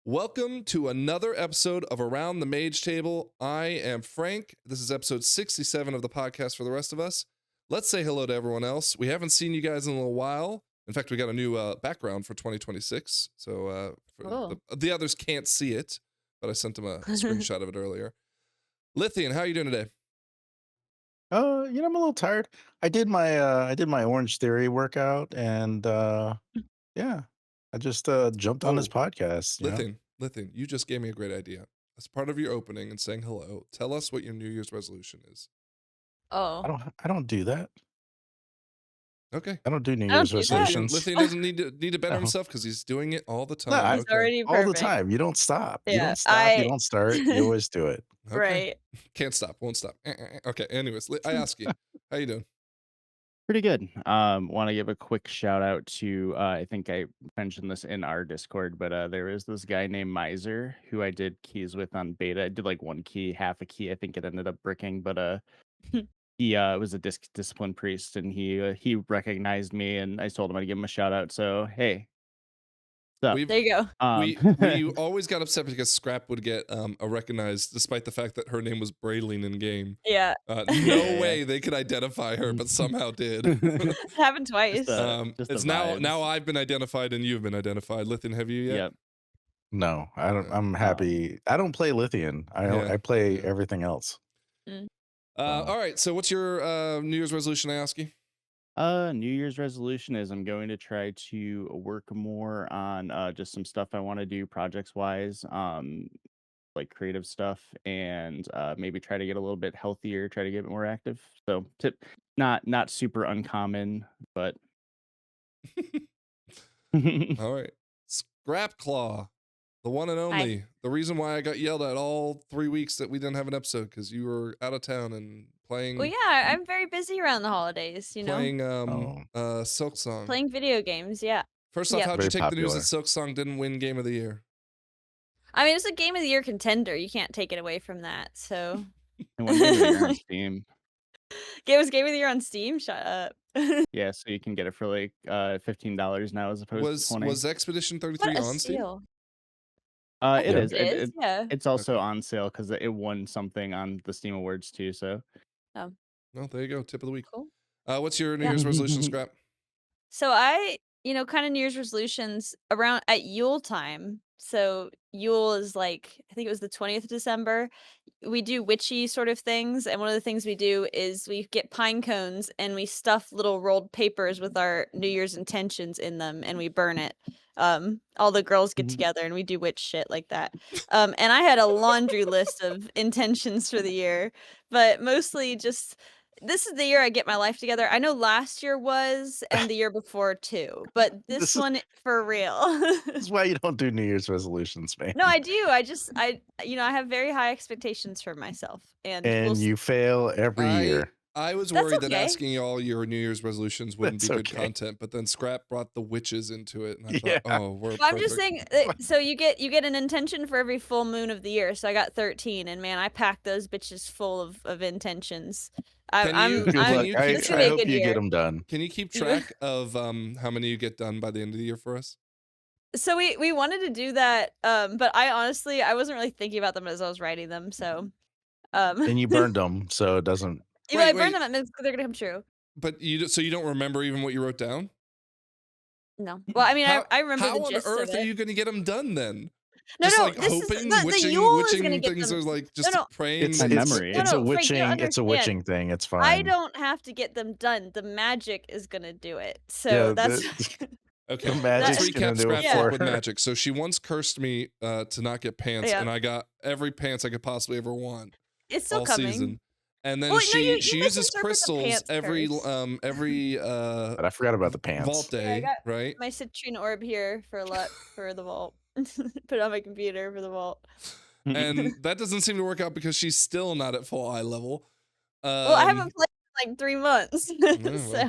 Welcome to another episode of Around the Mage Table. I am Frank. This is episode 67 of the podcast for the rest of us. Let's say hello to everyone else. We haven't seen you guys in a little while. In fact, we got a new background for 2026. So Cool. the others can't see it, but I sent them a screenshot of it earlier. Lithian, how are you doing today? I'm a little tired. I did my Orange Theory workout and yeah, I just jumped on this podcast, Lithian, you just gave me a great idea. As part of your opening and saying hello, tell us what your New Year's resolution is. Oh, I don't do that. Okay. I don't do New I don't Year's do that. resolutions. Lithian doesn't need to better No. himself because he's doing it all the No, time. he's already all the perfect. time. You don't stop. You Yeah, don't stop. You don't start. You always do it. Okay. Right. Can't stop, won't stop. Okay, anyways, I ask you, how you doing? Pretty good. Want to give a quick shout out to I think I mentioned this in our Discord, but there is this guy named Miser who I did keys with on beta. I did like one key, half a key. I think it ended up bricking, but he was a discipline priest, and he recognized me, and I told him I'd give him a shout out. So hey, what's up? There you go. We always got upset because Scrap would get recognized despite the fact that her name was Brayleen in game. Yeah. No way they could identify her, but somehow did. It happened twice. It's now I've been identified and you've been identified. Lithian, have you yet? Yep. No, I don't. I'm happy. I don't play Lithian. I play everything else. All right. So what's your New Year's resolution? I ask you. New Year's resolution is I'm going to try to work more on just some stuff I want to do projects wise, like creative stuff, and maybe try to get a little bit healthier, try to get more active. So not super uncommon, but All right. Scrap Claw, the one and only. The reason why I got yelled at all 3 weeks that we didn't have an episode because you were out of town and playing. Well, yeah, I'm very busy around the holidays, Playing Silk Song. Playing video games, yeah. First off, how'd you Very take the news popular. that Silk Song didn't win Game of the Year? I mean, it's a Game of the Year contender. You can't take it away from that. So and one game of the year on Steam. it was Game of the Year on Steam. Shut up. Yeah, so you can get it for like $15 now as opposed to $20. Was Expedition 33 What a on Steam? steal. It is. It is, yeah. It's also on sale because it won something on the Steam Awards too. So Well, there you go. Tip of the week. Cool. What's your New Year's resolution, Scrap? So I, kind of New Year's resolutions around at Yule time. So Yule is like, I think it was the 20th of December. We do witchy sort of things. And one of the things we do is we get pine cones and we stuff little rolled papers with our New Year's intentions in them and we burn it. All the girls get together and we do witch shit like that. And I had a laundry list of intentions for the year, but mostly just this is the year I get my life together. I know last year was and the year before too, but this one for real. This is why you don't do New Year's resolutions, man. No, I do. I have very high expectations for myself, and you fail every year. I was That's worried that okay. asking all your New Year's resolutions wouldn't That's be good okay. content, but then Scrap brought the witches into it, and I Yeah. thought, oh, we're Well, I'm just perfect. saying. So you get an intention for every full moon of the year. So I got 13, and man, I packed those bitches full of intentions. Good luck. I This could be a hope good you year. get them done. Can you keep track of how many you get done by the end of the year for us? So we wanted to do that, but I honestly wasn't really thinking about them as I was writing them. So, And you burned them, so it doesn't. I burned them. It means they're gonna come true. But you don't remember even what you wrote down? No. Well, I mean, I remember how the gist on of earth are it. you going to get them done then? No, Just no, like this is hoping, the Yule is gonna witching get things them. are like just No. praying. It's My memory. It's No, a Frank, you witching. don't It's a understand. witching thing. It's fine. I don't have to get them done. The magic is gonna do it. So Yeah, that's Okay, The let's magic's gonna recap do it Scrap for with her. magic. So she once cursed me to not get pants, Yeah. and I got every pants I could possibly ever want it's still all coming. season. And then Well, no, she you uses misinterpret the crystals pants every curse. But I forgot about the pants. vault Yeah, I day, got right? my citrine orb here for luck for the vault. Put it on my computer for the vault. And that doesn't seem to work out because she's still not at full eye level. Well, I haven't played in like 3 months. So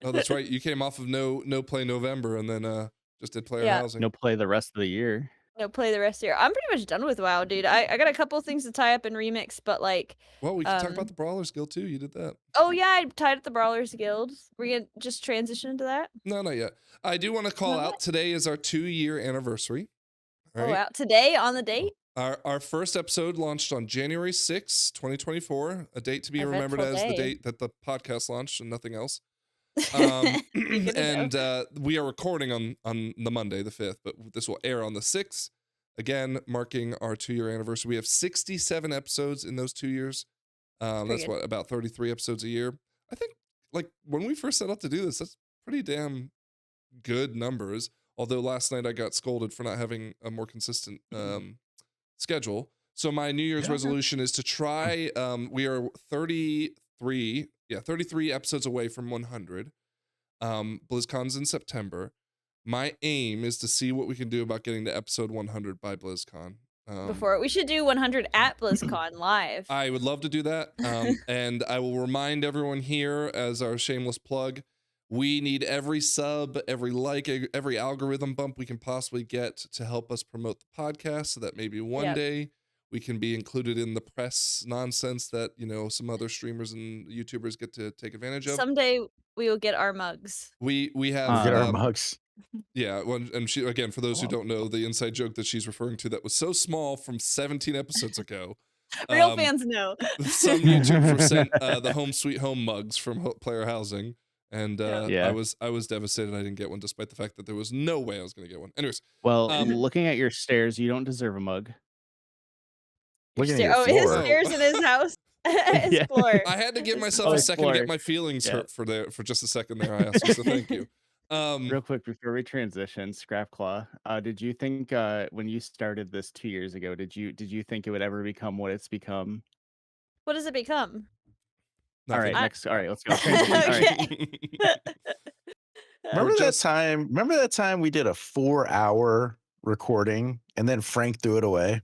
Oh, that's right. You came off of no play November and then just did player housing. No play the rest of the year. No, play the rest of the year. I'm pretty much done with WoW, dude. I got a couple things to tie up and remix, but like Well, we can talk about the Brawlers Guild too. You did that. Oh yeah, I tied up the Brawlers Guild. We're gonna just transition into that. No, not yet. I do want to call Not out today is our 2-year anniversary. All Oh right. wow! Today on the date, Our first episode launched on January 6th, 2024, a date to be remembered eventful as the day. date that the podcast launched and nothing else. Um, Okay, good to know. and we are recording on the Monday, the 5th, but this will air on the 6th. Again, marking our 2-year anniversary. We have 67 episodes in those 2 years. Pretty That's good. what, about 33 episodes a year. I think, like, when we first set out to do this, that's pretty damn good numbers. Although last night I got scolded for not having a more consistent schedule. So my New Year's Yeah. resolution is to try. We are 33 episodes away from 100. BlizzCon's in September. My aim is to see what we can do about getting to episode 100 by BlizzCon. Before we should do 100 at BlizzCon live. I would love to do that. And I will remind everyone here as our shameless plug, we need every sub, every like, every algorithm bump we can possibly get to help us promote the podcast so that maybe one Yep. day we can be included in the press nonsense that, you know, some other streamers and YouTubers get to take advantage of. Someday we will get our mugs. We have We'll get our Um, mugs. yeah, and she, again, for those who Oh. don't know, the inside joke that she's referring to that was so small from 17 episodes ago. Real fans know. Some YouTubers were sent the Home Sweet Home mugs from Player Housing, and Yeah. I was devastated I didn't get one, despite the fact that there was no way I was going to get one. Anyways, Well, Um, looking at your stairs, you don't deserve a mug. Looking at your Oh, his floor. stairs in his house. His Yeah. floor. I had to give His myself floor. a second to get Explorer. my feelings Yeah. hurt for just a second there. I asked you, so thank you. Real quick before we transition, Scrapclaw, did you think when you started this 2 years ago, did you think it would ever become what it's become? What does it become? All right, Nothing. next. All right, let's go. Transition. All right. Remember We're that just- time? Remember that time we did a 4-hour recording and then Frank threw it away?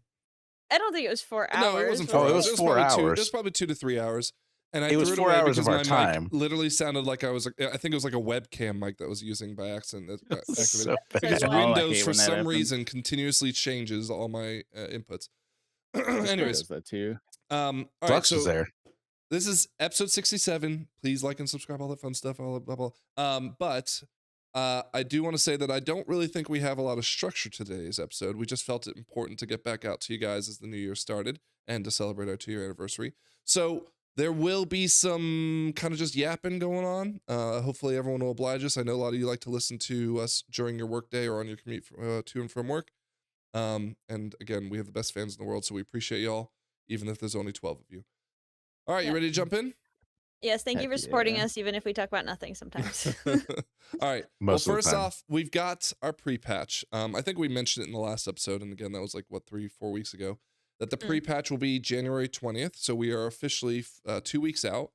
I don't think it was 4 hours. No, it wasn't was 4 Oh, it hours. was It was 4 probably It hours. was probably 2 to 3 hours. And I It was threw it 4 away hours because of my our time. mic literally sounded like I was. I think it was like a webcam mic that I was using by accident. That got activated. So Because Oh, I Windows, hate for when that some happens. reason, continuously changes all my inputs. Discord Anyways, does that too. all right. Flux is So there. this is episode 67. Please like and subscribe, all that fun stuff, all that blah blah. But I do want to say that I don't really think we have a lot of structure to today's episode. We just felt it important to get back out to you guys as the new year started and to celebrate our 2-year anniversary. So there will be some kind of just yapping going on. Hopefully everyone will oblige us. I know a lot of you like to listen to us during your workday or on your commute to and from work. And again, we have the best fans in the world, so we appreciate y'all, even if there's only 12 of you. All right, you Yeah. ready to jump in? Yes, thank you for Heck supporting yeah. us, even if we talk about nothing sometimes. All right. Most Well, of the first time. off, we've got our pre-patch. I think we mentioned it in the last episode, and again, that was like 3-4 weeks ago. That the pre-patch will be January 20th, so we are officially 2 weeks out.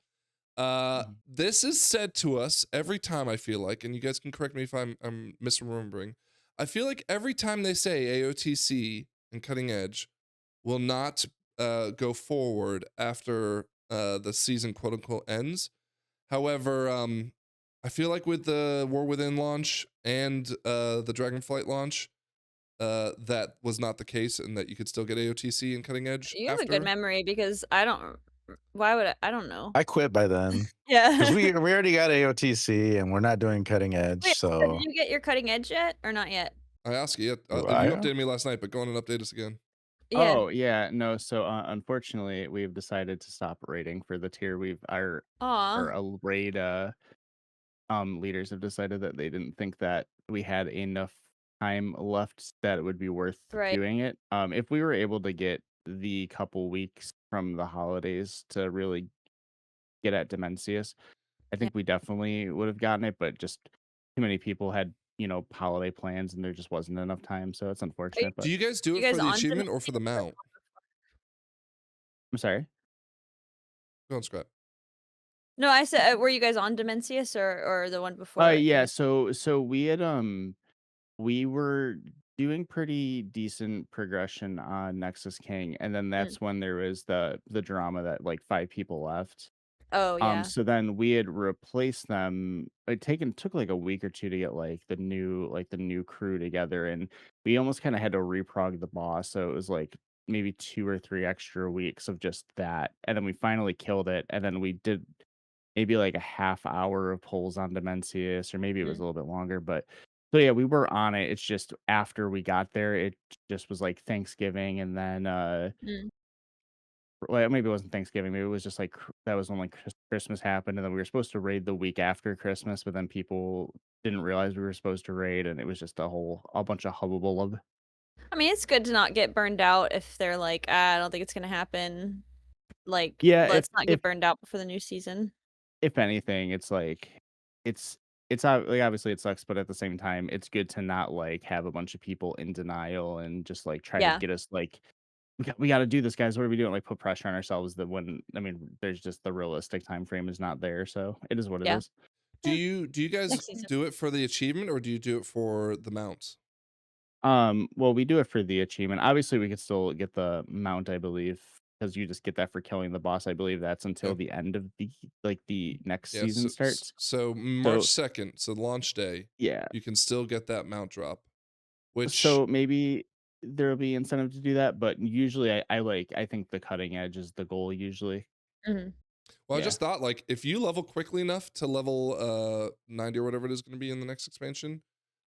This is said to us every time, I feel like, and you guys can correct me if I'm misremembering. I feel like every time they say AOTC and Cutting Edge will not go forward after the season, quote unquote, ends. However, I feel like with the War Within launch and the Dragonflight launch, that was not the case, and that you could still get AOTC and Cutting Edge. You have a after. good memory because I don't. Why would I don't know. I quit by then Yeah. because we already got AOTC and we're not doing Cutting Edge. Wait, So did you get your cutting edge yet or not yet? I asked you, you I- updated me last night, but go on and update us again. Yeah. Oh yeah, no. So unfortunately, we've decided to stop rating for the tier. Our Aw. raid leaders have decided that they didn't think that we had enough time left that it would be worth Right. doing it. If we were able to get the couple weeks from the holidays to really get at Demencius, I think we definitely would have gotten it, but just too many people had, holiday plans and there just wasn't enough time. So it's unfortunate. But Do you guys do You it guys for the on achievement or for the mount? I'm sorry. Go on, Scrap. No, I said, were you guys on Demencius or the one before? Yeah, so we had we were doing pretty decent progression on Nexus King, and then that's when there was the drama that like 5 people left. Oh yeah. So then we had replaced them. It took like a week or two to get like the new crew together, and we almost kind of had to reprog the boss. So it was like maybe 2 or 3 extra weeks of just that, and then we finally killed it. And then we did maybe like a half hour of polls on Demencius, or maybe it was a little bit longer, but So yeah, we were on it. It's just after we got there, it just was like Thanksgiving, and then Mm. well, maybe it wasn't Thanksgiving. Maybe it was just like that was when like Christmas happened, and then we were supposed to raid the week after Christmas, but then people didn't realize we were supposed to raid, and it was just a bunch of hullabaloo. I mean, it's good to not get burned out if they're like, I don't think it's gonna happen. Like, Yeah, let's not get burned out before the new season. if anything, it's like it's like obviously it sucks, but at the same time, it's good to not like have a bunch of people in denial and just like try to Yeah. get us like we got to do this, guys. What are we doing? Like put pressure on ourselves that when I mean, there's just the realistic time frame is not there, so it is what it Yeah. is. Do Yeah. you guys Next season. do it for the achievement or do you do it for the mounts? Well, we do it for the achievement. Obviously, we could still get the mount, I believe, because you just get that for killing the boss. I believe that's until Yeah. the end of the next Yeah, season starts. so March 2nd, so launch day, Yeah. you can still get that mount drop, which So maybe there'll be incentive to do that, but usually I think the cutting edge is the goal usually. Mhm. well, I Yeah. just thought like if you level quickly enough to level 90 or whatever it is going to be in the next expansion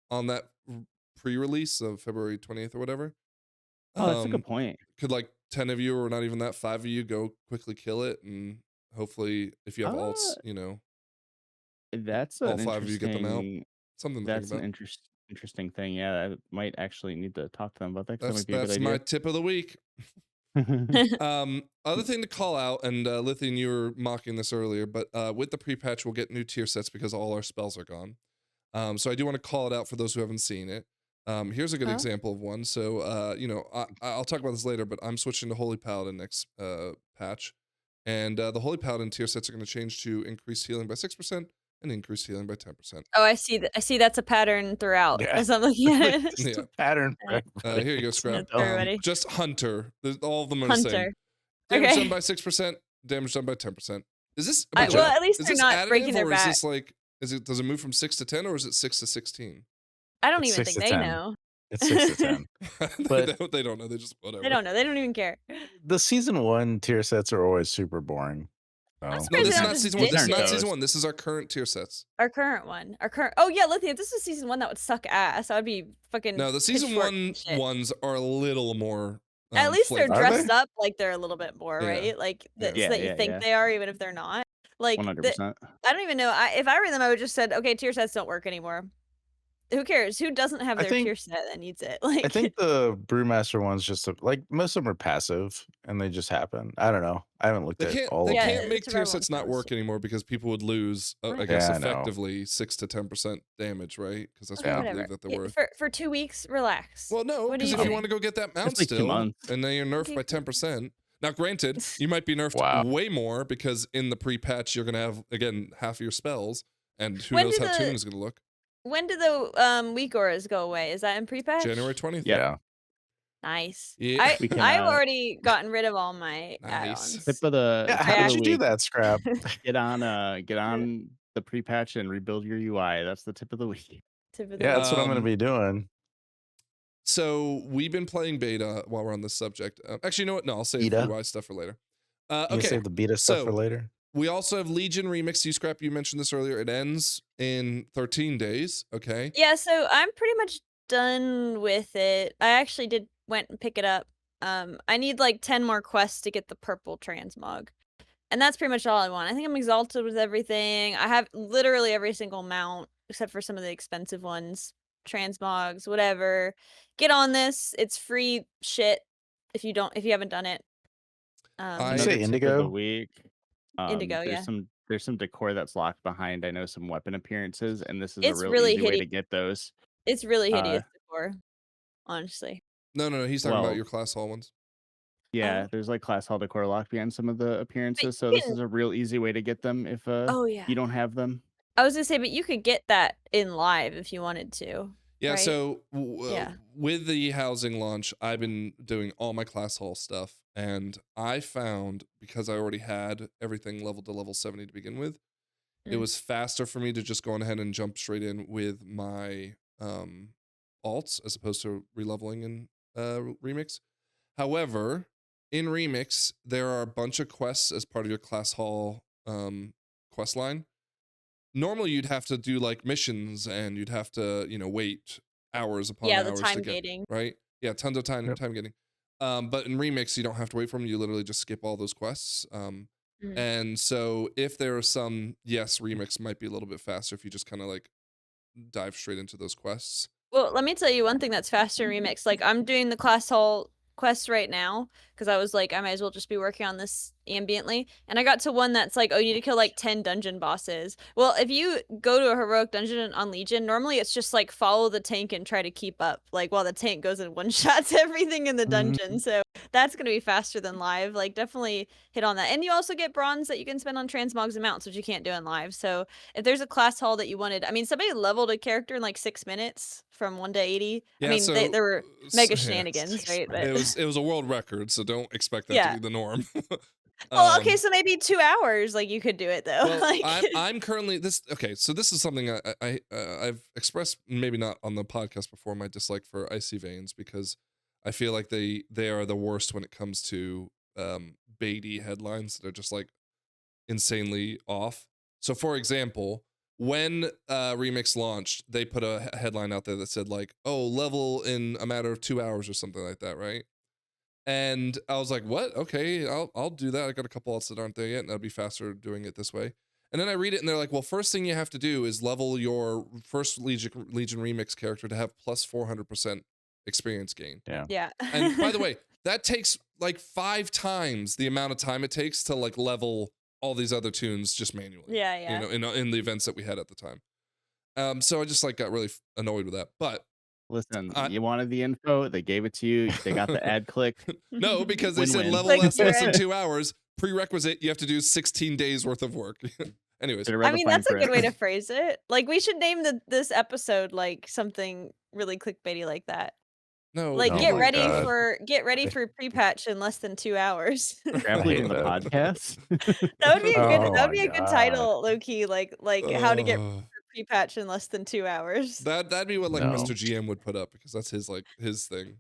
on that pre-release of February 20th or whatever, Oh, that's a good point. could like 10 of you or not even that 5 of you go quickly kill it and hopefully if you have alts, Uh, you know, that's all an 5 of you get them out. interesting Something to think that's an about. interesting thing. Yeah, I might actually need to talk to them about that because that That's might be a good my idea. tip of the week. Other thing to call out, and Lithian, you were mocking this earlier, but with the pre-patch, we'll get new tier sets because all our spells are gone. So I do want to call it out for those who haven't seen it. Here's a good Huh? example of one. So you know, I'll talk about this later, but I'm switching to Holy Paladin next patch, and the Holy Paladin tier sets are going to change to increased healing by 6% and increased healing by 10%. Oh, I see I see that's a pattern throughout Yeah. as I'm looking at it. Just Yeah. a pattern for Alright. everybody. Here you go, It's Scrap. That's for everybody. Just Hunter. All of them are the same. Hunter. Damage Okay. done by 6%, damage done by 10%. Is this Well, at least is they're this not breaking additive their or is back. this like does it move from 6 to 10 or is it 6 to 16? I don't It's even 6 think to they 10. know. It's 6 to 10. But they don't know. They just whatever. They don't know. They don't even care. the season 1 tier sets are always super boring. I'm So No, surprised this they is don't not just season 1. This is ditch not it. season Those. 1. This is our current tier sets. Our current one. Oh yeah, Lithium. If this was season 1, that would suck ass. That would be fucking No, the season pitchfork 1 shit. ones are a little more At least they're flavorful. Are dressed they? up like they're a little bit more, Yeah. right? Like Yeah. so that you think Yeah. they are, even if they're not. Like 100%. I don't even know. If I were them, I would just said, okay, tier sets don't work anymore. Who cares? Who doesn't have I their think tier set that needs it? I Like think the Brewmaster one's just like most of them are passive and they just happen. I don't know. I haven't looked They at can't all they of Yeah, can't them. make it's a tier rare sets one, not work honestly. anymore because people would lose I Right. guess Yeah, I know. effectively 6 to 10% damage, right? Because that's Okay, what I whatever. believe that they're worth. For 2 weeks, relax. Well, no, What are because you if you doing? want to go get that mount It's like 2 still, months. and then you're nerfed Okay, by cool. 10%. Now, granted, you might be nerfed Wow. way more because in the pre-patch you're gonna have again half of your spells, and who When knows do how Tune the is gonna look. when do the weak auras go away? Is that in pre-patch? January 20th. Yep. Yeah. Nice. Yeah. We can I've already gotten rid of all my Nice. tip add-ons. of the Yeah, tip how of did the you do week. that, Scrap? Get on the pre-patch and rebuild your UI. That's the tip of the week. Tip of the Yeah, week. that's what I'm going to be doing. So we've been playing beta while we're on this subject. Actually, you know what? No, I'll save Beta? UI stuff for later. You Okay. save the beta stuff for So later. we also have Legion Remix. You Scrap, you mentioned this earlier. It ends in 13 days. Okay. Yeah, so I'm pretty much done with it. I actually went and pick it up. I need like 10 more quests to get the purple transmog. And that's pretty much all I want. I think I'm exalted with everything. I have literally every single mount except for some of the expensive ones. Transmogs, whatever. Get on this. It's free shit if you haven't done it. I- You say Another tip of the Indigo? week. Indigo, yeah. There's some decor that's locked behind. I know some weapon appearances, and this is It's a real really easy way to hideous. get those. It's really Uh, hideous decor, honestly. No. He's talking about Well, your class hall ones. yeah, there's like class hall decor locked behind some of the appearances, so you this is can- a real easy way to get them if Oh yeah. you don't have them. I was gonna say, but you could get that in live if you wanted to. Yeah, right? so Yeah. with the housing launch, I've been doing all my class hall stuff, and I found because I already had everything leveled to level 70 to begin with, it Mm. was faster for me to just go on ahead and jump straight in with my alts as opposed to releveling in Remix. However, in Remix, there are a bunch of quests as part of your class hall quest line. normally you'd have to do like missions and you'd have to, you know, wait hours upon Yeah, the hours time to get, gating. right? Yeah, tons of time Yep. getting. But in Remix, you don't have to wait for them. You literally just skip all those quests. Mhm. And so if there are some, yes, Remix might be a little bit faster if you just kind of like dive straight into those quests. Well, let me tell you one thing that's faster in Remix. Like, I'm doing the class hall quests right now because I was like, I might as well just be working on this ambiently. And I got to one that's like, oh, you need to kill like 10 dungeon bosses. Well, if you go to a heroic dungeon on Legion, normally it's just like follow the tank and try to keep up, like while the tank goes and one shots everything in the dungeon. So that's gonna be faster than live. Like, definitely hit on that. And you also get bronze that you can spend on transmogs and mounts, which you can't do in live. So if there's a class hall that you wanted, I mean, somebody leveled a character in like 6 minutes from 1 to 80. Yeah, I mean, so there were mega yeah, shenanigans, right? But it was a world record, so don't expect that yeah. to be the norm. Well, okay, so maybe 2 hours, like, you could do it though. Well, Like, I'm currently this. Okay, so this is something I've expressed, maybe not on the podcast before, my dislike for Icy Veins, because I feel like they are the worst when it comes to baity headlines that are just like insanely off. So for example, when Remix launched, they put a headline out there that said like, oh, level in a matter of 2 hours or something like that, right? And I was like, what? Okay, I'll do that. I got a couple else that aren't there yet, and that'll be faster doing it this way. And then I read it, and they're like, well, first thing you have to do is level your first Legion Remix character to have plus 400% experience gain. yeah. And by the way, that takes like 5 times the amount of time it takes to like level all these other tunes just manually. Yeah, yeah. You know, in the events that we had at the time. So I just like got really annoyed with that. But Listen, you wanted the info, they gave it to you. They got the ad click. no, because they said Win-win. level Like, less than right. 2 hours. Prerequisite, you have to do 16 days worth of work. Anyways, Should've read I the mean, fine that's a good print. way to phrase it. Like, we should name this episode like something really clickbaity like that. no, Like, Oh get my ready God. for pre-patch in less than 2 hours. Grab I hate leaving the that. podcast. That would be a good Oh that would my be a good God. title, low key, like how to get uh, pre-patch in less than 2 hours. that'd be what like No. Mr. GM would put up, because that's his thing.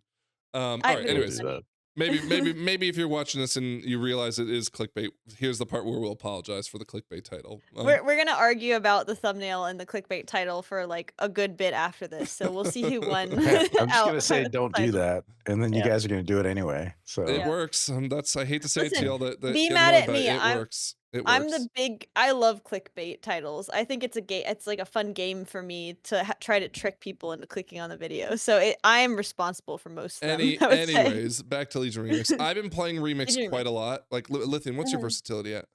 All I right, think anyways, it's funny. maybe if you're watching this and you realize it is clickbait, here's the part where we'll apologize for the clickbait title. We're gonna argue about the thumbnail and the clickbait title for like a good bit after this, so we'll see who won. Yeah, I'm just gonna out say of don't the do title. that, and then you Yeah. guys are gonna do it anyway. So It Yeah. works. That's, I hate to say it to Listen, y'all that be get mad annoyed at by it. me. It works. It I'm works. the big. I love clickbait titles. I think it's it's like a fun game for me to try to trick people into clicking on the video. So I am responsible for most of them. I would say. Anyways, back to Legion Remix. I've been playing Remix Legion quite a lot. Like Lithium, what's your Uh-huh. versatility at?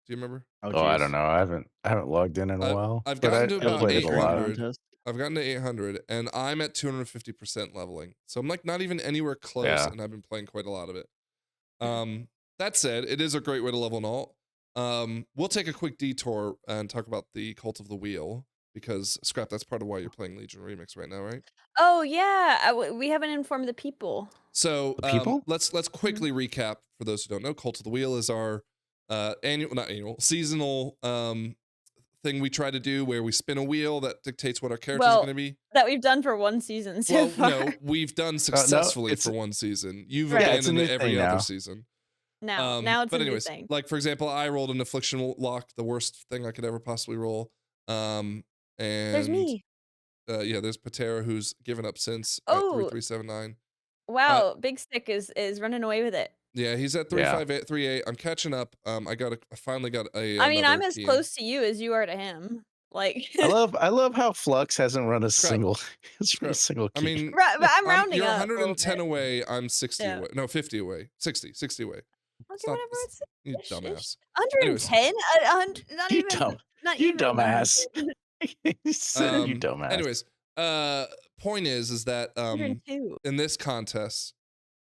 Do you remember? oh, I don't know. I haven't logged in a while. I've but gotten to I about played it a lot. 800. I've gotten to 800, and I'm at 250% leveling. So I'm like not even anywhere close, Yeah. and I've been playing quite a lot of it. That said, it is a great way to level an alt. We'll take a quick detour and talk about the Cult of the Wheel, because Scrap, that's part of why you're playing Legion Remix right now, right? Oh yeah, we haven't informed the people. So The people? let's quickly recap for those who don't know. Cult of the Wheel is our seasonal thing we try to do, where we spin a wheel that dictates what our character is going to be. That we've done for one season so far. No, we've done successfully for one season. You've Right. abandoned it's it a new every thing other now. season. Now it's But a new anyways, thing. like for example, I rolled an Affliction Lock, the worst thing I could ever possibly roll. And There's me. Yeah, there's Patera, who's given up since at Oh. 3379. Wow, Big Stick is running away with it. Yeah, he's at 35838. I'm catching up. I finally got a. I mean, I'm another as key in. close to you as you are to him. Like, I love how Flux hasn't run a Scrap. single Scrap. single I key. mean, but I'm rounding you're up. a little 110 bit. away. I'm 60 Yeah. away. No, 50 away. 60 away. Okay, Stop whatever. It's You ish. dumbass. 110? Not You even. dumb- Not you even dumbass. 100. He said, you dumbass. Anyways, point is that 102. in this contest,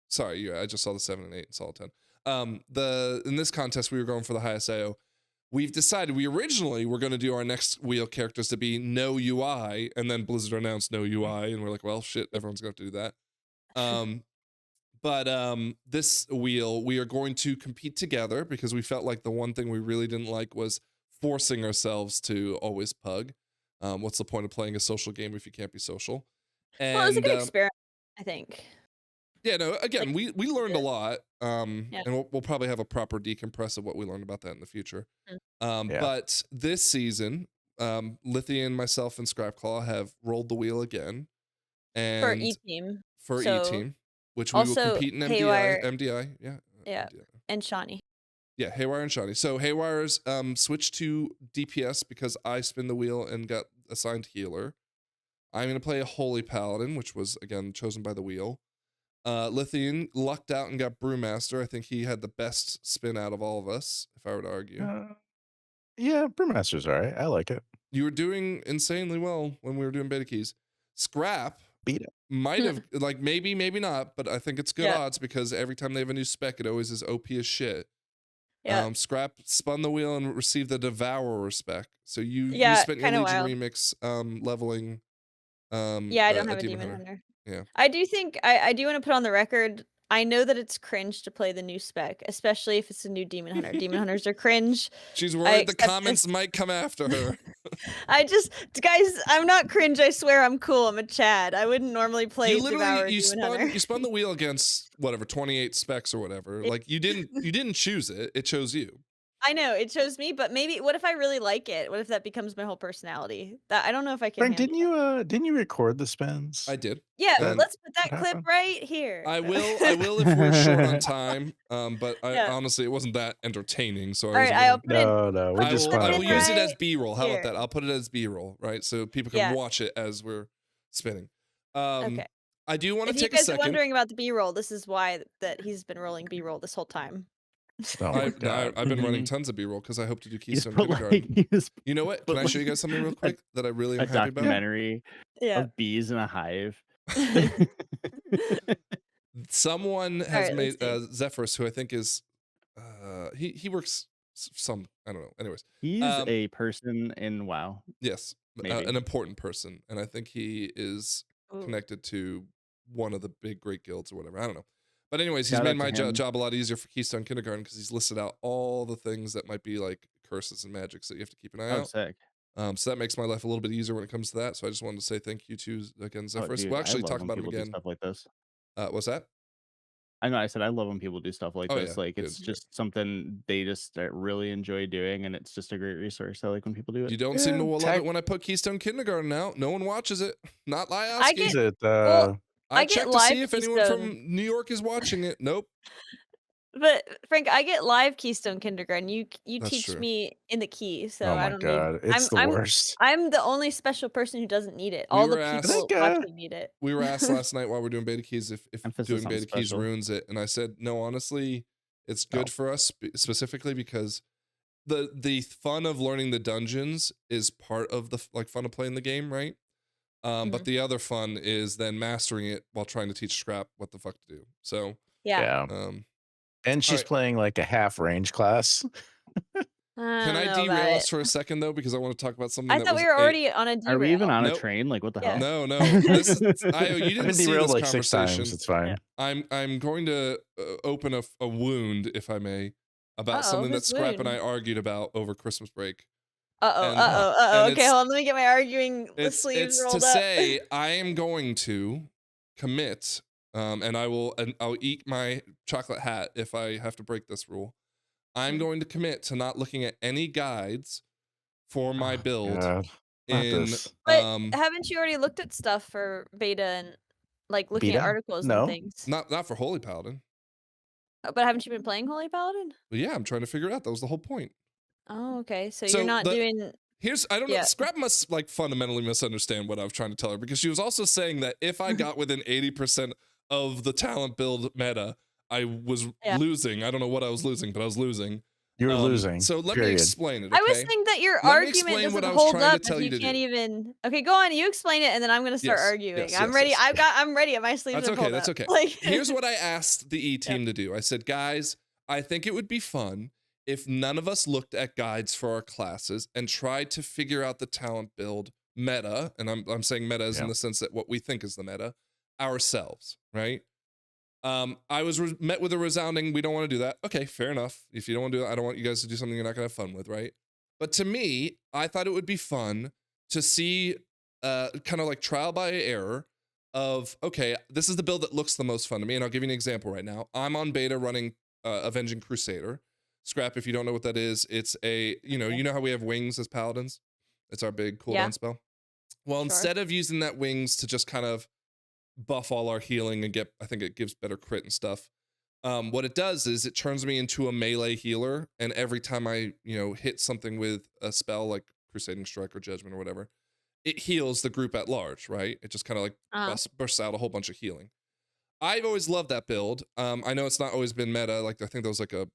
sorry, yeah, I just saw the 7 and 8 and saw the 10. In this contest, we were going for the highest AO. We've decided we originally were going to do our next wheel characters to be no UI, and then Blizzard announced no UI, and we're like, well, shit, everyone's going to have to do that. But this wheel, we are going to compete together, because we felt like the one thing we really didn't like was forcing ourselves to always pug. What's the point of playing a social game if you can't be social? And, Well, it was a good experiment, I think. Yeah, no, again, Like, we learned a lot, Yeah. and we'll probably have a proper decompress of what we learned about that in the future. Mm. But this season, Lithian, myself, and Scrapclaw have rolled the wheel again, For and E team. for E So team, which we will also compete in Haywire, MDI, yeah, yeah, MDI. and Shawnee. Yeah, Haywire and Shawnee. So Haywire's switched to DPS because I spin the wheel and got assigned healer. I'm gonna play a Holy Paladin, which was again chosen by the wheel. Lithian lucked out and got Brewmaster. I think he had the best spin out of all of us, if I were to argue. Yeah, Brewmaster's all right. I like it. You were doing insanely well when we were doing beta keys. Scrap Beat it. might have, like, maybe not, but I think it's good Yeah. odds because every time they have a new spec, it always is OP as shit. Yeah. Scrap spun the wheel and received the Devourer spec. So you Yeah, spent your kinda Legion wild. remix leveling Yeah, I don't have a Demon Hunter. Yeah. I do think I do want to put on the record. I know that it's cringe to play the new spec, especially if it's a new Demon Hunter. Demon Hunters are cringe. She's I worried the accept this. comments might come after her. Guys, I'm not cringe. I swear I'm cool. I'm a Chad. I wouldn't normally play You Devour literally Demon Hunter. you spun the wheel against whatever 28 specs or whatever. It- Like you didn't choose it. It chose you. I know it chose me, but maybe what if I really like it? What if that becomes my whole personality? That I don't know if I can. Frank, handle that. didn't you record the spins? I did. Yeah, and let's put that what clip happened? right here. I will if we're short on time. But Yeah. honestly it wasn't that entertaining. So All right, I'll put in. No, we're just I fun. will use it as Right B-roll. How about here. that? I'll put it as B-roll, right? So people can Yeah. watch it as we're spinning. Okay. I do want to If you take a guys are second. wondering about the B-roll, this is why that he's been rolling B-roll this whole time. Oh my I've god. been running Mhm. tons of B-roll because I hope to do You just Keystone put Kindergarten. like, you just You know what? put, Can I show you like, guys something real quick that I really a am happy about? documentary Yeah. of bees in a hive. Someone has right, made let's Zephyrus, who I think is he works some, I don't know. Anyways, He's Um, a person in WoW. yes, Maybe. an important person, and I think he is Ooh. connected to one of the big great guilds or whatever. I don't know. But anyways, he's Shout made out to my him. job a lot easier for Keystone Kindergarten because he's listed out all the things that might be like curses and magics that you have to keep an eye Oh, out. sick. So that makes my life a little bit easier when it comes to that. So I just wanted to say thank you to again Oh, Zephyrus. dude, We'll I actually love talk when about him people do again. stuff like this. What's that? I know. I said I love when people do stuff like Oh, this. yeah, Like dude. it's just something they just really enjoy doing, and it's just a great resource. I like when people do You it. don't seem to Yeah, love tag- it when I put Keystone Kindergarten out. No one watches it. Not I Lyowski. get- Is it well, I I get checked to live see if anyone Keystone. from New York is watching it. Nope. But Frank, I get live Keystone Kindergarten. You That's teach true. me in the key, so oh I my don't god, need. it's the worst. I'm the only special person who doesn't need it. We All the were asked- people I think, watching need it. We were asked last night while we're doing beta keys if Emphasis doing on beta keys special. ruins it, and I said no. Honestly, it's good for us specifically because the fun of learning the dungeons is part of the fun of playing the game, right? But the other fun is then mastering it while trying to teach Scrap what the fuck to do. So Yeah. And she's right. playing like a half range class. Can I don't know about derail it. us for a second though, because I want to talk about something I that thought was we were already on a derail. Are we even on Nope. a train? Like what the Yeah. hell? No. This is Io. You I've didn't been see derailed this like 6 conversation. times. It's fine. Yeah. I'm going to open a wound, if I may, about something that whose Scrap and I wound? argued about over Christmas break. Uh-oh. and Okay, it's- hold on. Let me get my arguing sleeves It's to rolled up. say I am going to commit, and I'll eat my chocolate hat if I have to break this rule. I'm going to commit to not looking at any guides for my build. God, not In this. But haven't you already looked at stuff for beta and like looking Beta? at articles No. and things? not for Holy Paladin. But haven't you been playing Holy Paladin? But yeah, I'm trying to figure it out. That was the whole point. Oh, okay. So So you're not doing. I don't know. Yeah. Scrap must like fundamentally misunderstand what I was trying to tell her, because she was also saying that if I got within 80% of the talent build meta, I was Yeah. losing. I don't know what I was losing, but I was losing. You were losing. So let me period. explain it. Okay? I was thinking that your Let me argument explain what doesn't I was hold trying to up tell if you you to can't do. even. Okay, go on. You explain it, and then I'm gonna start Yes, arguing. yes, I'm yes, ready. yes. I'm ready. My sleeves That's are okay. pulled That's up. okay. Like, Here's what I asked the E team to do. I said, guys, I think it would be fun if none of us looked at guides for our classes and tried to figure out the talent build meta, and I'm saying meta is in the sense that what we think is the meta, ourselves, right? I was met with a resounding, we don't want to do that. Okay, fair enough. If you don't want to do that, I don't want you guys to do something you're not going to have fun with, right? But to me, I thought it would be fun to see kind of like trial by error of, okay, this is the build that looks the most fun to me, and I'll give you an example right now. I'm on beta running Avenging Crusader. Scrap, if you don't know what that is, it's a, you know how we have wings as paladins? It's our big cooldown Yeah. spell. Well, Sure. instead of using that wings to just kind of buff all our healing and I think it gives better crit and stuff. What it does is it turns me into a melee healer, and every time I, hit something with a spell like Crusading Strike or Judgment or whatever, it heals the group at large, right? It just kind of like bursts out a whole bunch of healing. I've always loved that build. I know it's not always been meta. Like I think there was like a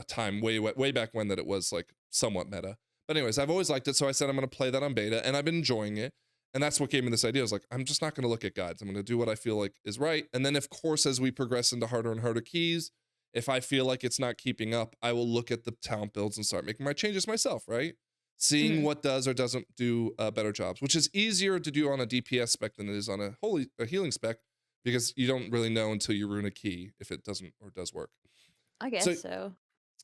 time way back when that it was like somewhat meta. But anyways, I've always liked it, so I said I'm going to play that on beta, and I've been enjoying it. And that's what gave me this idea. I was like, I'm just not going to look at guides. I'm going to do what I feel like is right. And then, of course, as we progress into harder and harder keys, if I feel like it's not keeping up, I will look at the talent builds and start making my changes myself, right? Seeing what does or doesn't do better jobs, which is easier to do on a DPS spec than it is on a healing spec, because you don't really know until you rune a key if it doesn't or does work. I guess so.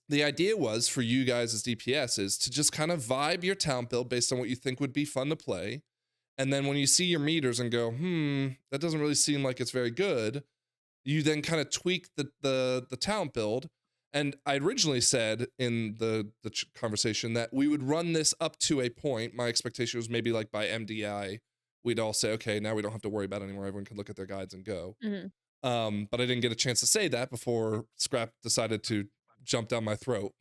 The idea was for you guys as DPS is to just kind of vibe your talent build based on what you think would be fun to play. And then when you see your meters and go, that doesn't really seem like it's very good, you then kind of tweak the talent build. And I originally said in the conversation that we would run this up to a point. My expectation was maybe like by MDI, we'd all say, okay, now we don't have to worry about it anymore. Everyone can look at their guides and go. But I didn't get a chance to say that before Scrap decided to jump down my throat.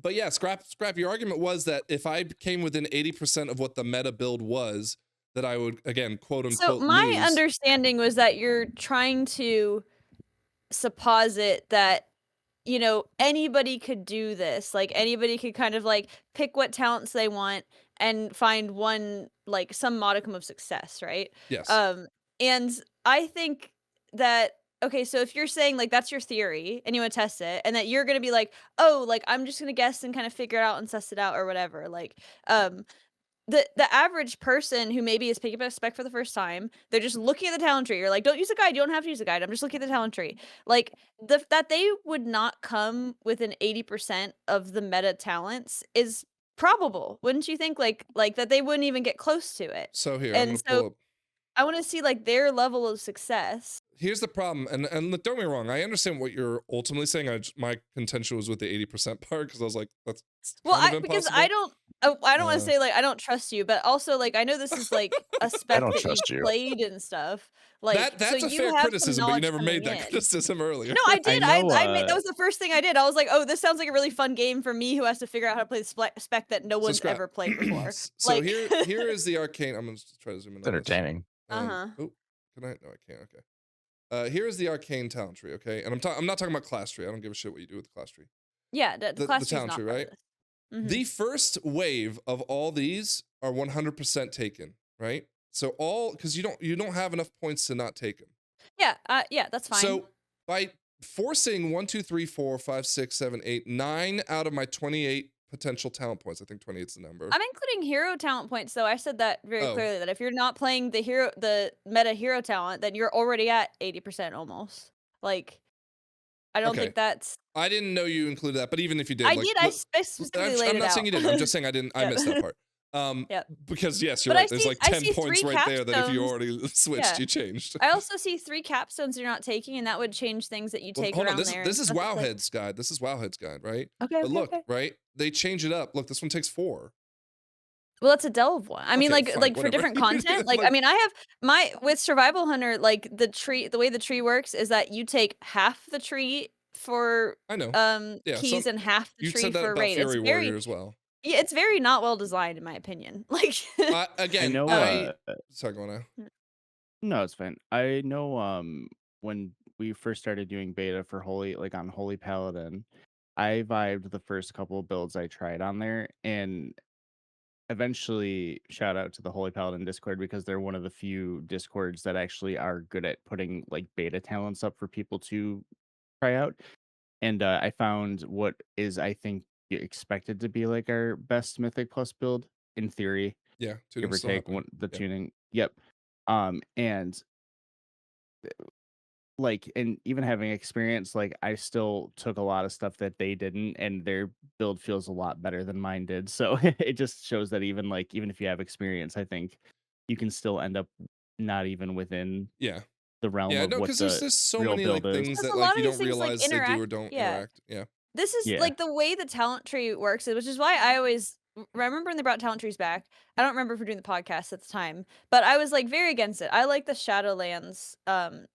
But yeah, Scrap, your argument was that if I came within 80% of what the meta build was, that I would, again, quote unquote, So my lose. understanding was that you're trying to supposit that, anybody could do this. Like anybody could kind of like pick what talents they want and find one, like some modicum of success, right? Yes. And I think that, okay, so if you're saying like that's your theory and you want to test it, and that you're going to be like, oh, like I'm just going to guess and kind of figure it out and suss it out or whatever. Like, the average person who maybe is picking up a spec for the first time, they're just looking at the talent tree. You're like, don't use a guide. You don't have to use a guide. I'm just looking at the talent tree. Like that they would not come within 80% of the meta talents is probable. Wouldn't you think? Like that they wouldn't even get close to it. So here, And I'm gonna pull up. I want to see like their level of success. Here's the problem, and don't get me wrong, I understand what you're ultimately saying. My contention was with the 80% part, because I was like, that's Because I don't want to say like I don't trust you, but also like I know this is like a spec don't that trust you've you. played and stuff. Like that's so a you fair have some criticism, but you knowledge never made coming that in. criticism earlier. No, I did. I know, I made that was the first thing I did. I was like, oh, this sounds like a really fun game for me who has to figure out how to play the spec that no one's Scrap. ever played before. So like here is the arcane. I'm gonna try to zoom in. It's entertaining. Oh, can I? No, I can't. Okay. Here is the arcane talent tree. Okay, and I'm not talking about class tree. I don't give a shit what you do with the class tree. Yeah, the class talent not tree, part of right? this. Mhm. The first wave of all these are 100% taken, right? So because you don't have enough points to not take them. Yeah, yeah, that's fine. So by forcing 1, 2, 3, 4, 5, 6, 7, 8, 9 out of my 28 potential talent points, I think 28 is the number. I'm including hero talent points, though. I said that very clearly, that if you're not playing the meta hero talent, then you're already at 80% almost. Like, I don't think that's. I didn't know you included that, but even if you did, I did. I specifically laid it out. I'm not saying you didn't. I'm just saying I didn't. I missed that part. Because yes, you're right. There's like 10 points right there that if you already switched, you changed. I also see 3 capstones you're not taking, and that would change things that you take around there. This is Wowhead's guide. This is Wowhead's guide, right? Okay. But look, right? They change it up. Look, this one takes 4. Well, that's a delve one. I mean, Okay, like fine, for different content. Like, Like- I mean, I have with Survival Hunter, like the way the tree works is that you take half the tree for I know. keys and half the You tree said that for about raid. Fury It's Warrior as well. Yeah, it's very not well designed in my opinion. Like Again, I know. Sorry, go on now. No, it's fine. I know. When we first started doing beta for Holy, like on Holy Paladin, I vibed the first couple of builds I tried on there, and eventually shout out to the Holy Paladin Discord, because they're one of the few Discords that actually are good at putting like beta talents up for people to try out. And I found what is, I think, expected to be like our best Mythic Plus build in theory. Yeah, Give or take tuning. Yep. And like, and even having experience, like I still took a lot of stuff that they didn't, and their build feels a lot better than mine did. So it just shows that even if you have experience, I think you can still end up not even within the realm of what the there's so real many build things is. that a like lot you of don't these things, like, realize they do or don't interact. Yeah. This is like the way the talent tree works, which is why I always remember when they brought talent trees back? I don't remember if we're doing the podcast at the time, but I was like very against it. I like the Shadowlands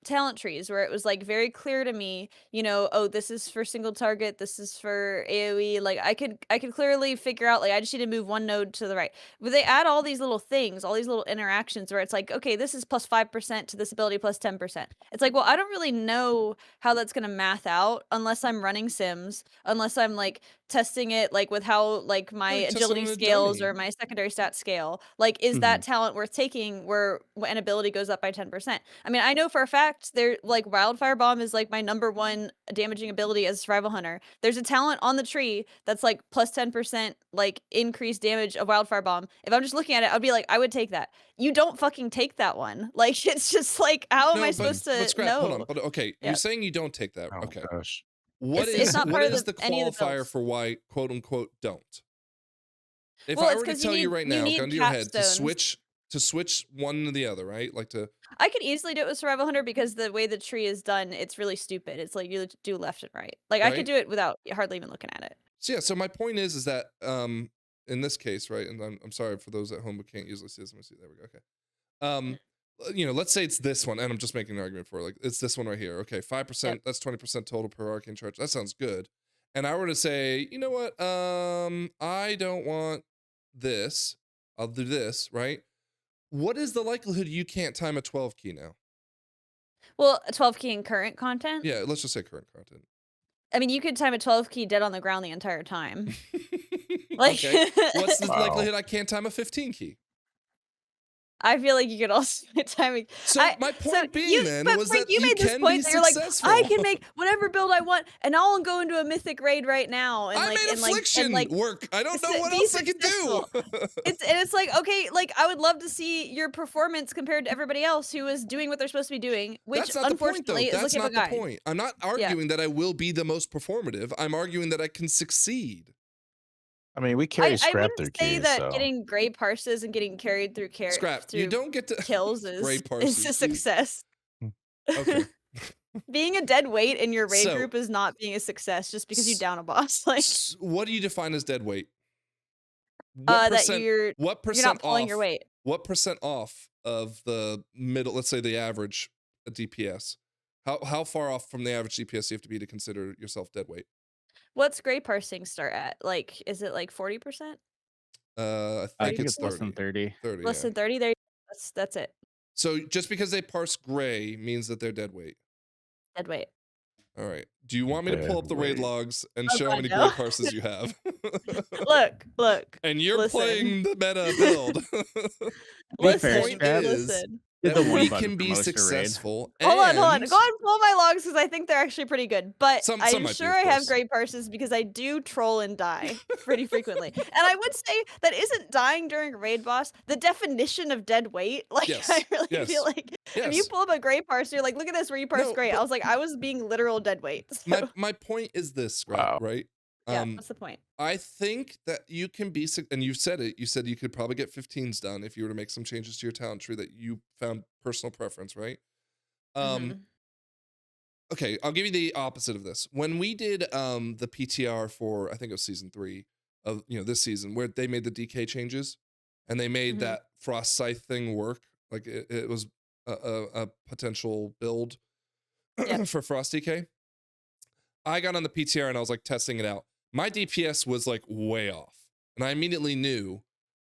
talent trees where it was like very clear to me, you know, oh, this is for single target, this is for AoE. Like I could clearly figure out like I just need to move one node to the right. But they add all these little things, all these little interactions where it's like, okay, this is plus 5% to this ability plus 10%. It's like, well, I don't really know how that's gonna math out unless I'm running sims, unless I'm like testing it like with how like my Like, test it agility on a scales dummy. or my secondary stat scale, like is that talent worth taking where an ability goes up by 10%? I mean, I know for a fact there like Wildfire Bomb is like my #1 damaging ability as a survival hunter. There's a talent on the tree that's like plus 10% like increased damage of Wildfire Bomb. If I'm just looking at it, I'd be like, I would take that. You don't fucking take that one. Like it's just like how am I supposed to Scrap, hold on. know? But okay, Yeah. you're saying you don't take that. Oh Okay. gosh. It's not what part of is the the any of the qualifier builds. for why quote unquote don't? If Well, I it's were to 'cause tell you right now, need gun to your head, to capstones. switch one to the other, right? Like to I could easily do it with Survival Hunter because the way the tree is done, it's really stupid. It's like you do left and right. Like I could right? do it without hardly even looking at it. So yeah, so my point is that in this case, right, and I'm sorry for those at home who can't usually see this. Let me see. There we go. Okay. You know, let's say it's this one, and I'm just making an argument for it. Like it's this one right here. Okay, 5%, Yep. that's 20% total per arcane charge. That sounds good. And I were to say, you know what? I don't want this. I'll do this, right? What is the likelihood you can't time a 12 key now? Well, a 12 key in current content. Yeah, let's just say current content. I mean, you could time a 12 key dead on the ground the entire time. Like, Okay. What's the Wow. likelihood I can't time a 15 key? I feel like you could also timing. So my point being you, then but was Frank, that you you made this can point be that you're like, successful. I can make whatever build I want, and I'll go into a mythic raid right now. And I like, made and like, affliction and like, work. I don't know what be else I can do. successful. It's like, okay, like I would love to see your performance compared to everybody else who is doing what they're supposed to be doing, which That's not the point, though. unfortunately is That's looking not at a the guide. point. I'm not arguing that I will be the most performative. I'm arguing that I can succeed. I mean, we carry I scrap wouldn't through say keys, that so getting gray parses and getting carried through Scrap. You don't get to kills gray is parses. a success. Okay. Being a dead weight in your raid So- group is not being a success just because you down a boss. Like What do you define as dead weight? that you're What not percent pulling off? your weight. What percent off of the middle? Let's say the average DPS. How far off from the average DPS do you have to be to consider yourself dead weight? What's gray parsing start at? Like, is it like 40%? I I think think it's it's less than 30. 30. 30. Less Yeah. than 30? There. That's it. So just because they parse gray means that they're dead weight. Dead weight. All right. Do you want me to pull up the raid Dead weight. logs and Oh, show how God, many no. gray parses you have? Look. And you're listen. playing the meta build. Be My fair, point Scrap. is Listen. Did that the one we button can for be most of raid. successful. Hold on. Go and- and pull my logs because I think they're actually pretty good. But Some I'm might be, sure of I have course. gray parses because I do troll and die pretty frequently. And I would say that isn't dying during a raid boss the definition of dead weight. Like Yes, I really yes, feel like if you yes. pull up a gray parse, you're like, look at this where you parse No, gray. but- I was like, I was being literal dead weight. So, My point is this, Scrap, Wow. right? yeah, what's the point? I think that you can be, and you said it, you said you could probably get 15s done if you were to make some changes to your talent tree that you found personal preference, right? Mhm. Okay, I'll give you the opposite of this. When we did the PTR for, I think it was season 3 of, this season, where they made the DK changes and they made Mhm. that Frost Scythe thing work, like it was a potential build Yeah. for Frost DK. I got on the PTR and I was like testing it out. My DPS was like way off, and I immediately knew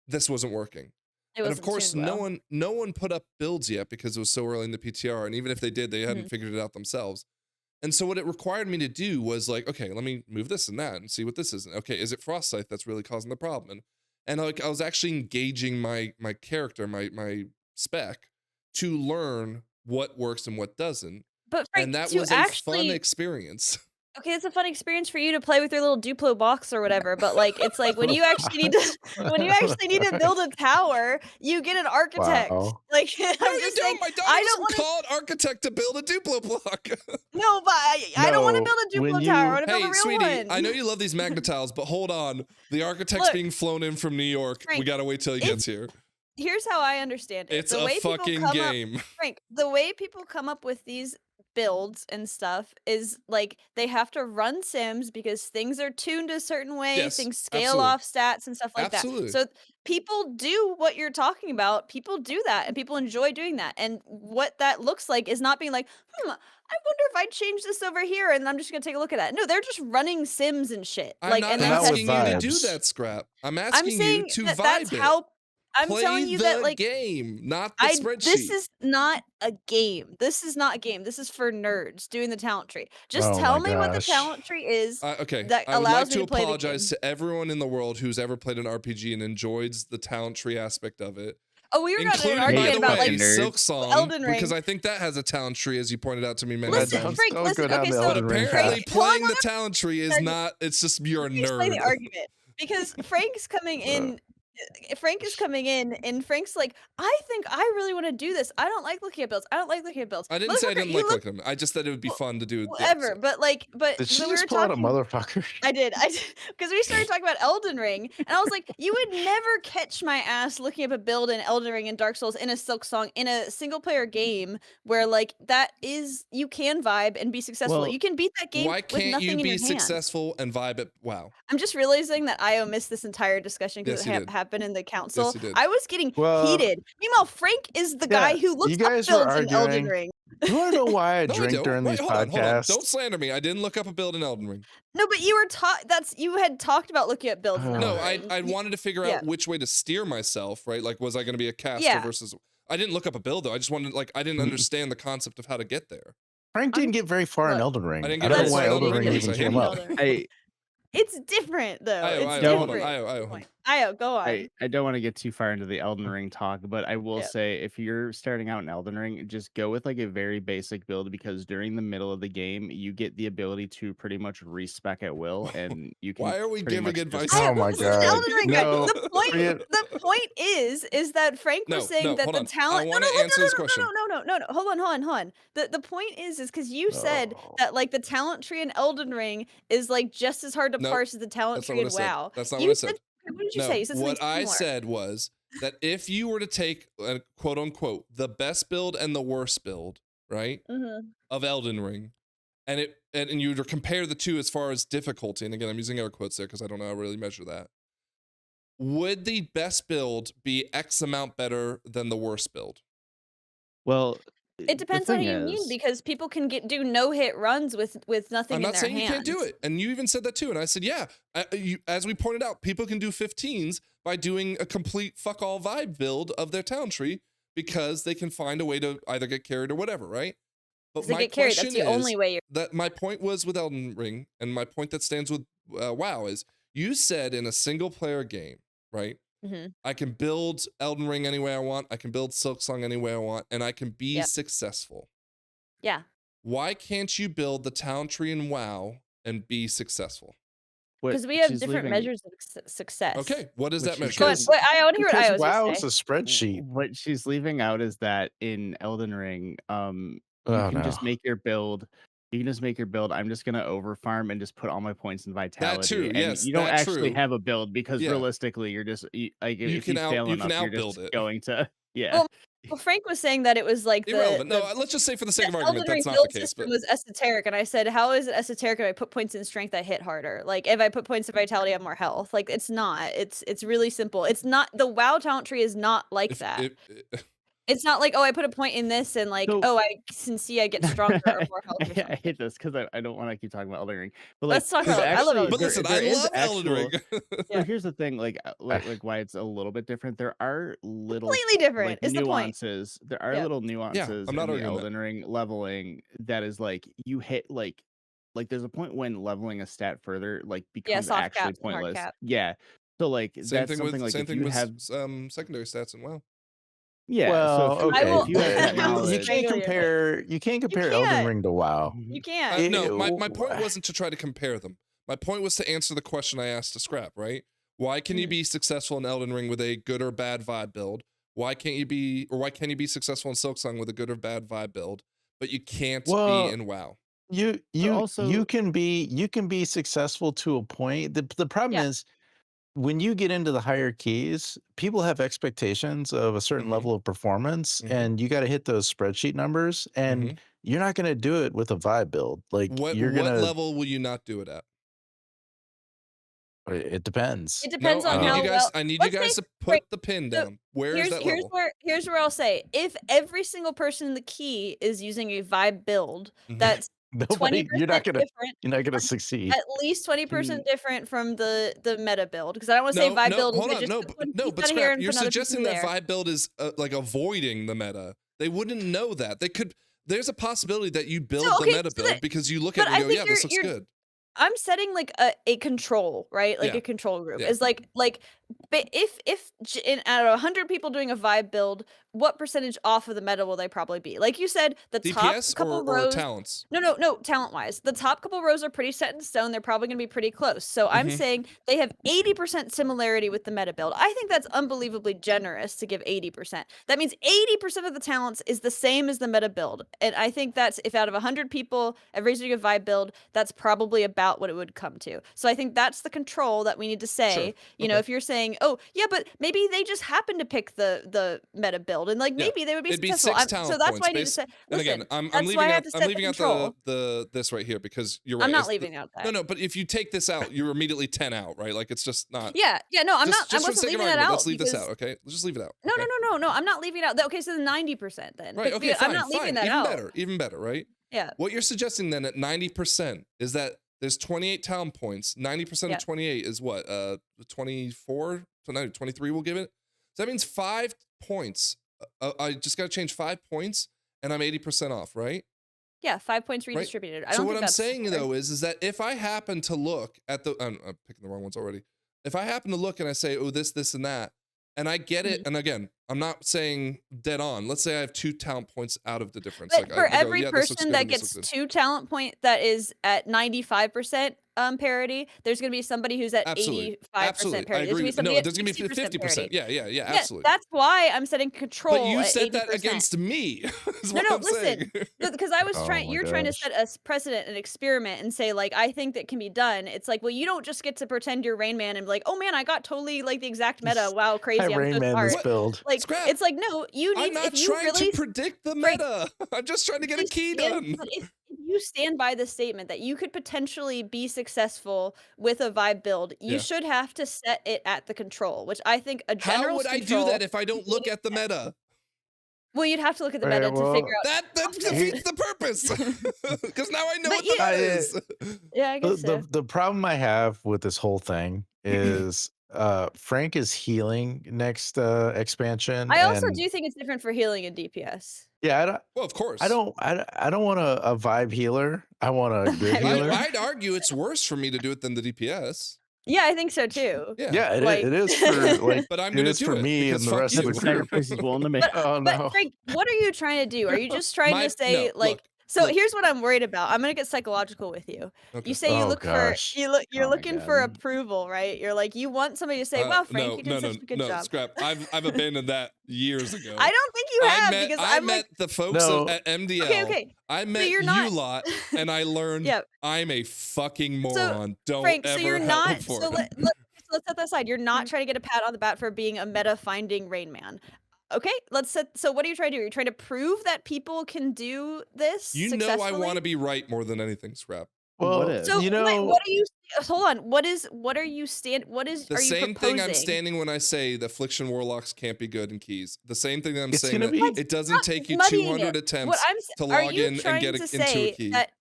this wasn't working. It And of wasn't course, tuned well. no one put up builds yet because it was so early in the PTR, and even if they did, they hadn't Mm-hmm. figured it out themselves. And so what it required me to do was like, okay, let me move this and that and see what this is. Okay, is it Frost Scythe that's really causing the problem? And like I was actually engaging my character, my spec, to learn what works and what doesn't. But Frank, And that to was a actually fun experience. okay, it's a fun experience for you to play with your little Duplo box or whatever, but like it's like when you actually need to build a tower, you get an architect. Wow. Like No, I'm you just don't. saying, My daughter I don't doesn't want to. call an architect to build a Duplo block. No, but I don't want to No, build a when Duplo you- tower. I want to build Hey, a real sweetie, one. I know you love these magnetiles, but hold on. The architect's Look, being flown in from New York. We Frank, gotta wait till he it's- gets here. Here's how I understand it. It's the a way fucking people come game. Up, Frank, the way people come up with these builds and stuff is like they have to run sims because things are tuned a certain way, Yes, things scale absolutely. off stats and stuff like Absolutely. that. So people do what you're talking about. People do that and people enjoy doing that. And what that looks like is not being like, I wonder if I change this over here and I'm just gonna take a look at that. No, they're just running sims and shit. I'm Like, not and And that's not with asking you to do vibes. that, Scrap. I'm I'm asking you saying to that vibe that's it. how I'm Play telling you the that like game, not the spreadsheet. this is not a game. This is not a game. This is for nerds doing the talent tree. Just Oh tell my me what the gosh. talent tree is Okay, that I would allows like me to to play the apologize game. to everyone in the world who's ever played an RPG and enjoys the talent tree aspect of it. Oh, we were not in an Including, by argument the about way, like nerds. Silk Song, Elden Ring. because I think that has a talent tree, as you pointed out to me many Listen, times. Frank, Don't listen. go down Okay, the so But Elden Ring apparently, path. playing the talent tree is Argument. not. It's just you're a Let me explain the nerd. argument because Frank's coming in. Frank is coming in, and Frank's like, I think I really want to do this. I don't like looking at builds. I don't like looking at builds. I didn't say I Motherfucker, didn't you like look looking at them. I just said it would be Well, fun to do. the whatever. episode. But Did she so we just were pull out a talking. motherfucker? I did because we started talking about Elden Ring, and I was like, you would never catch my ass looking up a build in Elden Ring and Dark Souls in a Silk Song in a single player game where like that is you can vibe and be successful. Well, You can beat that game Why with can't nothing you in be your hand. successful and vibe it? Wow. I'm just realizing that Io missed this entire discussion because Yes, he it did. happened in the council. Yes, he did. I was getting Well, heated. Meanwhile, Frank is the guy yeah, who looks you up guys were builds in Elden arguing. Ring. You want to know why I No, I drink don't. during Wait, these hold on. Don't podcasts? slander me. I didn't look up a build in Elden Ring. No, but you were you had talked about looking at builds in Oh. No, Elden Ring. I wanted to figure Yeah. out which way to steer myself, right? Like, was I going to be a caster Yeah. versus? I didn't look up a build though. I just wanted, like, I didn't Mm. understand the concept of how to get there. Frank didn't get very far in look, Elden Ring. I didn't I get don't very know far why in Elden Elden Ring Ring even because I came hated up. Elden Ring. It's different though. Io, It's hold on. different. Io. Io, go on. I don't want to get too far into the Elden Ring talk, but I will Yeah. say if you're starting out in Elden Ring, just go with like a very basic build because during the middle of the game, you get the ability to pretty much respec at will, and you can. Why are we pretty giving much just- advice? Oh my This is an God. Elden Ring guy. No, The point is that Frank was No, saying no, that hold the on. talent. I want to answer this question. No. Hold on. The point is because you said Oh. that like the talent tree in Elden Ring is like just as hard to Nope, parse as the talent That's not tree what I in said. WoW. That's not You what I said. What did you No, say? You said something what I similar. said was that if you were to take quote unquote the best build and the worst build, right, Mhm. of Elden Ring, and you were to compare the two as far as difficulty, and again I'm using air quotes there because I don't know how to really measure that. Would the best build be X amount better than the worst build? Well, It depends on what you mean because people can do no hit runs with nothing I'm in not their saying hands. you can't do it, and you even said that too. And I said, yeah, as we pointed out, people can do 15s by doing a complete fuck all vibe build of their town tree because they can find a way to either get carried or whatever, right? But If they my get carried, question that's the is only way you're. that my point was with Elden Ring, and my point that stands with WoW is you said in a single player game, right? Mhm. I can build Elden Ring any way I want. I can build Silksong any way I want, and I can be Yep. successful. Yeah. Why can't you build the town tree in WoW and be successful? what Because we have she's different leaving- measures of success. Okay, what is Which that is measure? Go on. Because- Wait, I want to hear what I Because was WoW going is to a say. spreadsheet. What she's leaving out is that in Elden Ring, you Oh, can just no. make your build. You can just make your build. I'm just gonna overfarm and just put all my points in vitality. too, And yes, you don't that actually true. have a build because Yeah. realistically, you're just like You if can you fail you enough, can you're outbuild just it. going to Well, Frank was saying that it was like Irrelevant. the No, let's just say for the sake of Elden argument, Ring that's not build the case. system But was esoteric, and I said, how is it esoteric if I put points in strength, I hit harder? Like if I put points in vitality, I have more health. Like it's not. It's really simple. It's not the WoW talent tree is not like that. It's not like, oh, I put a point in this and like, So- oh, I can see I get stronger or more health. Or I something. hate this because I don't want to keep talking about Elden Ring. But like, Let's talk there's about. I love actually- Elden but Ring. listen, there I is love Elden Ring. Yeah. So here's the thing, like why it's a little bit different. There are little Completely different. like Is the point. nuances. There are Yeah. little nuances I'm not in the arguing that. Elden Ring leveling that is like you hit like there's a point when leveling a stat further like becomes soft actually caps and hard pointless. cap. Yeah. So like Same that's thing something with like same if thing you with have secondary stats in WoW. yeah. Well, so okay. will- if you have that You knowledge, can't Regular. compare. You can't compare Elden can't. Ring to WoW. You can't. No, my Ew. point wasn't to try to compare them. My point was to answer the question I asked to Scrap, right? Why can you Mhm. be successful in Elden Ring with a good or bad vibe build? Why can't you be successful in Silksong with a good or bad vibe build, but you can't Well, be in WoW? You also- you can be successful to a point. The problem Yeah. is when you get into the higher keys, people have expectations of a certain Mhm. level of performance, Mhm. and you got to hit those spreadsheet numbers. And Mhm. you're not going to do it with a vibe build. Like What you're gonna. level will you not do it at? It depends. It depends No, on how well. I need you Let's guys say, to Frank, put the pin so down. Where is that level? here's where I'll say, if every single person in the key is using a vibe build Mhm. that's Nobody. 20% You're not gonna. different, You're not gonna succeed. at least 20% different from the meta build, because I don't want to say No, vibe no, build is hold I on, just no, put one no, piece but out of here Scrap, and you're put another piece suggesting in that there. vibe build is like avoiding the meta. They wouldn't know that. They could. There's a possibility that you build the okay, meta so build because you look but at it and I go, think yeah, this looks you're good. I'm setting like a control, right? Like Yeah. a control group. Yeah. Is like but if out of 100 people doing a vibe build, what percentage off of the meta will they probably be? Like you said, the top DPS couple or rows. talents? No, talent wise. The top couple rows are pretty set in stone. They're probably going to be pretty close. So I'm Mhm. saying they have 80% similarity with the meta build. I think that's unbelievably generous to give 80%. That means 80% of the talents is the same as the meta build. And I think that's, if out of 100 people, everybody's doing a vibe build, that's probably about what it would come to. So I think that's the control that we need to say. Sure. You know, Okay. if you're saying, oh, yeah, but maybe they just happen to pick the meta build, and like Yeah. maybe they would be It'd be successful. 6 talent So that's points why I need to based. say, And listen, again, I'm that's leaving why I out have to set the control. this right here because you're right. I'm not it's leaving out that. No, but if you take this out, you're immediately 10 out, right? Like it's just not. Yeah, no, I'm not. I Just for the wasn't sake of leaving that argument, out. let's leave this because- out, okay? Let's just leave it out. No, okay? no, I'm not leaving it out. Okay, so the 90% then. Right. Okay. I'm Fine. not leaving Fine. that Even out. Even better. Right. Yeah. What you're suggesting then at 90% is that there's 28 talent points. 90% Yeah. of 28 is what? 24? So now 23 we'll give it. So that means 5 points. I just got to change 5 points and I'm 80% off, right? Yeah, 5 points Right. redistributed. I So don't what think I'm that's saying fair. though is that if I happen to look at the, I'm picking the wrong ones already. If I happen to look and I say, oh, this, and that, and I get it, and again, I'm not saying dead on. Let's say I have 2 talent points out of the difference. But Like for I go, every yeah, this looks person good that and this looks gets good. 2 talent point that is at 95% parity, there's going to be somebody who's at Absolutely. 85% Absolutely. I parity. There's agree. going to be No, somebody at there's gonna be 60% 50%. parity. Yeah, Yeah, absolutely. that's why I'm setting control But you at said 80%. that against me. Is No, what I'm listen. saying. Because I was Oh trying. my You're trying to gosh. set a precedent, an experiment, and say like, I think that can be done. It's like, well, you don't just get to pretend you're Rain Man and be like, oh man, I got totally like the exact meta. Wow, crazy! I'm Rain so Man smart. this What? build. Like, Scrap. it's like, no, you I'm need. not If you trying really to predict the Frank, meta. I'm just trying to get a you key stand- done. but if you stand by the statement that you could potentially be successful with a vibe build, you Yeah. should have to set it at the control, which I think a How general would I do control. that if I don't look at the meta? Well, you'd have to look at the Right, meta to figure out. That defeats the purpose. Because now I know But what the meta I- is. Yeah, I The, guess so. the problem I have with this whole thing is Frank is healing next expansion. I also and do think it's different for healing and DPS. yeah, Well, of course. I don't want a vibe healer. I want a good Vibe healer. I'd argue it's worse for me to do it than the DPS. Yeah, I think so too. Yeah. Yeah, Like- it is for like But I'm it gonna is do for it me because and the fuck rest you. of the The group. sacrifice he's willing to make. Oh But no. Frank, what are you trying to do? Are you just trying to say No, like? look, So look. here's what I'm worried about. I'm gonna get psychological with you. Okay. You say you Oh, look gosh. you're Oh my looking for God. approval, right? You're like you want somebody to say, "Wow, Frank, you did such a good job." Scrap. I've abandoned that years ago. I don't think you have because I I'm met like, the folks No. at MDL. okay. I met you're you not- lot, and I learned Yeah. I'm a fucking moron. Don't Frank, ever so you're help not. for So it. let's set that aside. You're not trying to get a pat on the back for being a meta finding Rain Man. Okay, let's set. So what are you trying to do? Are you trying to prove that people can do this? You know I successfully? want to be right more than anything, Scrap. Well, What if? So you wait, know, what are you? Hold on. What are you The are you same proposing? thing I'm standing when I say the Affliction Warlocks can't be good in keys. The same thing that I'm It's saying gonna that be- it doesn't Not take you muddying 200 it. attempts What I'm to are log you in and trying get to into say a key. that?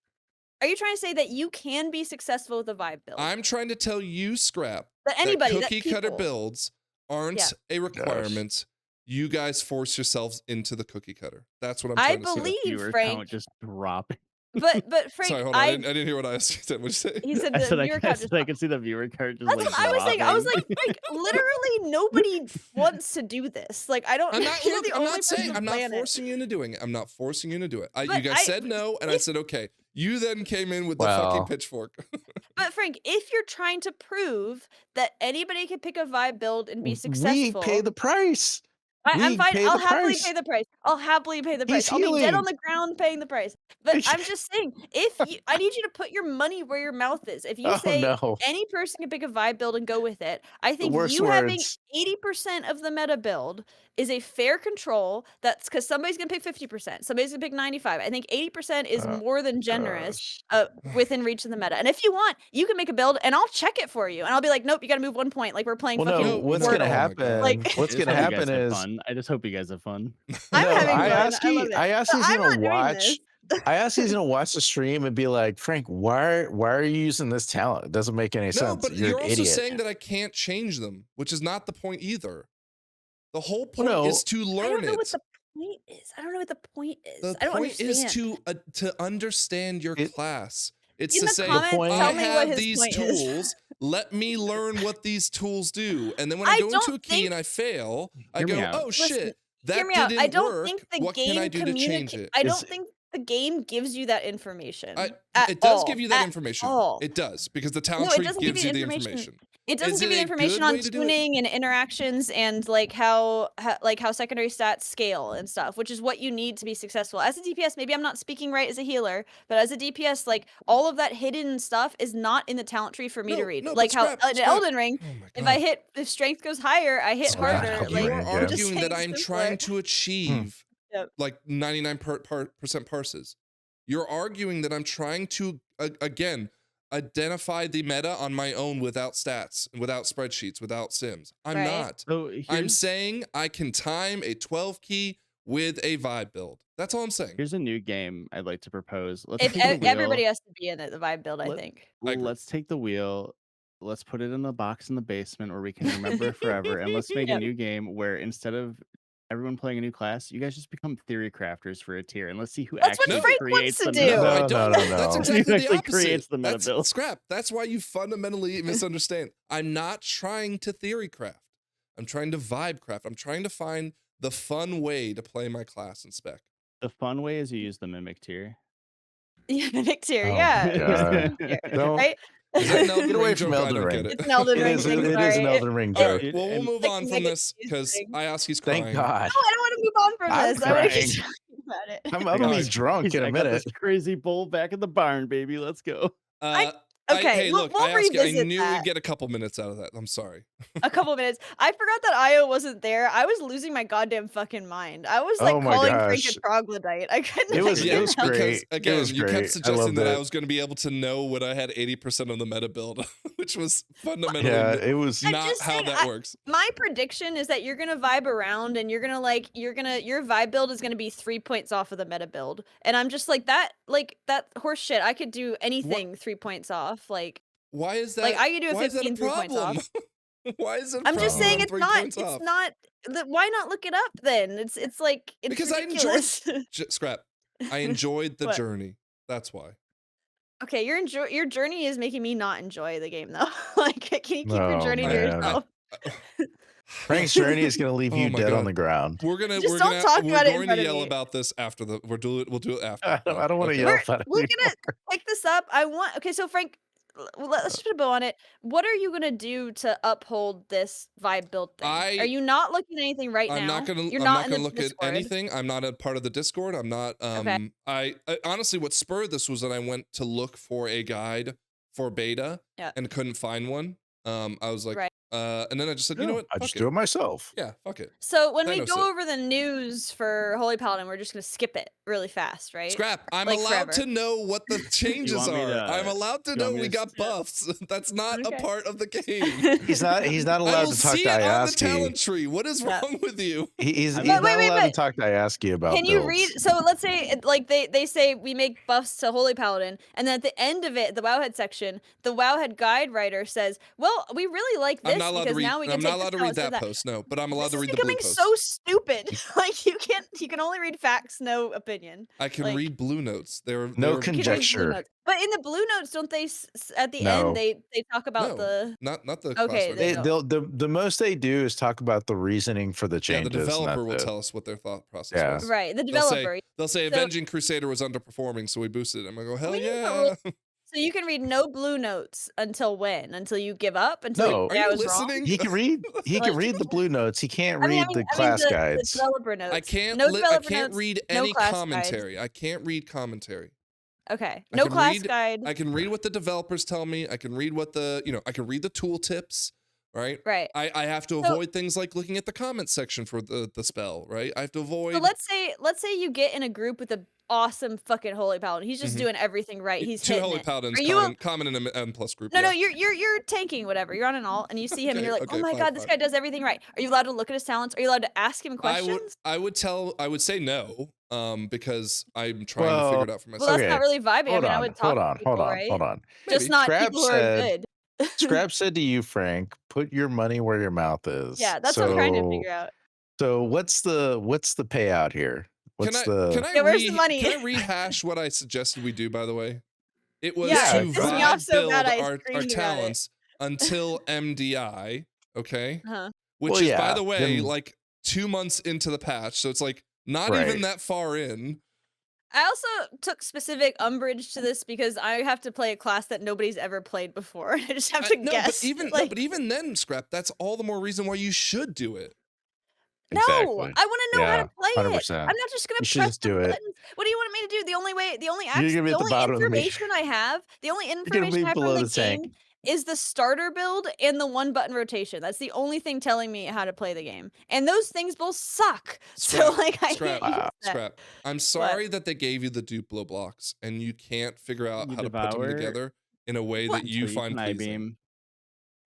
Are you trying to say that you can be successful with a vibe build? I'm trying to tell you, Scrap, that anybody, that that cookie cutter people- builds aren't Yeah. a requirement. You guys force yourselves into the cookie cutter. That's what I'm I trying to say. believe Viewer Frank, count just dropping. but Frank, Sorry, hold on. I didn't hear what I said. What'd you say? he said I the said viewer count just I can see the viewer card just That's like what I was saying. I was like, dropping. Frank, literally nobody wants to do this. Like, I don't. I'm not, you're look, the I'm only not saying person I'm not playing it. forcing you into doing it. I'm not forcing you into do it. You But guys said no, and I said okay. You then came in with the Well. fucking pitchfork. But Frank, if you're trying to prove that anybody can pick a vibe build and be we successful, pay the price. I'm We fine. pay I'll the happily price. pay the price. I'll happily pay the He's price. I'll be dead on healing. the ground paying the price. But I'm just saying, I need you to put your money where your mouth is. If you Oh say no. any person can pick a vibe build and go with it, I The think worst you having words. 80% of the meta build is a fair control. That's because somebody's gonna pick 50%, somebody's gonna pick 95. I think 80% is Oh, more than generous gosh. within reach of the meta. And if you want, you can make a build and I'll check it for you. And I'll be like, nope, you gotta move 1 point. Like we're playing Well, fucking no. No, What's no. gonna Wordle. Oh my God. Like happen? I What's just gonna hope you guys happen have is fun. I just hope you guys have fun. I'm no. having I fun. ask I love you. it. I ask But he's I'm gonna not doing watch. this. I asked he's gonna watch the stream and be like, Frank, why are you using this talent? It doesn't make any No, sense. but You're you're an also idiot. saying that I can't change them, which is not the point either. The whole Well, point no. is to I learn don't know it. what the point is. I don't know what the point is. The I don't point understand. is to understand your It- class. It's In to the say, comments, point- I tell me what have his these point is. tools. Let me learn what these tools do. And then when I I go into don't a key and I fail, I Hear me go, out. oh Listen, shit, hear that me out. didn't I don't work. think the What can I do to change it? I Is- don't think the game gives you that information. It does give you that information. All. It does, because the talent No, it tree doesn't give gives you you the information. information. It doesn't Is give it you a information good on way to do it? tuning and interactions and like how secondary stats scale and stuff, which is what you need to be successful. As a DPS, maybe I'm not speaking right as a healer, but as a DPS, like all of that hidden stuff is not in the talent tree for me to read. No, Like but how scrap, in Elden Ring, Oh my if strength goes higher, I hit Scrap, harder. Elden Like you Ring, are yeah. I'm just arguing that saying I'm simpler. trying to achieve Yep. like 99% parses. You're arguing that I'm trying to, again, identify the meta on my own without stats, without spreadsheets, without sims. I'm Right. not. So I'm here's, saying I can time a 12 key with a vibe build. That's all I'm saying. here's a new game I'd like to propose. Let's If take the wheel. everybody has to be in it, the vibe build, I think. I agree. Let's take the wheel. Let's put it in the box in the basement where we can remember it forever. And let's make a Yep. new game where instead of everyone playing a new class, you guys just become theory crafters for a tier. And let's see who That's what actually Frank creates wants the to do. No, I No, don't. no, no, That's no. exactly Who the actually opposite. creates the meta That's build. scrap. That's why you fundamentally misunderstand. I'm not trying to theory craft. I'm trying to vibe craft. I'm trying to find the fun way to play my class and spec. The fun way is you use the mimic tier. Yeah, mimic tier. Oh Yeah, my it's God. mimic tier, Don't- right? Is that an Elden Get away Ring from joke? I Elden don't Ring. get it. It's an Elden It Ring is. thing. It is Sorry. an Elden Ring All joke. right, well, we'll And- move Like on the from negative this use because thing. Ayaski's crying. Thank God. No, I don't want to move on from I'm this. I want to crying. keep talking about it. I'm gonna be drunk in I a got minute. this crazy bull back in the barn, baby. Let's go. Okay, hey, we'll look, I revisit knew that. we'd get a couple minutes out of that. I'm sorry. A couple minutes. I forgot that Io wasn't there. I was losing my goddamn fucking mind. I was like Oh my calling Frank gosh. a troglodyte. I couldn't. It was- I it couldn't was help great. Because again, was you great. kept I suggesting loved that I it. was going to be able to know when I had 80% of the meta build, which was fundamentally Yeah, it was. I'm not just how saying, that works. My prediction is that you're gonna vibe around and your vibe build is gonna be 3 points off of the meta build. And I'm just like that horse shit. I could do anything 3 points off. Like Why is that? Like, I could do a why is that 15 3 points problem? off. Why is it? A I'm just problem saying on it's 3 not. points It's off? not. Why not look it up then? It's like it's Because ridiculous. I enjoyed scrap. I enjoyed the What? journey. That's why. Okay, your journey is making me not enjoy the game though. Like, can you keep your Oh, journey to man. yourself? Frank's journey is gonna leave Oh you my dead God. on the ground. We're gonna Just we're don't gonna talk we're about it in going front to of yell me. about this after the we'll do it after. I don't want to Okay. yell about it. We're gonna pick this up. Okay, so Frank, let's just put a bow on it. What are you gonna do to uphold this vibe build thing? Are you not looking at anything right I'm now? not gonna. You're I'm not not in gonna the look Discord. at anything. I'm not a part of the Discord. I'm not. Okay. I honestly, what spurred this was that I went to look for a guide for beta Yeah. and couldn't find one. I was like, Right. and then I just said, you know what? I Fuck just it. do it myself. Yeah, fuck it. So when I we know go so. over the news for Holy Paladin, we're just gonna skip it really fast, right? Scrap. I'm Like allowed forever. to know what the changes want me are. to- I'm allowed to you know want me we to got buffs. That's not Okay. a part of the game. He's not. He's not I allowed will to talk see to it on the talent Ayaski. tree. What is Yeah. wrong with you? He's Wait, not wait, allowed to but talk to Ayaski about. Can you builds. read? So let's say like they say we make buffs to Holy Paladin, and then at the end of it, the Wowhead section, the Wowhead guide writer says, "Well, we really like this I'm not allowed to because read. now we can I'm take not allowed this to read out, so that post. No, but I'm allowed This to is read the blue becoming post. so stupid. Like you can only read facts, no opinion. I can like- read blue notes. They're No they're- You can read blue conjecture. notes. But in the blue notes, don't they at the No. end they talk about No, the not the Okay, class they writer. don't. The most they do is talk about the reasoning for the Yeah, changes. the and developer will that's it. tell us what their thought process Yeah. was. right the They'll say, developer? they'll say So- Avenging Crusader was underperforming, so we boosted it. I'm gonna go, hell We need to yeah. So you can read no blue notes until when? Until you give up? Until No. you Are say I you was wrong? listening? He can read. He can Like- read the blue notes. He can't read the I class the guides. developer notes. I can't. No I developer can't notes, read no any class commentary. guides. I can't read commentary. Okay. I No can class read- guide. I can read what the developers tell me. I can read what the I can read the tooltips. Right. Right. I have to So- avoid things like looking at the comment section for the spell. Right. I have to avoid. So let's say you get in a group with a awesome fucking holy paladin. He's just Mhm. doing everything right. He's two hitting holy it. paladins Are you common in an M+ group. No, yeah. no, you're tanking whatever. You're on an alt, and you see him, and you're like, Okay, oh my fine, god, this fine. guy does everything right. Are you allowed to look at his talents? Are you allowed to ask him questions? I would say no. Because I'm trying to figure it out for myself. Well, that's Okay, not really vibing. I mean, I would talk to people, right? hold on. Just Maybe. not Scrap people who are said- good. Scrap said to you, Frank, put your money where your mouth is. Yeah, that's what I'm trying to figure out. So what's the payout here? What's Can I Yeah, where's the money? Can I rehash what I suggested we do? By the way, it was Yeah, to it pissed me off vibe so build bad I our screamed about it. talents until MDI. Okay, Uh-huh. which Well, is yeah, by the way then- like 2 months into the patch, so it's like not Right. even that far in. I also took specific umbrage to this because I have to play a class that nobody's ever played before. I just have to No, guess. but even then, Scrap. That's all the more reason why you should do it. No, Exactly. I want to know how Yeah, to play it. 100%. I'm not just gonna You should press just the do it. buttons. What do you want me to do? The only gonna be at the bottom of the main- information I have, the only gonna information be I have from below the the tank. game is the starter build and the one button rotation. That's the only thing telling me how to play the game. And those things both suck. Scrap, So like I Scrap, can't use that. Scrap. I'm sorry that they gave you the Duplo blocks and you can't figure out You how to put them devour together in a way What? that you Until find can pleasing. I-beam.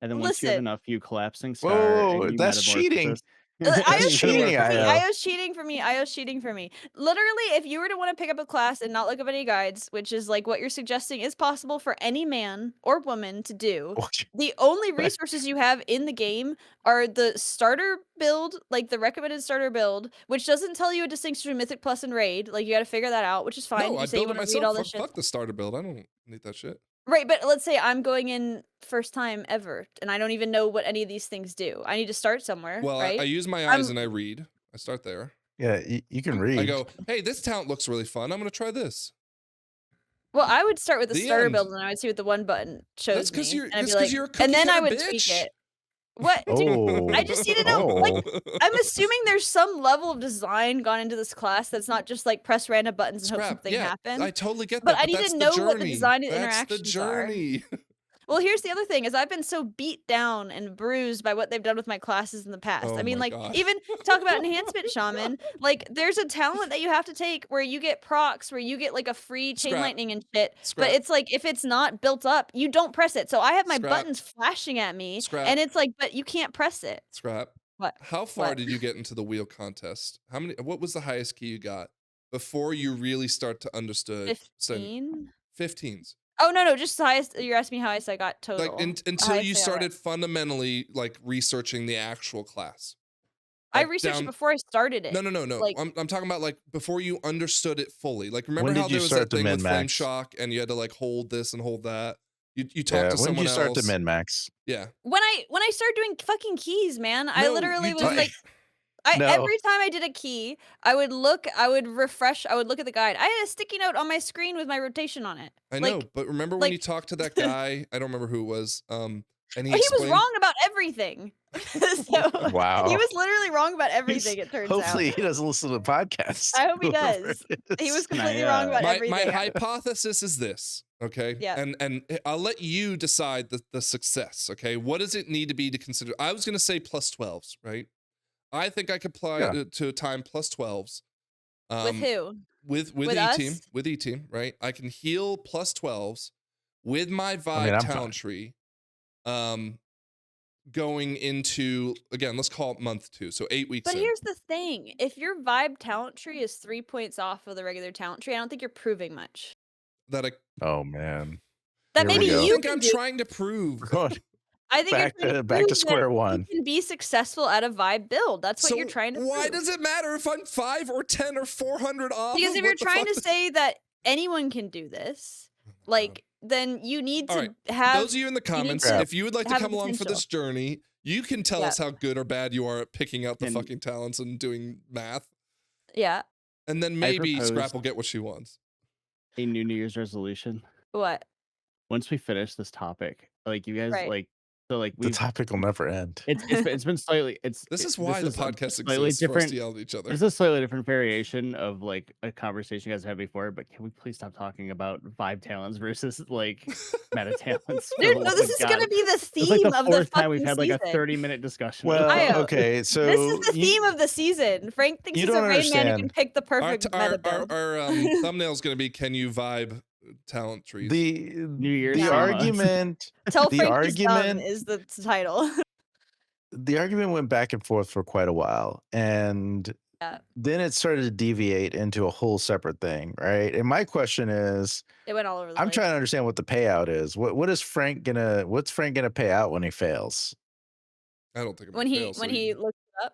And then once you have Listen. enough, you collapsing star. Whoa, and you that's cheating. metamorphosis. IO's That's cheating cheating, for me. IO. IO's cheating for me. IO's cheating for me. Literally, if you were to want to pick up a class and not look up any guides, which is like what you're suggesting is possible for any man or woman to do, the only resources you have in the game are the starter build, like the recommended starter build, which doesn't tell you a distinction between Mythic Plus and Raid. Like you got to figure that out, which is fine. No, You I say you build it wanna read all myself. this shit. Fuck the starter build. I don't need that shit. Right, but let's say I'm going in first time ever, and I don't even know what any of these things do. I need to start somewhere, Well, right? I use my eyes I'm- and I read. I start there. Yeah, you can read. I go, hey, this talent looks really fun. I'm gonna try this. Well, I would start with the The starter end. build, and I would see what the one button shows That's 'cause me. you're- and I'd be that's 'cause like, you're a and then I cookie would cutter tweak bitch. it. What? Dude, Oh, I just need to know, like, oh. I'm assuming there's some level of design gone into this class that's not just like press random buttons and hope Scrap. something Yeah, happens. I totally get But that. I need to that's know the what the journey. design and That's the interactions are. journey. Well, here's the other thing: is I've been so beat down and bruised by what they've done with my classes in the past. Oh I mean, my like, God. even talk about enhancement shaman. Like, there's a talent that you have to take where you get procs, where you get like a free chain Scrap. lightning and shit. Scrap. But it's like if it's not built up, you don't press it. So I have my Scrap. buttons flashing at me, Scrap. and it's like, but you can't press it. Scrap. What? How far What? did you get into the wheel contest? What was the highest key you got before you really start to understand? 15. 15s. Oh no, just the highest. You're asking me how highest I got total. Like until highest you I got. started fundamentally like researching the actual class. I like, researched down- it before I started it. No. Like- I'm talking about like before you understood it fully. Like remember When how did you there was start that to thing with flame min-max? shock and you had to like hold this and hold that. You Yeah, talked to when someone did you start else. to min max? Yeah. When I started doing fucking keys, man, I No, literally you was didn't. like, No. every time I did a key, I would refresh, I would look at the guide. I had a sticky note on my screen with my rotation on it. I Like, know, but remember when like- you talked to that guy? I don't remember who it was. And he he was explained. wrong about everything. So, Wow. he was literally wrong about everything. It turns Hopefully out. he doesn't listen to the podcast. I hope he whoever does. it He is. was Can I, completely wrong about my everything. hypothesis is this, okay? Yeah. And I'll let you decide the success, okay? What does it need to be to consider? I was gonna say plus 12s, right? I think I could apply Yeah. it to a time plus 12s. With who? With With E-team. us? With E-team, right? I can heal plus 12s with my vibe I'm talent tree. Going into, again, let's call it month 2, so 8 weeks But in. here's the thing: if your vibe talent tree is 3 points off of the regular talent tree, I don't think you're proving much. That I Oh man. That Here we maybe go. you think can I'm do. trying to prove. We're going I think back you're trying to back to prove that square one. You can be successful at a vibe build. That's what So you're trying to why prove. does it matter if I'm 5 or 10 or 400 off? Because of if you're what the trying fuck to is- say that anyone can do this, like, then you need to All right, have. those of you in the comments, to if you would like to have the come along for this journey, you can tell Yeah. us how good or bad you are at picking out the And- fucking talents and doing math. Yeah. And then maybe proposed- Scrap will get what she wants. A New Year's resolution. What? once we finish this topic, like you guys Right. like, so like The we've topic will never end. it's been slightly This is why the this is a podcast slightly exists, for us to different. yell at each other. This is a slightly different variation of like a conversation you guys had before, but can we please stop talking about vibe talents versus like meta talents? For Dude, the no, love this of is God. gonna be the It's like theme the of the fourth time we've fucking had like a season. 30-minute discussion. Well, Io, okay, so This is the theme of the season. Frank thinks you he's a don't Rain Man who can understand. pick the Our, perfect meta build. thumbnail's going to be, can you vibe talent trees? New Year's the No. argument Tell the Frank he's dumb argument is the title. the argument went back and forth for quite a while, and Yeah. then it started to deviate into a whole separate thing, right? And my question is, It went all over the I'm place. trying to understand what the payout is. What's Frank gonna pay out when he fails? I don't think I'm when gonna he fail, so when you- he looked it up.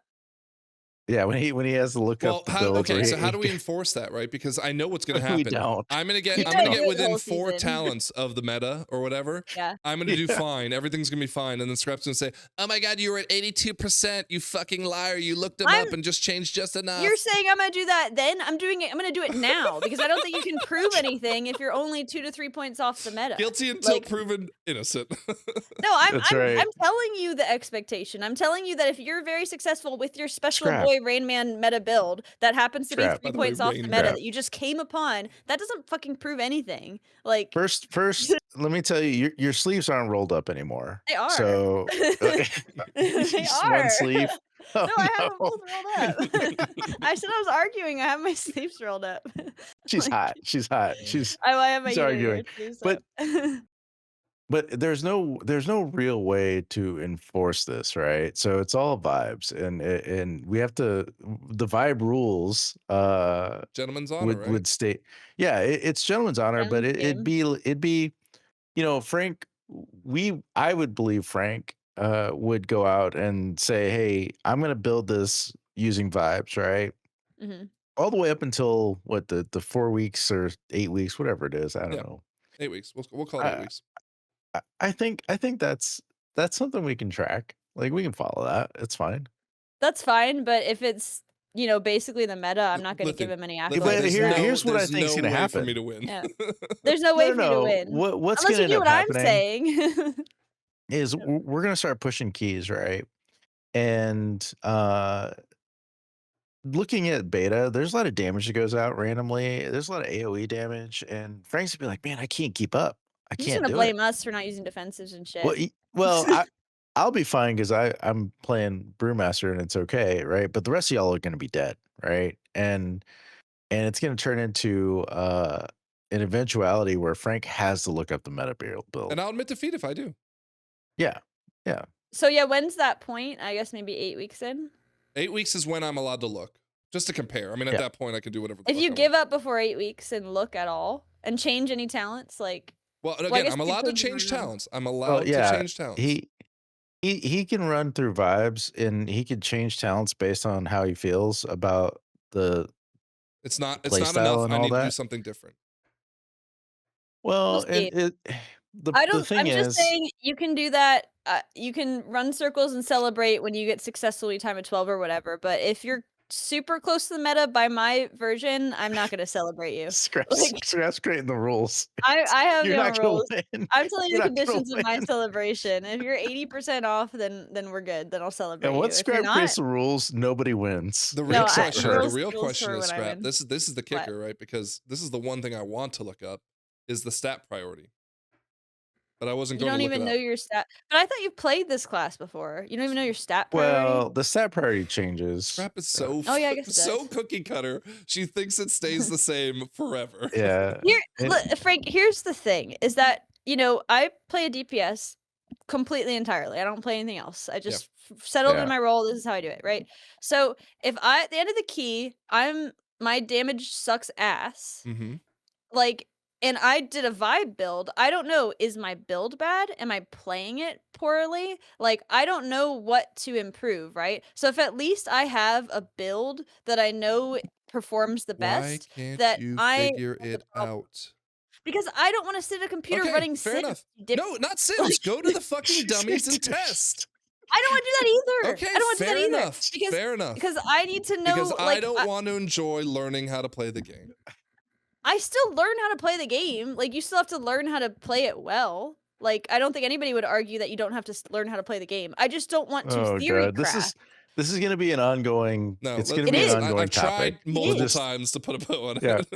Yeah, when he has to look Well, up the builds. okay, where so he- how do we enforce that, right? Because I know what's going to happen. We don't. I'm gonna get We I'm gonna don't. get Do it the within whole 4 season. talents of the meta or whatever. Yeah. I'm gonna do Yeah. fine. Everything's gonna be fine, and then Scrap's gonna say, "Oh my God, you were at 82%. You fucking liar! You looked them I'm- up and just changed just enough." You're saying I'm gonna do that then? I'm doing it. I'm gonna do it now because I don't think you can prove anything if you're only 2 to 3 points off the meta. Guilty until Like- proven innocent. No, I'm That's right. I'm telling you the expectation. I'm telling you that if you're very successful with your special Scrap. boy Rain Man meta build that happens to Scrap. be By 3 the way, points off the Rain meta Man. that you just came upon, that doesn't fucking prove anything. Like First, let me tell you, your sleeves aren't rolled up anymore. They are. So they just are. one sleeve. Oh, No, I have them both rolled up. I said I was arguing. I have my sleeves rolled up. She's Like- hot. She's hot. She's I have my He's unit arguing. sleeves But- up. but there's no real way to enforce this, right? So it's all vibes, and we have to, the vibe rules Gentleman's honor, right? would state, yeah, it's gentleman's honor, but Gentleman's it'd be, you know, Frank, I would believe Frank would go out and say, hey, I'm gonna build this using vibes, right? Mhm. All the way up until what, the 4 weeks or 8 weeks, whatever it is, I don't Yeah. know. 8 weeks. We'll call it 8 weeks. I think that's something we can track. Like, we can follow that. It's fine. That's fine, but if it's basically the meta, I'm not going to give Listen, him any Listen, but accolades. there's here's what I there's think's no gonna way happen. for me to win. Yeah. There's no way for you to win. What's Unless gonna you end do up what I'm happening saying. is we're gonna start pushing keys, right? And looking at beta, there's a lot of damage that goes out randomly. There's a lot of AoE damage, and Frank's gonna be like, "Man, I can't keep up. I You're just can't gonna do blame it." us for not using defensives and shit. Well, I'll be fine because I'm playing Brewmaster and it's okay, right? But the rest of y'all are gonna be dead, right? And it's gonna turn into an eventuality where Frank has to look up the meta build. And I'll admit defeat if I do. Yeah. So yeah, when's that point? I guess maybe 8 weeks in. 8 weeks is when I'm allowed to look, just to compare. I mean, at Yeah. that point, I can do whatever. The If fuck you I give want. up before 8 weeks and look at all and change any talents, like Well, I again, guess I'm you allowed to could change run. talents. I'm allowed yeah, to change talents. he can run through vibes and he could change talents based on how he feels about the It's not playstyle enough. and I all need to do that. something different. Well, see. and the I don't. thing I'm just is, saying you can do that. You can run circles and celebrate when you get successfully time at 12 or whatever. But if you're super close to the meta by my version, I'm not going to celebrate you. Scratch creating the rules. I have You're no not gonna rules. win. I'm telling you You're the not gonna conditions of my win. celebration. If you're 80% off, then we're good. Then I'll celebrate And you. once If you're Scrap not, creates the rules, nobody wins. The No, real I- question, her. the real rules question for is, when I Scrap. win. This is the kicker, right? Because this is the one thing I want to look up is the stat priority. But I wasn't you going don't to look even it know up. your stat. But I thought you played this class before. You don't even know your stat priority. Well, the stat priority changes. Scrap is so Oh, yeah, I guess it so does. cookie cutter. She thinks it stays the same forever. Yeah. Here, It- look, Frank, here's the thing is that, I play a DPS completely entirely. I don't play anything else. I just settled Yeah. in my role. This is how I do it, right? So if at the end of the key, my damage sucks ass, Mm-hmm. like, and I did a vibe build, I don't know, is my build bad? Am I playing it poorly? Like, I don't know what to improve, right? So if at least I have a build that I know performs the Why best, can't that you I figure have the it problem. out? Because I don't want to sit at a computer Okay, running fair Sims. enough. you dip- No, not Sims. Go to the fucking dummies and test. I don't want to do that either. Okay, I don't want to do fair that either. enough. Fair enough. Because I need to know. Because I like, don't want to enjoy learning how to play the game. I still learn how to play the game. Like, you still have to learn how to play it well. Like, I don't think anybody would argue that you don't have to learn how to play the game. I just don't want to Oh theory god, this craft. is going to be an ongoing. No, It's let, going to It be an is. ongoing I've tried topic. multiple is. times to put a bow on Yeah. it.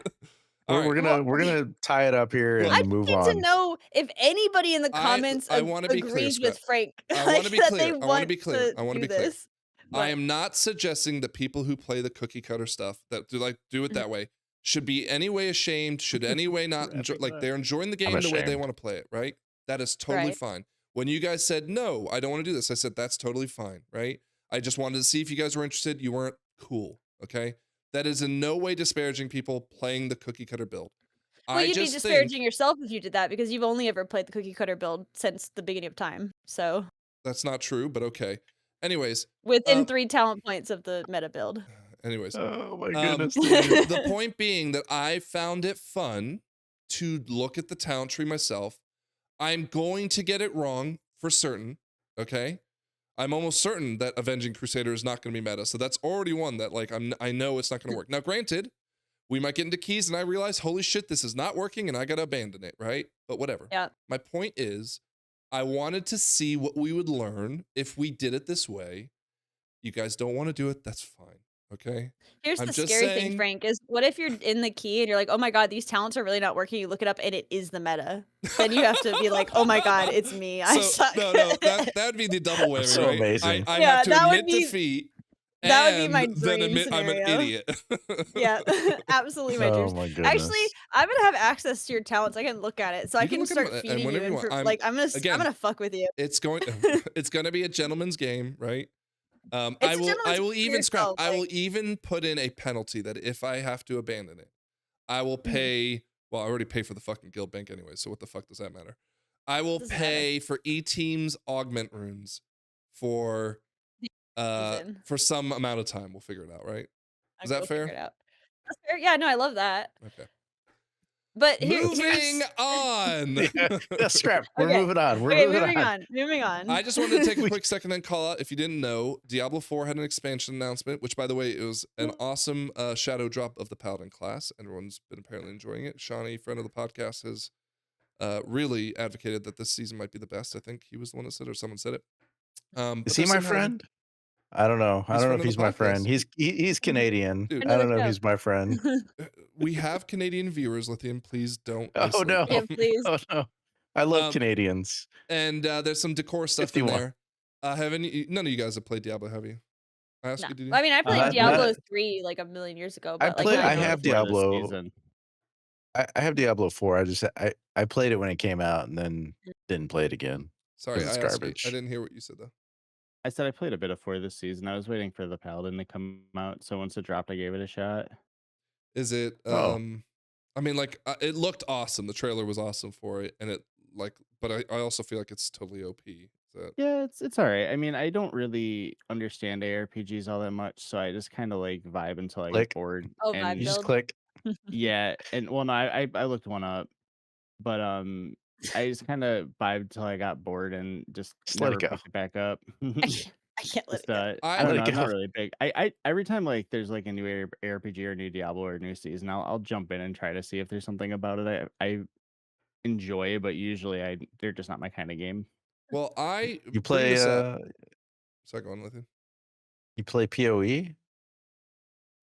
All We're right. gonna tie it up here Well, and I move need on. to know if anybody in the comments I want to be clear, agrees Scrap. with Frank. I like, want to be that they clear. I want to want be clear. to I want to do be clear. this. I But am not suggesting that people who play the cookie cutter stuff that do it Mhm. that way should be any way ashamed, should any way not enjoy, Wrapping like up. they're enjoying the I'm game the way they ashamed. want to play it, right? That is totally Right. fine. When you guys said no, I don't want to do this, I said that's totally fine, right? I just wanted to see if you guys were interested. You weren't. Cool. Okay. That is in no way disparaging people playing the cookie cutter build. well, I you'd be just disparaging think yourself if you did that because you've only ever played the cookie cutter build since the beginning of time. So that's not true, but okay. Anyways, within 3 talent points of the meta build. anyways, Oh my Um, goodness, dude. the point being that I found it fun to look at the talent tree myself. I'm going to get it wrong for certain. Okay. I'm almost certain that Avenging Crusader is not going to be meta. So that's already one that like I know it's not going to work. Now, granted, we might get into keys and I realize, holy shit, this is not working and I got to abandon it, right? But whatever. Yeah. My point is, I wanted to see what we would learn if we did it this way. You guys don't want to do it. That's fine. Okay. Here's I'm the just scary saying- thing, Frank, is what if you're in the key and you're like, oh my god, these talents are really not working. You look it up and it is the meta. Then you have to be like, oh my god, it's me. I suck. No, that would be the double whammy, So right? amazing. I Yeah, have to that would admit be- defeat. that would be and my then dream admit I'm an scenario. idiot. Yeah, absolutely my Oh dreams. my goodness. Actually, I'm gonna have access to your talents. I can look at it, so I You can can look at start them, and feeding you. whenever you want. Like I'm again, gonna fuck with you. it's going to be a gentleman's game, right? I It's a will gentleman's I will game for even scrap. yourself, I will like- even put in a penalty that if I have to abandon it, I will pay. Well, I already pay for the fucking guild bank anyway, so what the fuck does that matter? I will Doesn't pay for E-Team's augment runes for Season. for some amount of time. We'll figure it out, right? Is that We'll figure fair? it out. That's fair. Yeah, no, I love that. Okay. But Moving on. Yeah, scrap. We're Okay. moving on. We're Okay, moving on. moving on. I just wanted to take a quick second and call out, if you didn't know, Diablo 4 had an expansion announcement, which, by the way, it was an awesome shadow drop of the Paladin class. Everyone's been apparently enjoying it. Shawnee, friend of the podcast, has really advocated that this season might be the best. I think he was the one that said it, or someone said it. But Is he there's my some housing- friend? I don't know. I He's don't know friend if of he's the my friend. podcast. He's Canadian. Dude. I don't know Another if he's my friend. We have Canadian viewers, Lithium. Please don't. Oh isolate no. them. Yeah, please. Oh no. I love Um, Canadians. And there's some decor stuff 51. in there. Have any? None of you guys have played Diablo, have you? I asked No. you, did you? I mean, I played Not- Diablo 3 like a million years ago. But like, I when have Before this Diablo. season. I have Diablo 4. I played it when it came out and then didn't play it again. Sorry, I it's asked you. garbage. I didn't hear what you said though. I said I played a bit of 4 this season. I was waiting for the Paladin to come out, so once it dropped, I gave it a shot. Is it? Oh. I mean, like it looked awesome. The trailer was awesome for it, and it like, but I also feel like it's totally OP. Is that- Yeah, it's all right. I mean, I don't really understand ARPGs all that much, so I just kind of like vibe until I Click. get bored. Oh, vibe and You just build. click. yeah, and well, no, I looked one up, but I just kind of vibed till I got bored and just Just let never it go. picked it back up. I can't let Just, it go. I I don't let know. it I'm not go. really big. I every time like there's like a new ARPG or a new Diablo or a new season, I'll jump in and try to see if there's something about it I enjoy, but usually they're just not my kind of game. Well, You bring play this up. Sorry, go on, Lithium. you play PoE?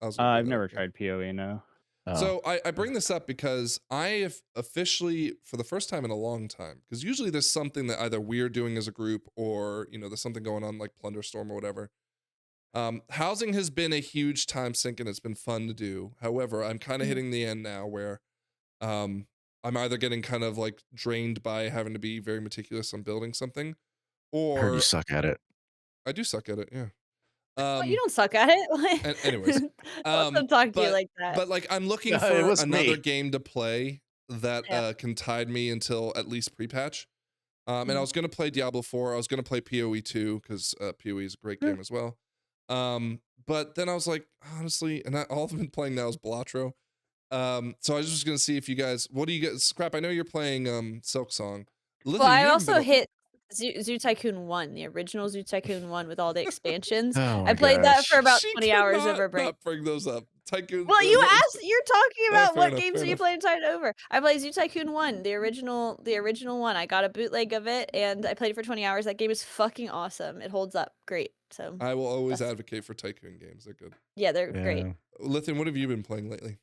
I was gonna bring I've that never up, yeah. tried PoE. No. Oh. So I bring this up because I have officially, for the first time in a long time, because usually there's something that either we're doing as a group or, you know, there's something going on like Plunderstorm or whatever. Housing has been a huge time sink and it's been fun to do. However, I'm kind of hitting the end now where I'm either getting kind of like drained by having to be very meticulous on building something, I heard or you suck at it. I do suck at it, yeah. Well, you don't suck at it. anyways, Let them talk to you but- like that. But like I'm looking No, for it was another me. game to play that Yeah. can tide me until at least pre-patch. And I Mhm. was gonna play Diablo 4. I was gonna play PoE 2 because PoE is a great game as well. But then I was like, honestly, and all I've been playing now is Balatro. So I was just gonna see if you guys, what do you guys? Scrap. I know you're playing Silk Song. Well, I also hit Zoo Tycoon 1, the original Zoo Tycoon 1 with all the expansions. Oh I my played that for gosh. about She 20 hours over cannot break. not bring those up. Tycoon. Well, you asked. You're talking about fair what enough, games fair do you enough. play inside over. I played Zoo Tycoon 1, the original one. I got a bootleg of it, and I played it for 20 hours. That game is fucking awesome. It holds up great. So I will always that's- advocate for Tycoon games. They're good. yeah, they're great. Yeah. Lithium, what have you been playing lately?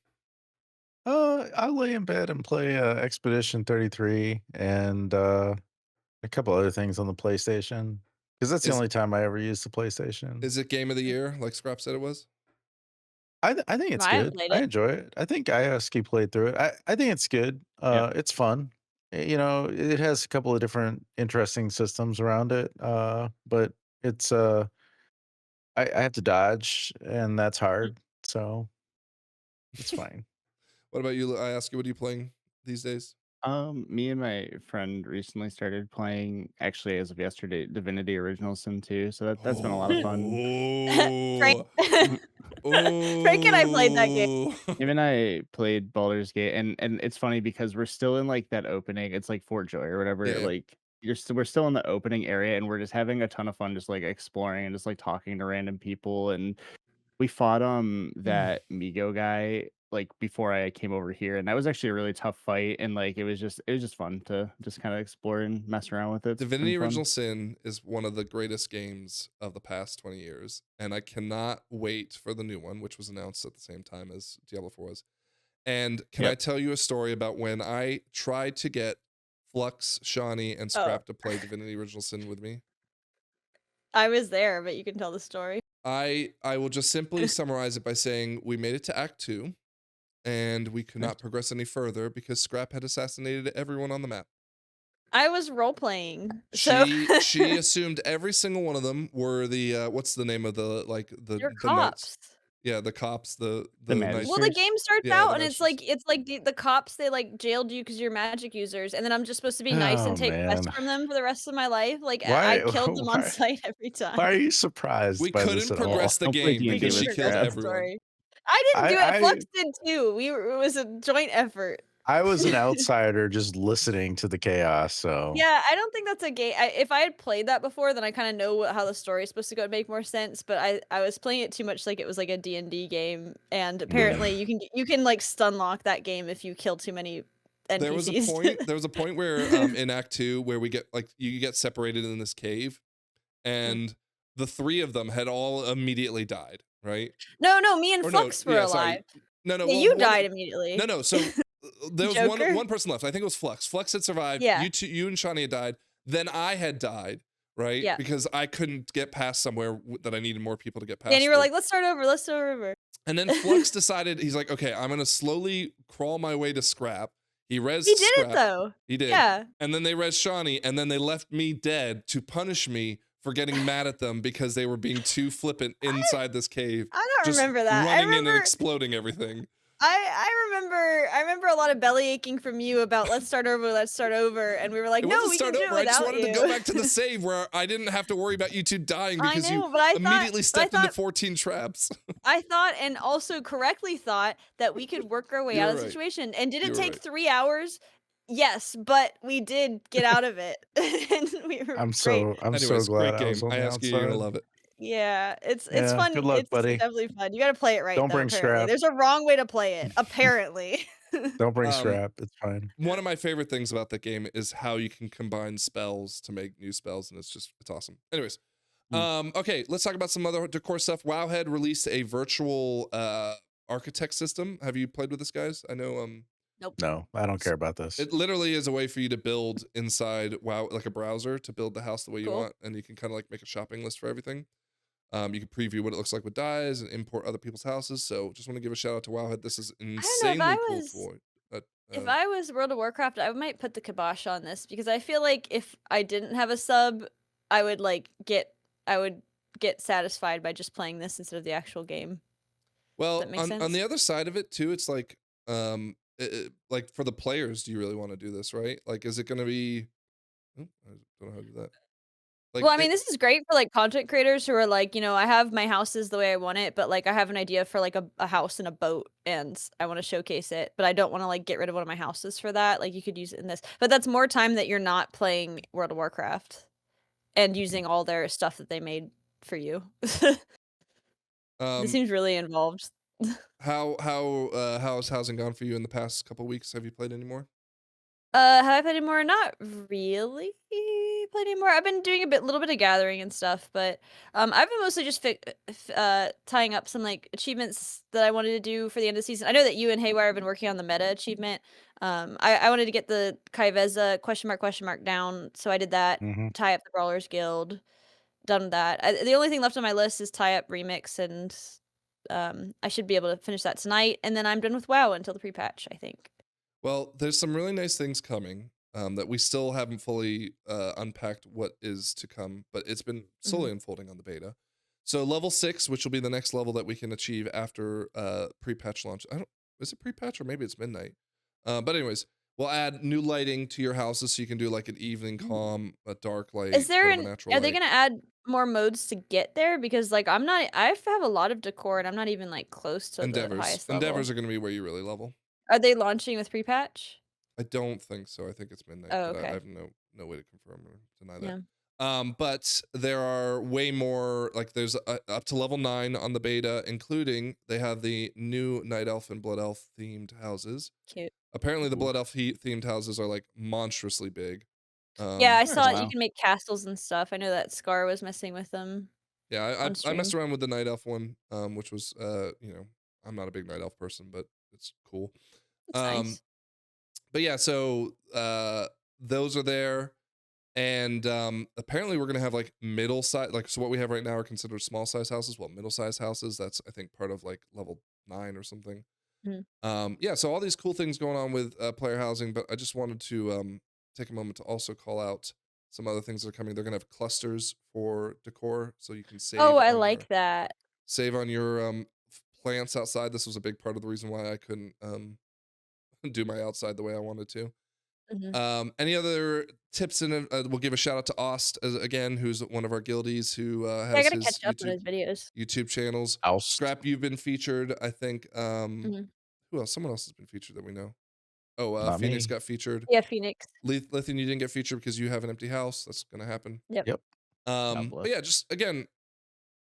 I lay in bed and play Expedition 33 and a couple other things on the PlayStation because that's the Is- only time I ever use the PlayStation. Is it game of the year, like Scrap said it was? I think it's I haven't good. played I it. enjoy it. I think Ski played through it. I think it's good. Yeah. It's fun. You know, it has a couple of different interesting systems around it. But it's I have to dodge and that's hard. So it's fine. What about you? I ask you, what are you playing these days? Me and my friend recently started playing, actually as of yesterday, Divinity Original Sin 2. So that's been a lot of fun. Frank, Frank and I played that game. Him and I played Baldur's Gate, and it's funny because we're still in like that opening. It's like Fort Joy or whatever. Yeah. Like we're still in the opening area, and we're just having a ton of fun, just like exploring and just like talking to random people. And we fought that Migo guy like before I came over here, and that was actually a really tough fight. And like it was just fun to just kind of explore and mess around with it. It's been Divinity fun. Original Sin is one of the greatest games of the past 20 years, and I cannot wait for the new one, which was announced at the same time as Diablo 4 was. And can I Yep. tell you a story about when I tried to get Flux, Shawnee, and Scrap to play Divinity Original Sin with me? I was there, but you can tell the story. I will just simply summarize it by saying we made it to Act 2, and we could not progress any further because Scrap had assassinated everyone on the map. I was role playing, so She assumed every single one of them were the what's the name of the you're the knights? cops. Yeah, the cops, the magistrates. knights. Well, the game starts Yeah, out the and it's magistrates. like the cops, they like jailed you because you're magic users, and then I'm just supposed to be nice Oh and take quests man. from them for the rest of my life. Like I Why killed them on why sight every time. why are you surprised We by this couldn't at all? progress the Don't play game D&D because with she We killed can tell the everyone. story. I didn't do it. I Flux did too. It was a joint effort. I was an outsider just listening to the chaos, so Yeah, I don't think that's a game. If I had played that before, then I kind of know how the story is supposed to go and make more sense. But I was playing it too much like it was like a D&D game, and apparently you can like stun lock that game if you kill too many NPCs. There was a point where in Act 2 where we get like you get separated in this cave, and the three of them had all immediately died, right? No, me and Or Flux were alive. No, Yeah, well, you one- died immediately. No, so there was Joker? one person left. I think it was Flux. Flux had survived. Yeah. You and Shawnee had died. Then I had died, right? Yeah. Because I couldn't get past somewhere that I needed more people to get past. Yeah, and you were to. like, let's start over. And then Flux decided, he's like, okay, I'm gonna slowly crawl my way to Scrap. He He did Scrap. it though. He did. Yeah. And then they res Shawnee, and then they left me dead to punish me for getting mad at them because they were being too flippant inside this cave. I don't just remember that. Running in and exploding everything. I remember a lot of belly aching from you about let's start over, and we were like, It no, wasn't we can start do it over. I just without wanted you. to go back to the save where I didn't have to worry about you two dying I because know, you but I immediately thought- stepped into 14 traps. I thought, and also correctly thought, that we could work our way You out were of the right. situation. And did You it were take right. 3 hours? Yes, but we did get out of it. And we were I'm great. so Anyways, glad great I game. was on I the ask you, you're gonna outside. love it. Yeah, it's Yeah, fun. good luck, It's buddy. definitely fun. You got to play it right. Don't though, bring apparently. Scrap. There's a wrong way to play it. Apparently. Don't bring Um, Scrap. It's fine. One of my favorite things about that game is how you can combine spells to make new spells, and it's awesome. Anyways, okay, let's talk about some other decor stuff. Wowhead released a virtual architect system. Have you played with this, guys? I know No, I don't care about this. it literally is a way for you to build inside WoW, like a browser, to build the house the way you Cool. want, and you can kind of like make a shopping list for everything. You can preview what it looks like with dyes and import other people's houses. So just want to give a shout out to Wowhead. This is know, if insanely I cool was- toy. If I was World of Warcraft, I might put the kibosh on this because I feel like if I didn't have a sub, I would get satisfied by just playing this instead of the actual game. Well, that make on sense? the other side of it too, it's like like for the players, do you really want to do this, right? Like, is it going to be? Oh, I don't know how to do that. Like, Well, I mean, this is great for like content creators who are like, I have my houses the way I want it, but like I have an idea for like a house and a boat and I want to showcase it, but I don't want to like get rid of one of my houses for that. Like you could use it in this, but that's more time that you're not playing World of Warcraft. and using all their stuff that they made for you. This Um, seems really involved. how's housing gone for you in the past couple weeks? Have you played any more? Have I played anymore? Not really played anymore. I've been doing little bit of gathering and stuff, but I've been mostly just tying up some like achievements that I wanted to do for the end of the season. I know that you and Haywire have been working on the meta achievement. I wanted to get the Kaiveza question mark down, so I did that. Mhm. Tie up the Brawlers Guild. Done with that. The only thing left on my list is tie up remix, and I should be able to finish that tonight, and then I'm done with WoW until the pre-patch, I think. Well, there's some really nice things coming that we still haven't fully unpacked what is to come, but it's been slowly unfolding on the beta. So level 6, which will be the next level that we can achieve after pre-patch launch. Is it pre-patch or maybe it's midnight? But anyways, we'll add new lighting to your houses so you can do like an evening calm, a dark light, Is there kind of a natural are they light. gonna add more modes to get there? Because like I have a lot of decor and I'm not even like close to the highest level. Endeavors are going to be where you really level. Are they launching with pre-patch? I don't think so. I think it's midnight, Oh, but I okay. have no way to confirm or deny that. Yeah. But there are way more, like there's up to level 9 on the beta, including they have the new Night Elf and Blood Elf themed houses. Cute. Apparently the Blood Elf themed houses are like monstrously big. Yeah, I saw wow. you can make castles and stuff. I know that Scar was messing with them. Yeah, I messed stream. around with the Night Elf one, which was you know, I'm not a big Night Elf person, but it's cool. It's nice. But yeah, so those are there. And apparently we're gonna have like middle size, like so what we have right now are considered small size houses. Well, middle size houses, that's I think part of like level 9 or something. Yeah, so all these cool things going on with player housing, but I just wanted to take a moment to also call out some other things that are coming. They're gonna have clusters for decor, so you can save. Oh, I on like your, that. Save on your plants outside. This was a big part of the reason why I couldn't do my outside the way I wanted to. Any other tips? We'll give a shout out to Ost again, who's one of our guildies who I has gotta his catch up on his videos. YouTube channels. Oust. Scrap, you've been featured. I think. Who else? Someone else has been featured that we know. Oh, Not Phoenix me. got featured. Yeah, Phoenix. Lithium, you didn't get featured because you have an empty house. That's gonna happen. Yep. Yep. But yeah, just again,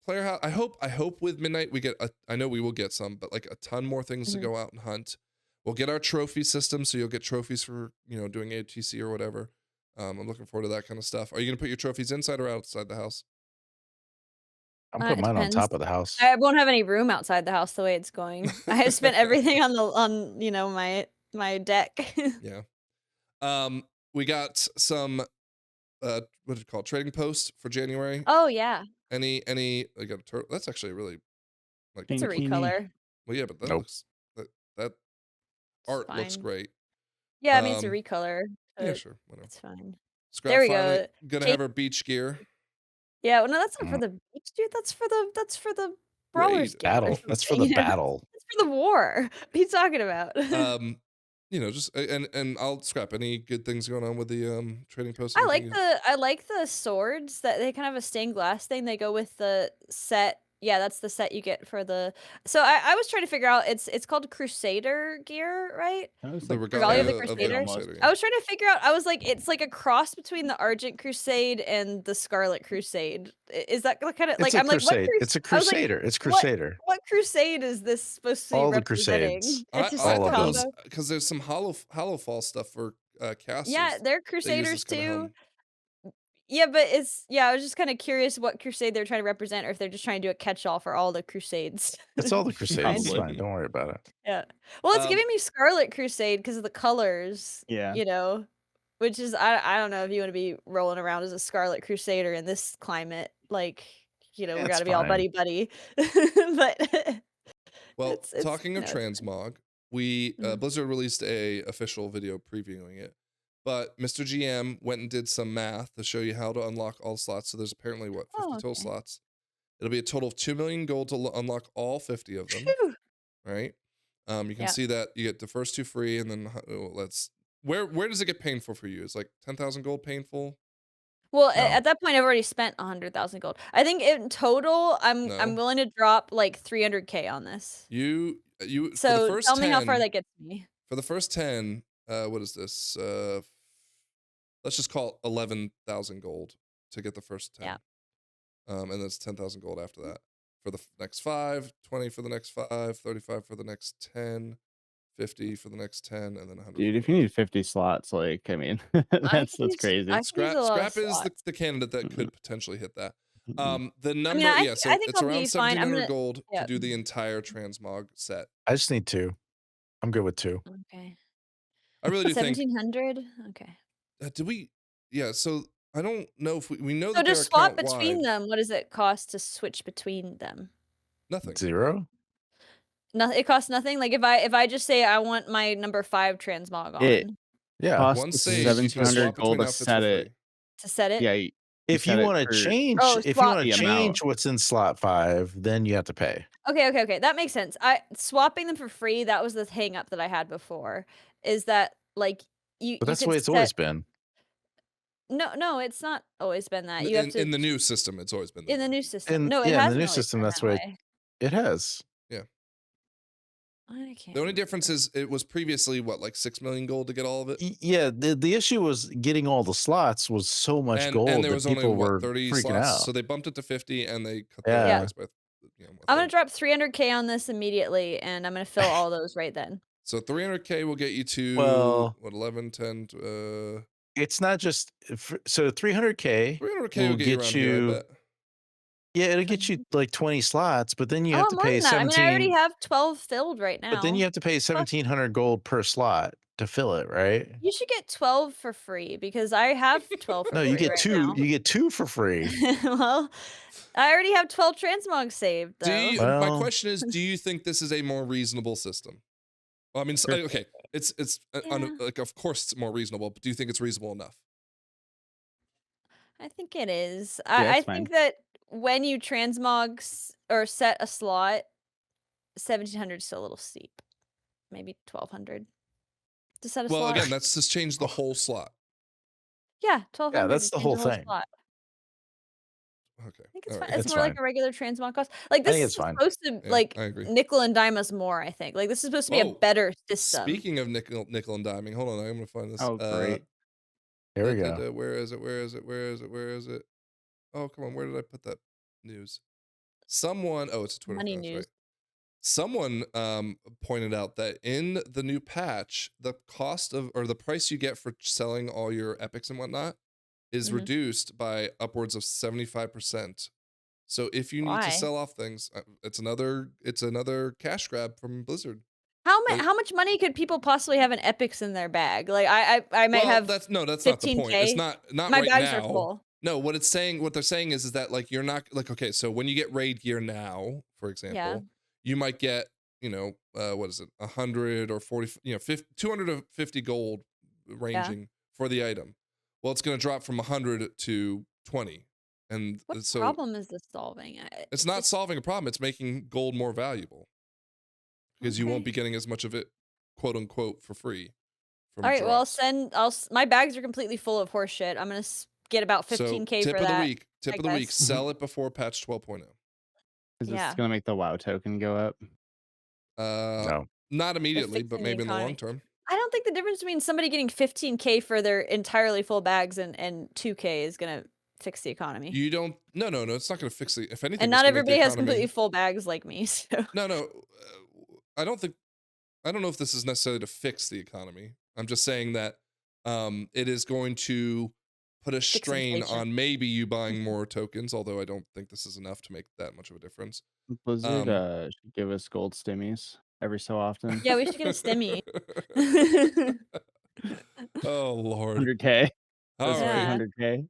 player house. I hope with Midnight we get. I know we will get some, but like a ton more things to go out and hunt. We'll get our trophy system, so you'll get trophies for doing ATC or whatever. I'm looking forward to that kind of stuff. Are you gonna put your trophies inside or outside the house? I'm putting It mine on depends. top of the house. I won't have any room outside the house the way it's going. I have spent everything on my deck. Yeah. We got some what do you call it? Trading posts for January. Oh yeah, Any I got a turtle. That's actually really like it's a Pinkini. recolor. well, yeah, but that Nope. looks that art looks Fine. great. Yeah, I mean it's a recolor. Yeah, But sure, whatever. it's fine. Scrap There we finally go. gonna Jake- have her beach gear. Yeah, well, no, that's not for Mm. the beach, dude. That's for the Raid. Brawlers Guild or Battle. That's for the something, you know? battle. That's for the war. What are you talking about? Just and I'll scrap any good things going on with the trading post. I like the swords that they kind of have a stained glass thing. They go with the set. Yeah, that's the set you get for the. So I was trying to figure out. It's called Crusader gear, right? That was The like Regalia of the Regalia of the Crusader? Crusader. I was trying to figure out. I was like, it's like a cross between the Argent Crusade and the Scarlet Crusade. Is that kind of like It's a I'm like what? crusade. It's a I was like, crusader. It's what- crusader. What crusade is this supposed to be All the representing? crusades. It's just I all a of thought it them. was combo. because there's some hollow fall stuff for castles. Yeah, they're They use Crusaders this kind of too. helm. Yeah, but I was just kind of curious what crusade they're trying to represent, or if they're just trying to do a catch-all for all the crusades. It's all the crusades. It's Probably. fine. Don't worry about it. Yeah. Well, it's Um, giving me Scarlet Crusade because of the colors. Yeah. Which is I don't know if you want to be rolling around as a Scarlet Crusader in this climate. Like, we It's got to be all fine. buddy. But Well, it's talking of it's Transmog, we Blizzard released a official video previewing it, but Mr. GM went and did some math to show you how to unlock all slots. So there's apparently 50 total okay. slots. It'll be a total of 2 million gold to unlock all 50 of them. Phew. Right? You can Yeah. see that you get the first 2 free, and then where does it get painful for you? Is like 10,000 gold painful? Well, No. at that point, I've already spent 100,000 gold. I think in total, I'm No. willing to drop like 300K on this. You for the So first tell me 10, how far that gets me. For the first 10, what is this? Let's just call it 11,000 gold. to get the first 10. Yeah. And that's 10,000 gold after that for the next 5, 20 for the next 5, 35 for the next 10, 50 for the next 10, and then 100. Dude, if you need 50 slots, like, I mean, that's crazy. I could use a lot of Scrap is slots. the candidate that Mhm. could potentially hit that. Mhm. The I mean, number, I yeah, so think it's I'll around be fine. I'm 1,700 gonna gold yeah. to do the entire transmog set. I just need 2. I'm good with 2. Okay. I really do think. 1,700? Okay. Do we? Yeah. So I don't know if we know So that they're just swap account between wide. them. What does it cost to switch between them? Nothing. 0? No, it costs nothing. Like if I just say I want my number 5 transmog It on Yeah. costs One save, you can 1,700 swap gold between to outfits set for it. free. to set it. Yeah, you If set you it want to for change, Oh, if you swap want to the change amount. what's in slot 5, then you have to pay. Okay. That makes sense. I swapping them for free, that was the hang up that I had before. Is that like you But that's the could way it's set always been. No, it's not always been that. You have to In the new system, it's always been that in the way. new system. In No, it yeah, in the hasn't new always system, been that's that way way. it has. I can't The only remember. difference is it was previously what, like 6 million gold to get all of it, Yeah, the issue was getting all the slots was so much and gold there that was only people what were 30 freaking slots, out. so they bumped it to 50 and they cut the Yeah. price by a I'm gonna third. drop 300K on this immediately, and I'm gonna fill all those right then. So 300K will get you to Well- what 11, 10. It's not just so 300K 300K will will get you get around here, I you bet. yeah, it'll get you like 20 slots, but then you I have want to more pay than that. I mean, I already 17 have 12 filled right now. but then you have to pay 1,700 gold per slot to fill it, right? You should get 12 for free because I have 12 for No, free you get right 2. now. You get 2 for free. Well, I already have 12 transmogs saved though. My Well- question is, do you think this is a more reasonable system? Well, I mean, okay, it's Yeah. like, of course it's more reasonable, but do you think it's reasonable enough? I think it is. Yeah, I it's think fine. that when you transmog or set a slot, 1,700 is still a little steep. Maybe 1,200 to set a Well, slot. again, that's just changed the whole slot. Yeah, 1,200. that's to the change whole thing. slot. Okay, I think it's all fine. right. It's It's more like fine. a regular transmog cost. Like I this think is it's fine. supposed to Yeah, like I agree. nickel and dime us more. I think like this is supposed to be a Oh, better system. Speaking of nickel and diming, hold on, I'm gonna find this. Oh, great. Here we go. Where is it? Oh, come on, where did I put that news? Someone, it's a Twitter Money post, news. right? Someone pointed out that in the new patch, the cost of or the price you get for selling all your epics and whatnot is Mhm. reduced by upwards of 75%. So if you need Why? to sell off things, it's another cash grab from Blizzard. Like- How much money could people possibly have in epics in their bag? Like I might Well, have that's not the point. It's 15K. not My right bags are now. full. No, what they're saying is that like you're not like, okay, so when you get raid gear now, for example, you might get, what is it, 100 or 40, 50, 200 to 50 gold ranging for the item. Well, it's going to drop from 100 to 20, and What so problem is this solving? it's not solving a problem. It's making gold more valuable because you won't be getting as much of it, quote unquote, for free. All right, well, drops. my bags are completely full of horse shit. I'm gonna get about 15K tip for of that. the week. Tip I of the week. guess. Sell it before patch 12.0. Is Yeah. this gonna make the WoW token go up? No. Not immediately, but fixing the maybe in the long economy. term. I don't think the difference between somebody getting 15K for their entirely full bags and 2K is gonna fix the economy. You don't. No. It's not going to fix it. If anything, And it's not gonna make the everybody has economy- completely full bags like me. So No. I don't think. I don't know if this is necessarily to fix the economy. I'm just saying that it is going to put a strain inflation. on maybe you buying more tokens. Although I don't think this is enough to make that much of a difference. Blizzard should give us gold stimmies every so often. yeah, we should get a stimmy. Oh Lord. 100K. All Yeah. right. 100K.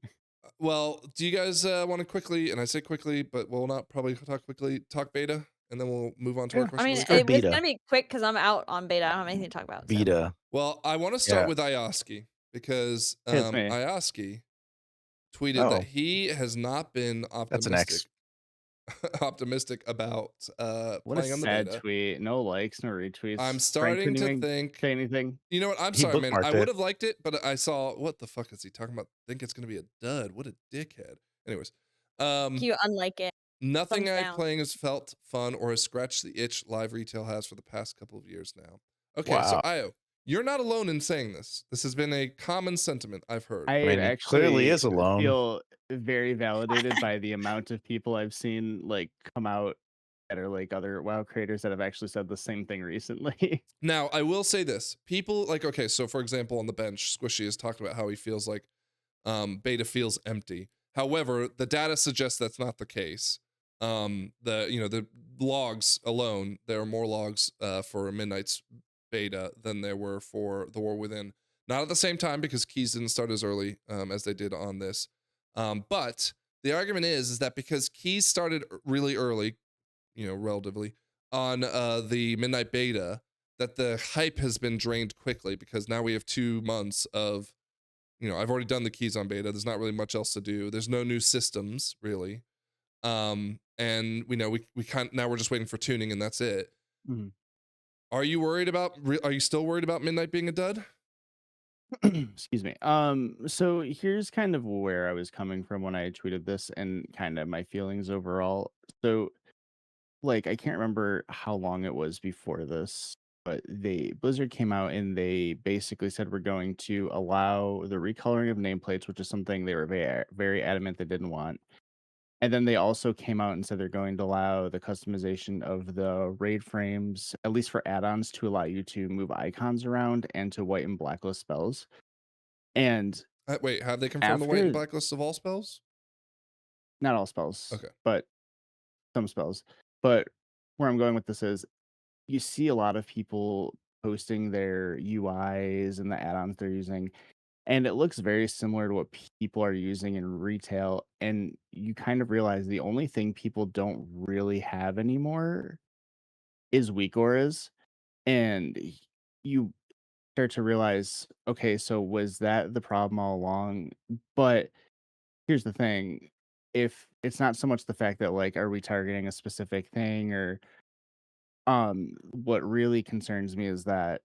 Well, do you guys want to quickly, and I say quickly, but we'll not probably talk beta, and then we'll move on to our Yeah. questions? I mean, Let's go it's beta. gonna be quick because I'm out on beta. I don't have anything to talk about. so. Vita. Well, I want to start Yeah. with Ioski because Hits me. Ioski tweeted that Oh. he has not been That's an X. optimistic about What a playing on the sad beta. tweet. No likes, no retweets. I'm Frank starting couldn't to even think. say anything. You know what? I'm He sorry, man. I bookmarked it. would have liked it, but I saw what the fuck is he talking about? Think it's gonna be a dud. What a dickhead. Anyways, You unlike it. nothing Thumbs I've down. playing has felt fun or has scratched the itch live retail has for the past couple of years now. Okay, so Wow. Io, You're not alone in saying this. This has been a common sentiment I've heard. I mean, he clearly is alone. feel very validated by the amount of people I've seen like come out that are like other WoW creators that have actually said the same thing recently. Now, I will say this. People like, okay, so for example, on the bench, Squishy has talked about how he feels like beta feels empty. However, the data suggests that's not the case. The logs alone, there are more logs for Midnight's beta than there were for the War Within. Not at the same time because keys didn't start as early as they did on this. But the argument is that because keys started really early, relatively, on the Midnight beta, that the hype has been drained quickly because now we have 2 months of, I've already done the keys on beta. There's not really much else to do. There's no new systems really. And we know we can't, now we're just waiting for tuning and that's it. Mhm. Are you still worried about Midnight being a dud? Excuse me. So here's kind of where I was coming from when I tweeted this and kind of my feelings overall. So like I can't remember how long it was before this, but Blizzard came out and they basically said we're going to allow the recoloring of nameplates, which is something they were very adamant they didn't want. And then they also came out and said they're going to allow the customization of the raid frames, at least for add-ons, to allow you to move icons around and to white and blacklist spells. And Wait, have they confirmed the white and after blacklist of all spells? not all spells, Okay. but some spells. But where I'm going with this is you see a lot of people posting their UIs and the add-ons they're using, and it looks very similar to what people are using in retail. And you kind of realize the only thing people don't really have anymore is weak auras. And you start to realize, okay, so was that the problem all along? But here's the thing. If it's not so much the fact that like, are we targeting a specific thing or what really concerns me is that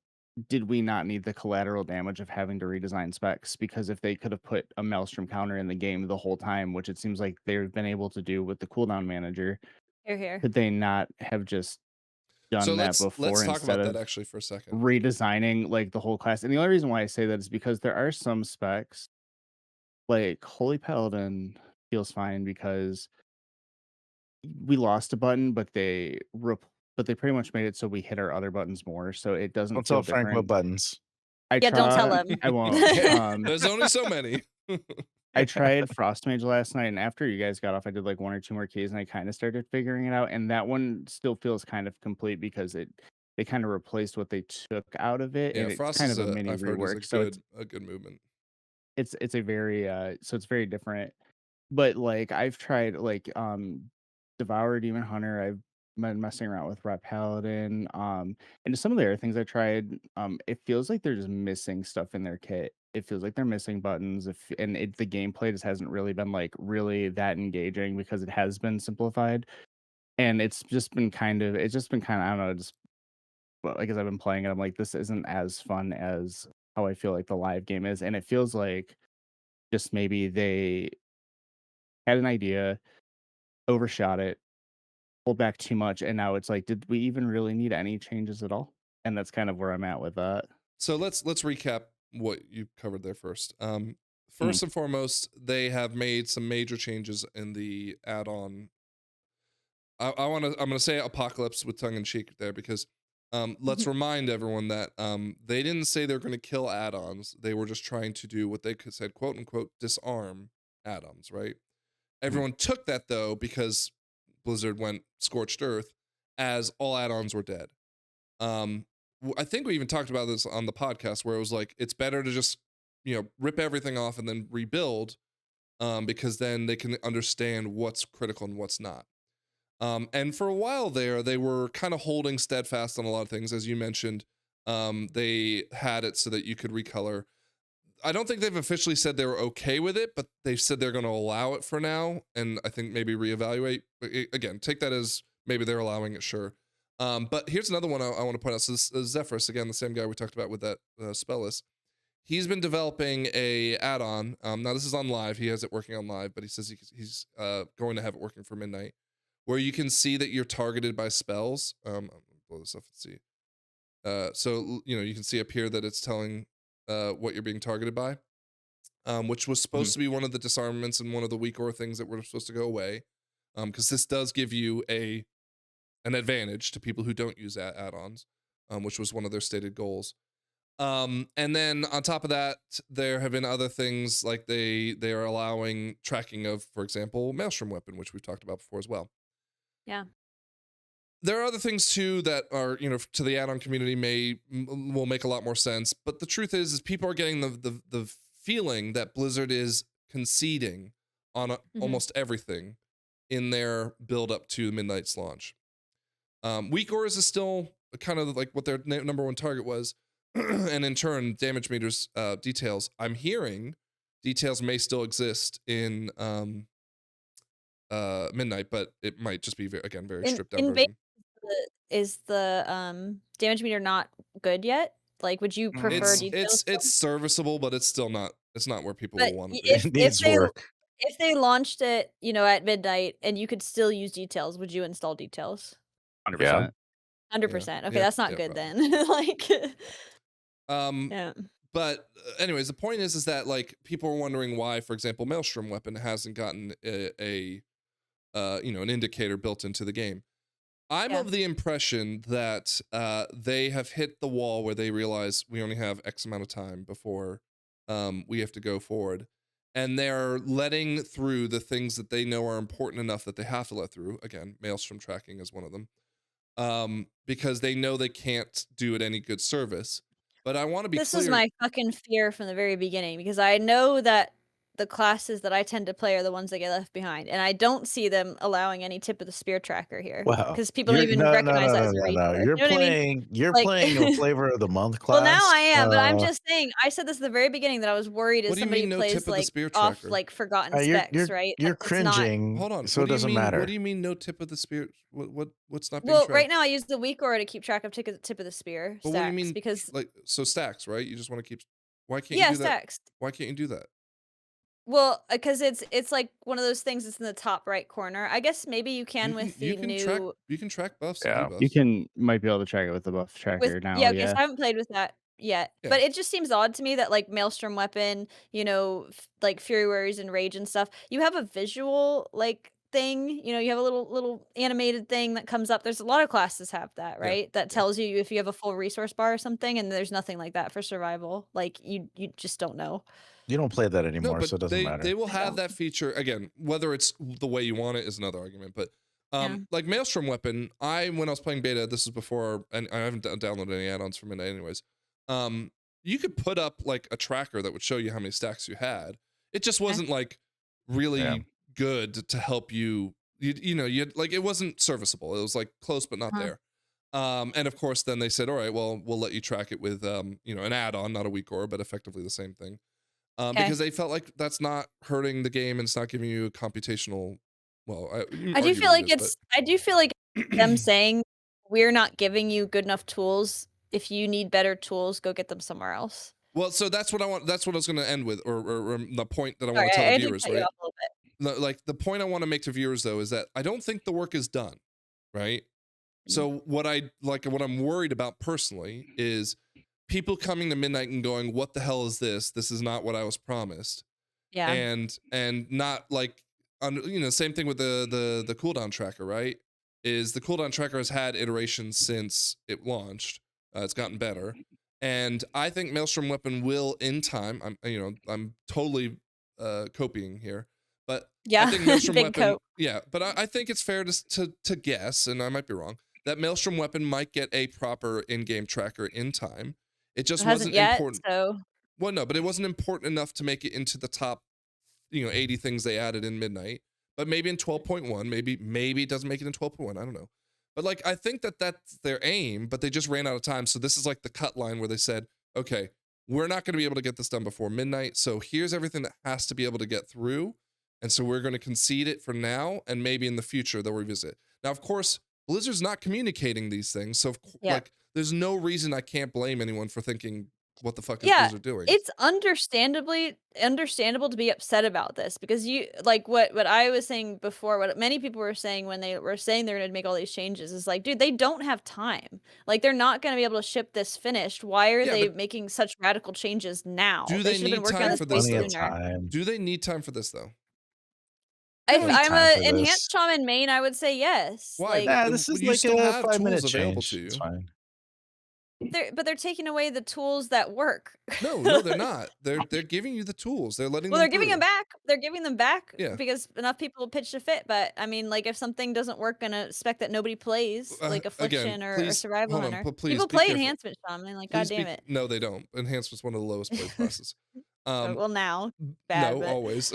did we not need the collateral damage of having to redesign specs? Because if they could have put a Maelstrom counter in the game the whole time, which it seems like they've been able to do with the cooldown manager, Here. could they not have just So done that let's before talk instead about that of actually for a second. redesigning like the whole class? And the only reason why I say that is because there are some specs like Holy Paladin feels fine because we lost a button, but they pretty much made it so we hit our other buttons more, so it doesn't Don't feel tell Frank what different. buttons. Yeah, don't tell him. I won't. There's only so many. I tried Frost Mage last night, and after you guys got off, I did like 1 or 2 more keys, and I kind of started figuring it out. And that one still feels kind of complete because they kind of replaced what they took out of it, Yeah, and it's Frost kind is of a mini I've heard rework. is So a good movement. it's a very so it's very different. But like I've tried like Devour Demon Hunter, I've been messing around with Rat Paladin, and some of the other things I tried, it feels like they're just missing stuff in their kit. It feels like they're missing buttons, the gameplay just hasn't really been like really that engaging because it has been simplified, and it's just been kind of I don't know, just like as I've been playing it, I'm like this isn't as fun as how I feel like the live game is, and it feels like just maybe they had an idea, overshot it, pulled back too much, and now it's like, did we even really need any changes at all? And that's kind of where I'm at with that. So let's recap what you covered there first. First and foremost, they have made some major changes in the add-on. I'm gonna say apocalypse with tongue in cheek there because let's remind everyone that they didn't say they're gonna kill add-ons. They were just trying to do what they said, quote unquote, disarm add-ons, right? Everyone took that though because Blizzard went scorched earth as all add-ons were dead. I think we even talked about this on the podcast where it was like it's better to just rip everything off and then rebuild because then they can understand what's critical and what's not. And for a while there, they were kind of holding steadfast on a lot of things, as you mentioned. They had it so that you could recolor. I don't think they've officially said they were okay with it, but they've said they're going to allow it for now, and I think maybe reevaluate. Again, take that as maybe they're allowing it, sure. But here's another one I want to point out. So this is Zephyrus, again, the same guy we talked about with that spell list. He's been developing a add-on. Now this is on live. He has it working on live, but he says he's going to have it working for midnight, where you can see that you're targeted by spells. I'll blow this up and see. So you can see up here that it's telling what you're being targeted by, which was supposed to be one of the disarmaments and one of the weak ore things that were supposed to go away, because this does give you an advantage to people who don't use add-ons, which was one of their stated goals. And then on top of that, there have been other things like they are allowing tracking of, for example, Maelstrom Weapon, which we've talked about before as well. Yeah. There are other things too that are, to the add-on community will make a lot more sense. But the truth is people are getting the feeling that Blizzard is conceding on almost everything in their build up to Midnight's launch. Weak ores is still kind of like what their number one target was. And in turn, damage meters details. I'm hearing details may still exist in Midnight, but it might just be very stripped down version. Is the damage meter not good yet? Like, would you prefer details? It's serviceable, but it's still not. It's not where people But will want to be. It needs work. If they launched it, at midnight and you could still use details, would you install details? 100%. 100%. Okay, Yeah, that's not yeah, good probably. then. Like, yeah. But anyways, the point is that like people are wondering why, for example, Maelstrom Weapon hasn't gotten an indicator built into the game. I'm of the impression that they have hit the wall where they realize we only have X amount of time before we have to go forward. And they're letting through the things that they know are important enough that they have to let through. Again, Maelstrom tracking is one of them. Because they know they can't do it any good service. But I want to be clear. This was my fucking fear from the very beginning, because I know that the classes that I tend to play are the ones that get left behind, and I don't see them allowing any tip of the spear tracker here. Wow. Because people don't even recognize that as a resource. You're You know what I mean? You're playing a flavor of the month class. Well, now I am, but I'm just saying. I said this at the very beginning that I was worried as somebody who plays like off like forgotten specs, right? You're cringing. Hold on. So it doesn't matter. What do you mean no tip of the spear? What's not being Well, tracked? right now I use the weak ore to keep track of tip of the spear But stacks. what do you mean? Because like stacks, right? You just want to keep. Why can't you do stacks. that? Why can't you do that? Well, because it's like one of those things that's in the top right corner. I guess maybe you can with the new. You can track buffs. Yeah. And debuffs. You might be able to track it with the buff tracker now. Yeah, okay, so I haven't played with that yet, Yeah. but it just seems odd to me that like Maelstrom Weapon, like Fury Warriors and Rage and stuff, you have a visual like thing, you have a little animated thing that comes up. There's a lot of classes have that, right? That tells you if you have a full resource bar or something, and there's nothing like that for survival. Like you just don't know. You don't play that anymore, but so it doesn't matter. They will have that feature again. Whether it's the way you want it is another argument. But like Maelstrom Weapon, when I was playing beta, this was before, and I haven't downloaded any add-ons for Midnight anyways. You could put up like a tracker that would show you how many stacks you had. It just wasn't like really good to help you. You like it wasn't serviceable. It was like close but not there. And of course, then they said, all right, well, we'll let you track it with an add-on, not a weak ore, but effectively the same thing. Because they felt like that's not hurting the game and it's not giving you a computational. Well, I do feel like I do feel like them saying we're not giving you good enough tools. If you need better tools, go get them somewhere else. Well, so that's what I want. That's what I was going to end with, or the point that I want to tell the viewers, right? Like the point I want to make to viewers though is that I don't think the work is done, right? So what I'm worried about personally is people coming to Midnight and going, what the hell is this? This is not what I was promised. Yeah. And not like, same thing with the cooldown tracker, right? Is the cooldown tracker has had iterations since it launched. It's gotten better. And I think Maelstrom Weapon will in time, I'm totally copying here. But I think Maelstrom Weapon, but I think it's fair to guess, and I might be wrong, that Maelstrom Weapon might get a proper in-game tracker in time. It just wasn't important. So. Well, no, but it wasn't important enough to make it into the top, 80 things they added in Midnight. But maybe in 12.1, maybe it doesn't make it in 12.1. I don't know. But like, I think that's their aim, but they just ran out of time. So this is like the cut line where they said, okay, we're not going to be able to get this done before midnight. So here's everything that has to be able to get through. And so we're going to concede it for now. And maybe in the future, they'll revisit. Now, of course, Blizzard's not communicating these things. So like, there's no reason I can't blame anyone for thinking what the fuck is Yeah, Blizzard doing? it's understandable to be upset about this because you like what I was saying before, what many people were saying when they were saying they're gonna make all these changes is like, dude, they don't have time. Like they're not gonna be able to ship this finished. Why are Yeah, they but making such radical changes now? do They they should have been need working on time this for way this Plenty of though? sooner. time. Do they need time for this though? If Plenty I'm time a for this. enhanced shaman main, I would say yes. Why? Like Nah, this is You like still a have 5-minute tools available change. to It's you. fine. they're taking away the tools that work. No, they're not. They're giving you the tools. They're letting Well, them they're giving them through. back. They're giving them back Yeah. because enough people pitched a fit. But I mean, like, if something doesn't work in a spec that nobody plays, like Affliction or please, Survival hold on, Hunter, but please people be play careful. Enhancement Shaman. Like, Please god damn it. No, they don't. Enhancement's one of the lowest played classes. Well, now bad. No, but... always.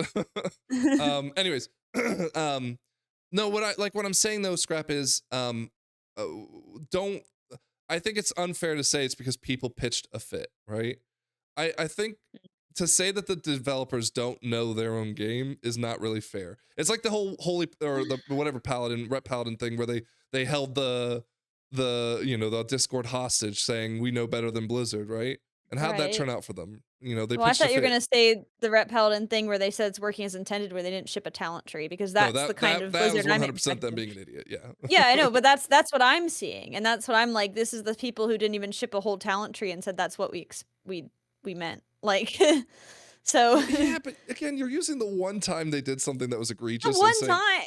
Anyways, no, what I'm saying though, Scrap, is don't. I think it's unfair to say it's because people pitched a fit, right? I think to say that the developers don't know their own game is not really fair. It's like the whole holy or the whatever paladin rep paladin thing where they held the the Discord hostage saying we know better than Blizzard, right? And how'd that turn out for them? They Well, I pitched a thought you were fit. gonna say the Rep Paladin thing where they said it's working as intended, where they didn't ship a talent tree, because that's the kind of that was Blizzard I'm 100% them expecting. being an idiot. Yeah. Yeah, I know, but that's what I'm seeing, and that's what I'm like. This is the people who didn't even ship a whole talent tree and said that's what we meant. Like, so Yeah, but again, you're using the one time they did something that was the egregious. one and saying, time,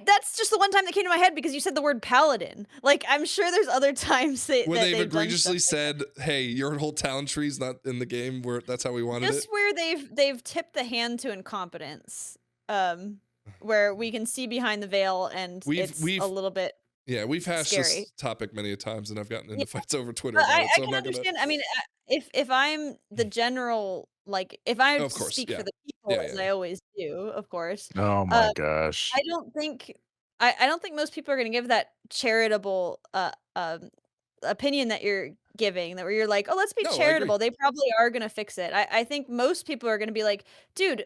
that's just the one time that came to my head because you said the word paladin. Like, I'm sure there's other times where that they've done stuff egregiously like said, "Hey, your whole talent tree's not in the game. Where that's how we wanted just it." where they've tipped the hand to incompetence, where we can see behind the veil and it's a little bit we've hashed scary. this topic many a times, and I've gotten into Yeah. fights over Twitter But about I it. So can I'm not understand. gonna. I mean, if I'm the general, like, if I Of course, speak yeah. for the people, Yeah, as yeah. I always do, of course, Oh my gosh. I don't think I don't think most people are gonna give that charitable opinion that you're giving, that where you're like, oh, let's be No, I agree. charitable. They probably are gonna fix it. I think most people are gonna be like, dude,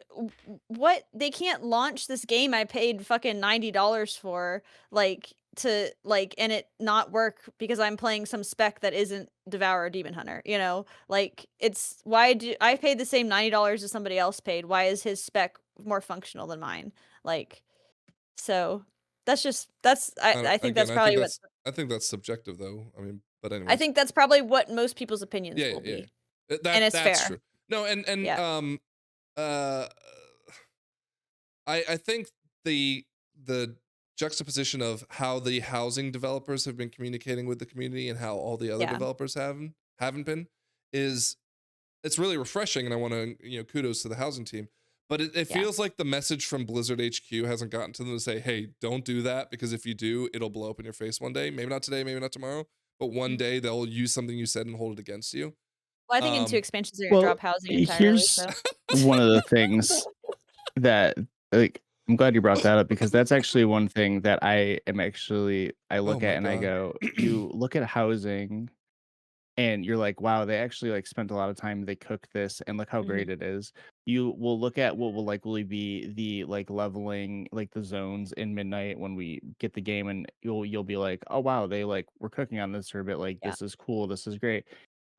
what? They can't launch this game I paid fucking $90 for, like, to like, and it not work because I'm playing some spec that isn't Devour or Demon Hunter. Like, it's why do I paid the same $90 as somebody else paid? Why is his spec more functional than mine? Like, so that's I think that's probably what I think that's subjective, though. I mean, but anyways. I think that's probably what most people's opinions will yeah. be. And it's that's fair. true. No, and I think the juxtaposition of how the housing developers have been communicating with the community and how all the other developers haven't been it's really refreshing, and I want to kudos to the housing team. But it feels like the message from Blizzard HQ hasn't gotten to them to say, hey, don't do that, because if you do, it'll blow up in your face one day. Maybe not today, maybe not tomorrow, but one day they'll use something you said and hold it against you. Well, I think in 2 expansions they're gonna drop housing entirely. Here's one of the things that, like, I'm glad you brought that up, because that's actually one thing that I look at and I go, you look at housing and you're like, wow, they actually like spent a lot of time, they cooked this, and look how great it is. You will look at what will likely be the like leveling, like the zones in Midnight when we get the game, and you'll be like, oh wow, they like were cooking on this for a bit, like this is cool, this is great.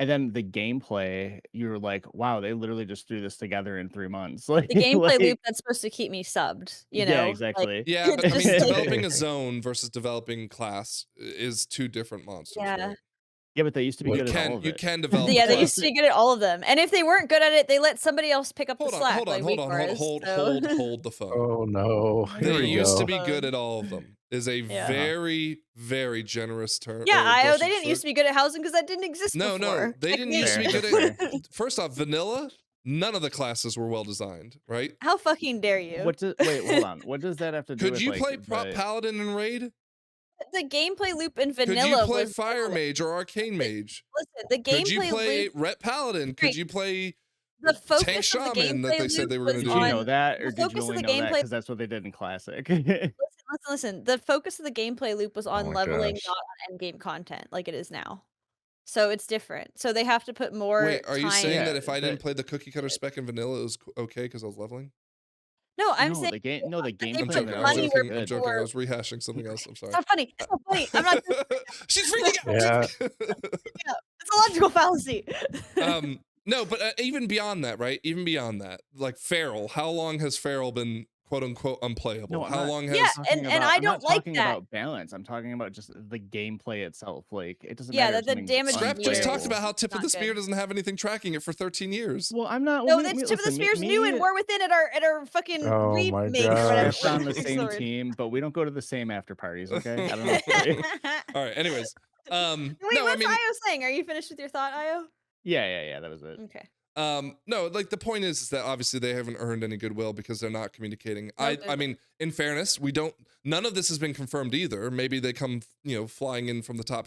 And then the gameplay, you're like, wow, they literally just threw this together in 3 months. Like the gameplay loop that's supposed to keep me subbed, Yeah, Like, exactly. Yeah, but I mean, just like developing a zone versus developing class is 2 different monsters. Right? Yeah, but they used to be good at all of You it. can develop. Yeah, they used to be good at all of them, and if they weren't good at it, they let somebody else pick up the slack. Hold on, hold the phone. Oh no. They used to be good at all of them. Is a very, very generous term. Yeah, they didn't used to be good at housing because that didn't exist before. No, they didn't used to be good at. First off, vanilla, none of the classes were well designed, right? How fucking dare you? Wait, hold on. What does that have to do with? Could you play the... Paladin in Raid? The gameplay loop in vanilla. Could you play was Fire Mage or Arcane Mage? Listen, the gameplay. Could you play loop, Ret Paladin? Could you play the focus Tank of the Shaman that they said they were going to Did do? you know that, or the did you focus of only the know that gameplay- because that's what they did in Classic? Listen. The focus of the gameplay loop was on my leveling, gosh. not on endgame content, like it is now. So it's different. So they have to put more. Wait, are you time. saying that if I didn't play the cookie cutter spec in vanilla, it was okay because I was leveling? No, I'm No, saying the game. No, the they I'm gameplay put of joking. it I was money was where joking. I'm good. people joking. I were. was rehashing something else. I'm It's sorry. not funny. It's not funny. I'm not. She's freaking out. Yeah. Yeah, it's a logical fallacy. No, but even beyond that, right? Even beyond that, like Feral. How long has Feral been quote unquote unplayable? No, I'm How not. long Yeah, has? Talking and I about. I'm not don't like talking that. about balance. I'm talking about just the gameplay itself. Like it doesn't Yeah, matter that if the something's damage Strap just talked meters about unplayable. how Tip of not the Spear good. doesn't have anything tracking it for 13 years. Well, I'm not. No, Well, that's Tip of the listen, Spear's new, and we're within at our fucking Oh my remake or we're whatever. gosh. on the It's same the word. team, but we don't go to the same after parties. Okay, I don't know what to tell you. All right. Anyways, Wait, no, I what's mean, Io saying? Are you finished with your thought, Io? Yeah. That was it. Okay. no, like the point is that obviously they haven't earned any goodwill because they're not communicating. No I goodwill. mean, in fairness, none of this has been confirmed either. Maybe they come, flying in from the top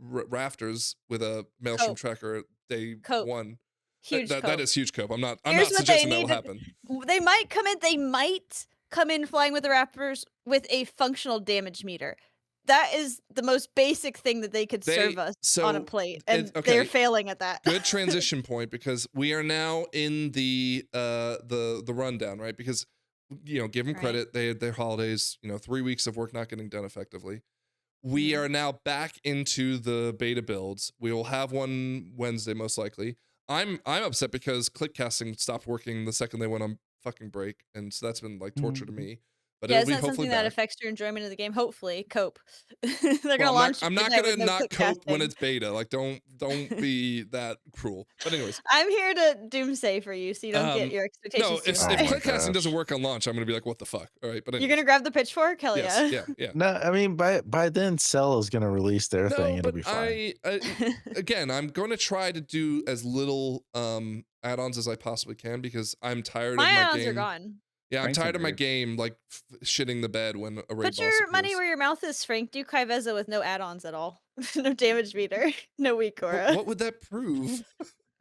rafters with a maelstrom Cope. tracker at day Cope. 1. Huge That cope. is huge cope. I'm not Here's what they suggesting that'll need to- happen. They might come in flying with the Raptors with a functional damage meter. That is the most basic thing that they could serve us on a plate, and they're failing at that. Good transition point, because we are now in the rundown, right? Because give them Right. credit, they had their holidays, 3 weeks of work not getting done effectively. We are now back into the beta builds. We will have one Wednesday most likely. I'm upset because click casting stopped working the second they went on fucking break, and so that's been like torture to me. But Yeah, it'll it's be not hopefully something that back. affects your enjoyment of the game. Hopefully, cope. They're gonna Well, launch. I'm not midnight gonna with no not click cope when casting. it's beta. Like, don't be that cruel. But anyways, I'm here to doomsday for you, so you don't get your expectations no, too if high. click casting doesn't work on launch, I'm gonna be like, what the fuck? All right, but You're anyways. gonna grab the pitchfork? Hell Yes, yeah. yeah. No, I mean by then Cell is gonna release their thing. It'll but be fine. again, I'm going to try to do as little add-ons as I possibly can, because I'm tired My of my add-ons game. are gone. Yeah, I'm Frank's tired of my agreed. game like shitting the bed when a raid Put boss your money appears. where your mouth is, Frank. Do Kai'Veza with no add-ons at all. No damage meter. No weak aura. What would that prove?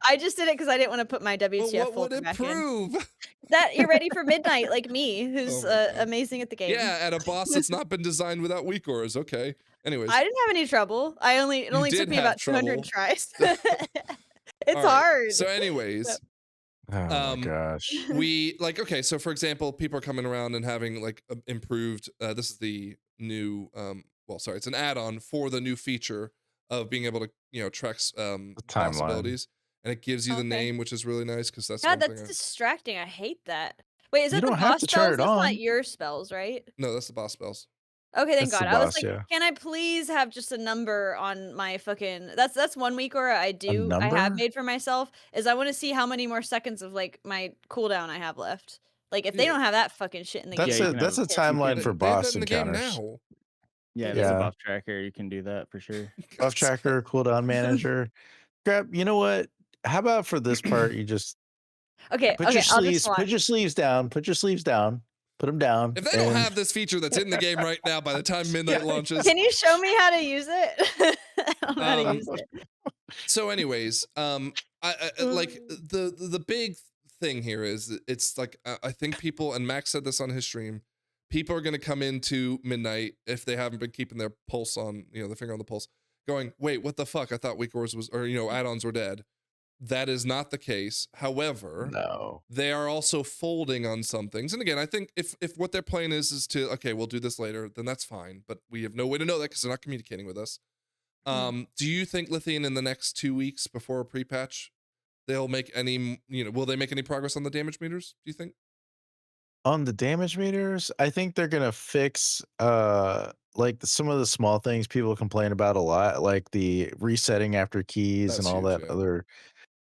I just did it because I didn't want to put my Well, WTF what would filter it back in. prove? That you're ready for midnight, like me, who's Oh my God. amazing at the game. Yeah, at a boss that's not been designed without weak auras. Okay. Anyways, I didn't have any trouble. It only did took me have about 200 trouble. tries. All It's right, hard. So anyways, Oh my gosh. we okay, so for example, people are coming around and having like improved, this is the new it's an add-on for the new feature of being able to track timeline. possibilities, and it gives you the Okay. name, which is really nice, because that's God, one that's thing distracting. I hate that. Wait, is You that the don't have boss to turn spells? it That's on. not your spells, right? no, that's the boss spells. Okay, thank That's the God. I was boss, like, yeah. can I please have just a number on my fucking that's 1 week aura I have number? made for myself, is I want to see how many more seconds of like my cooldown I have left. Like if they Yeah. don't have that fucking shit in the That's game. you a can that's a have- timeline They for have boss that in the game encounters. now. Yeah, there's Yeah. a buff tracker. You can do that for sure. Buff tracker, cooldown manager. Grab. You know what? How about for this part, you just Okay, put your I'll sleeves. just watch. Put your sleeves down. Put your sleeves down. Put them down. If they don't and- have this feature that's in the game right now by the time midnight launches. Can you show me how to use it? I don't know how to use it. So anyways, I like the big thing here is that it's like, I think people, and Max said this on his stream, people are going to come into midnight if they haven't been keeping their pulse on, the finger on the pulse, going, wait, what the fuck? I thought weak auras was, or add-ons were dead. That is not the case. However, No. they are also folding on some things. And again, I think if what their plan is to, okay, we'll do this later, then that's fine. But we have no way to know that because they're not communicating with us. Do you think Lithian in the next 2 weeks before a pre-patch, they'll make any, will they make any progress on the damage meters, do you think? On the damage meters, I think they're gonna fix like some of the small things people complain about a lot, like the resetting after keys That's and all huge, that yeah. other.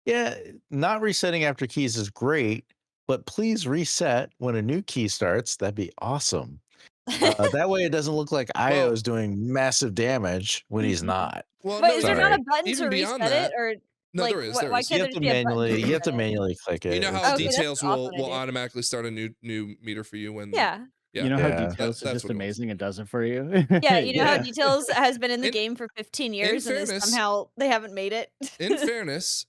Yeah, not resetting after keys is great, but please reset when a new key starts. That'd be awesome. That way it doesn't look like Io is doing massive damage when he's not. Well, But no, is there sorry. not a button even to beyond reset that, it, or no, like there is, why there can't is. You there have to just be a button manually to you have to reset it? manually click it. You know It's- how Okay, that's details will awesome idea. automatically start a new meter for you when Yeah. yeah. You know how Yeah. details is That's just what it was. amazing and does it for you. Yeah, you know how Yeah. Details has been in the In- game for 15 years and is fairness- somehow they haven't made it. in fairness,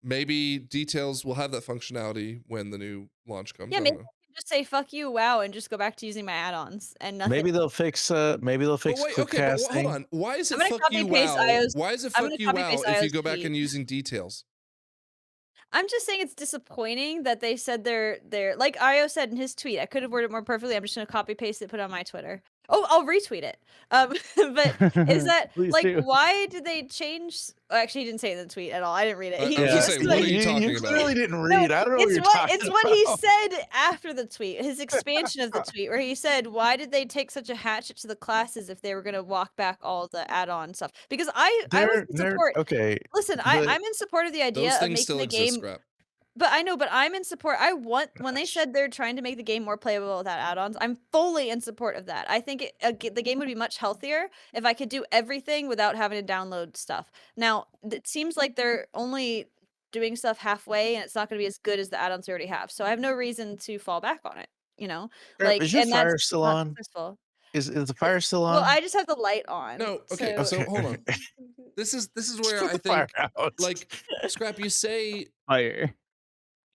maybe details will have that functionality when the new launch comes. Yeah, I maybe don't know. I can just say fuck you, WoW, and just go back to using my add-ons and nothing. Maybe they'll fix But quick wait, hold casting. on. Why is it I'm gonna fuck copy you paste wow? Io's- Why is it I'm fuck gonna you copy wow paste if you Io's go back tweet. and using details? I'm just saying it's disappointing that they said they're like Io said in his tweet. I could have worded it more perfectly. I'm just gonna copy paste it, put it on my Twitter. Oh, I'll retweet it. But is that Please like do. why did they change? He didn't say it in the tweet at all. I didn't read it. I He, was he just was saying, like, what are you talking You about? clearly didn't no, read. I don't know what it's you're what talking it's what he about. said after the tweet, his expansion of the tweet, where he said, "Why did they take such a hatchet to the classes if they were going to walk back all the add-on stuff?" Because I was in support. Okay. Listen, The I'm in support of the idea Those of things making still the exist, game. Scrap. But I know, but I'm in support. I want when they gosh. said they're trying to make the game more playable without add-ons. I'm fully in support of that. I think the game would be much healthier if I could do everything without having to download stuff. Now, it seems like they're only doing stuff halfway, and it's not going to be as good as the add-ons we already have. So I have no reason to fall back on it. You know, Crap, is your and that's fire still not on? successful. Is the fire still Well, on? I just have the light on. No, okay, So so hold on. Okay. This is Just where put I the fire think, out. like, Scrap, you say, Fire.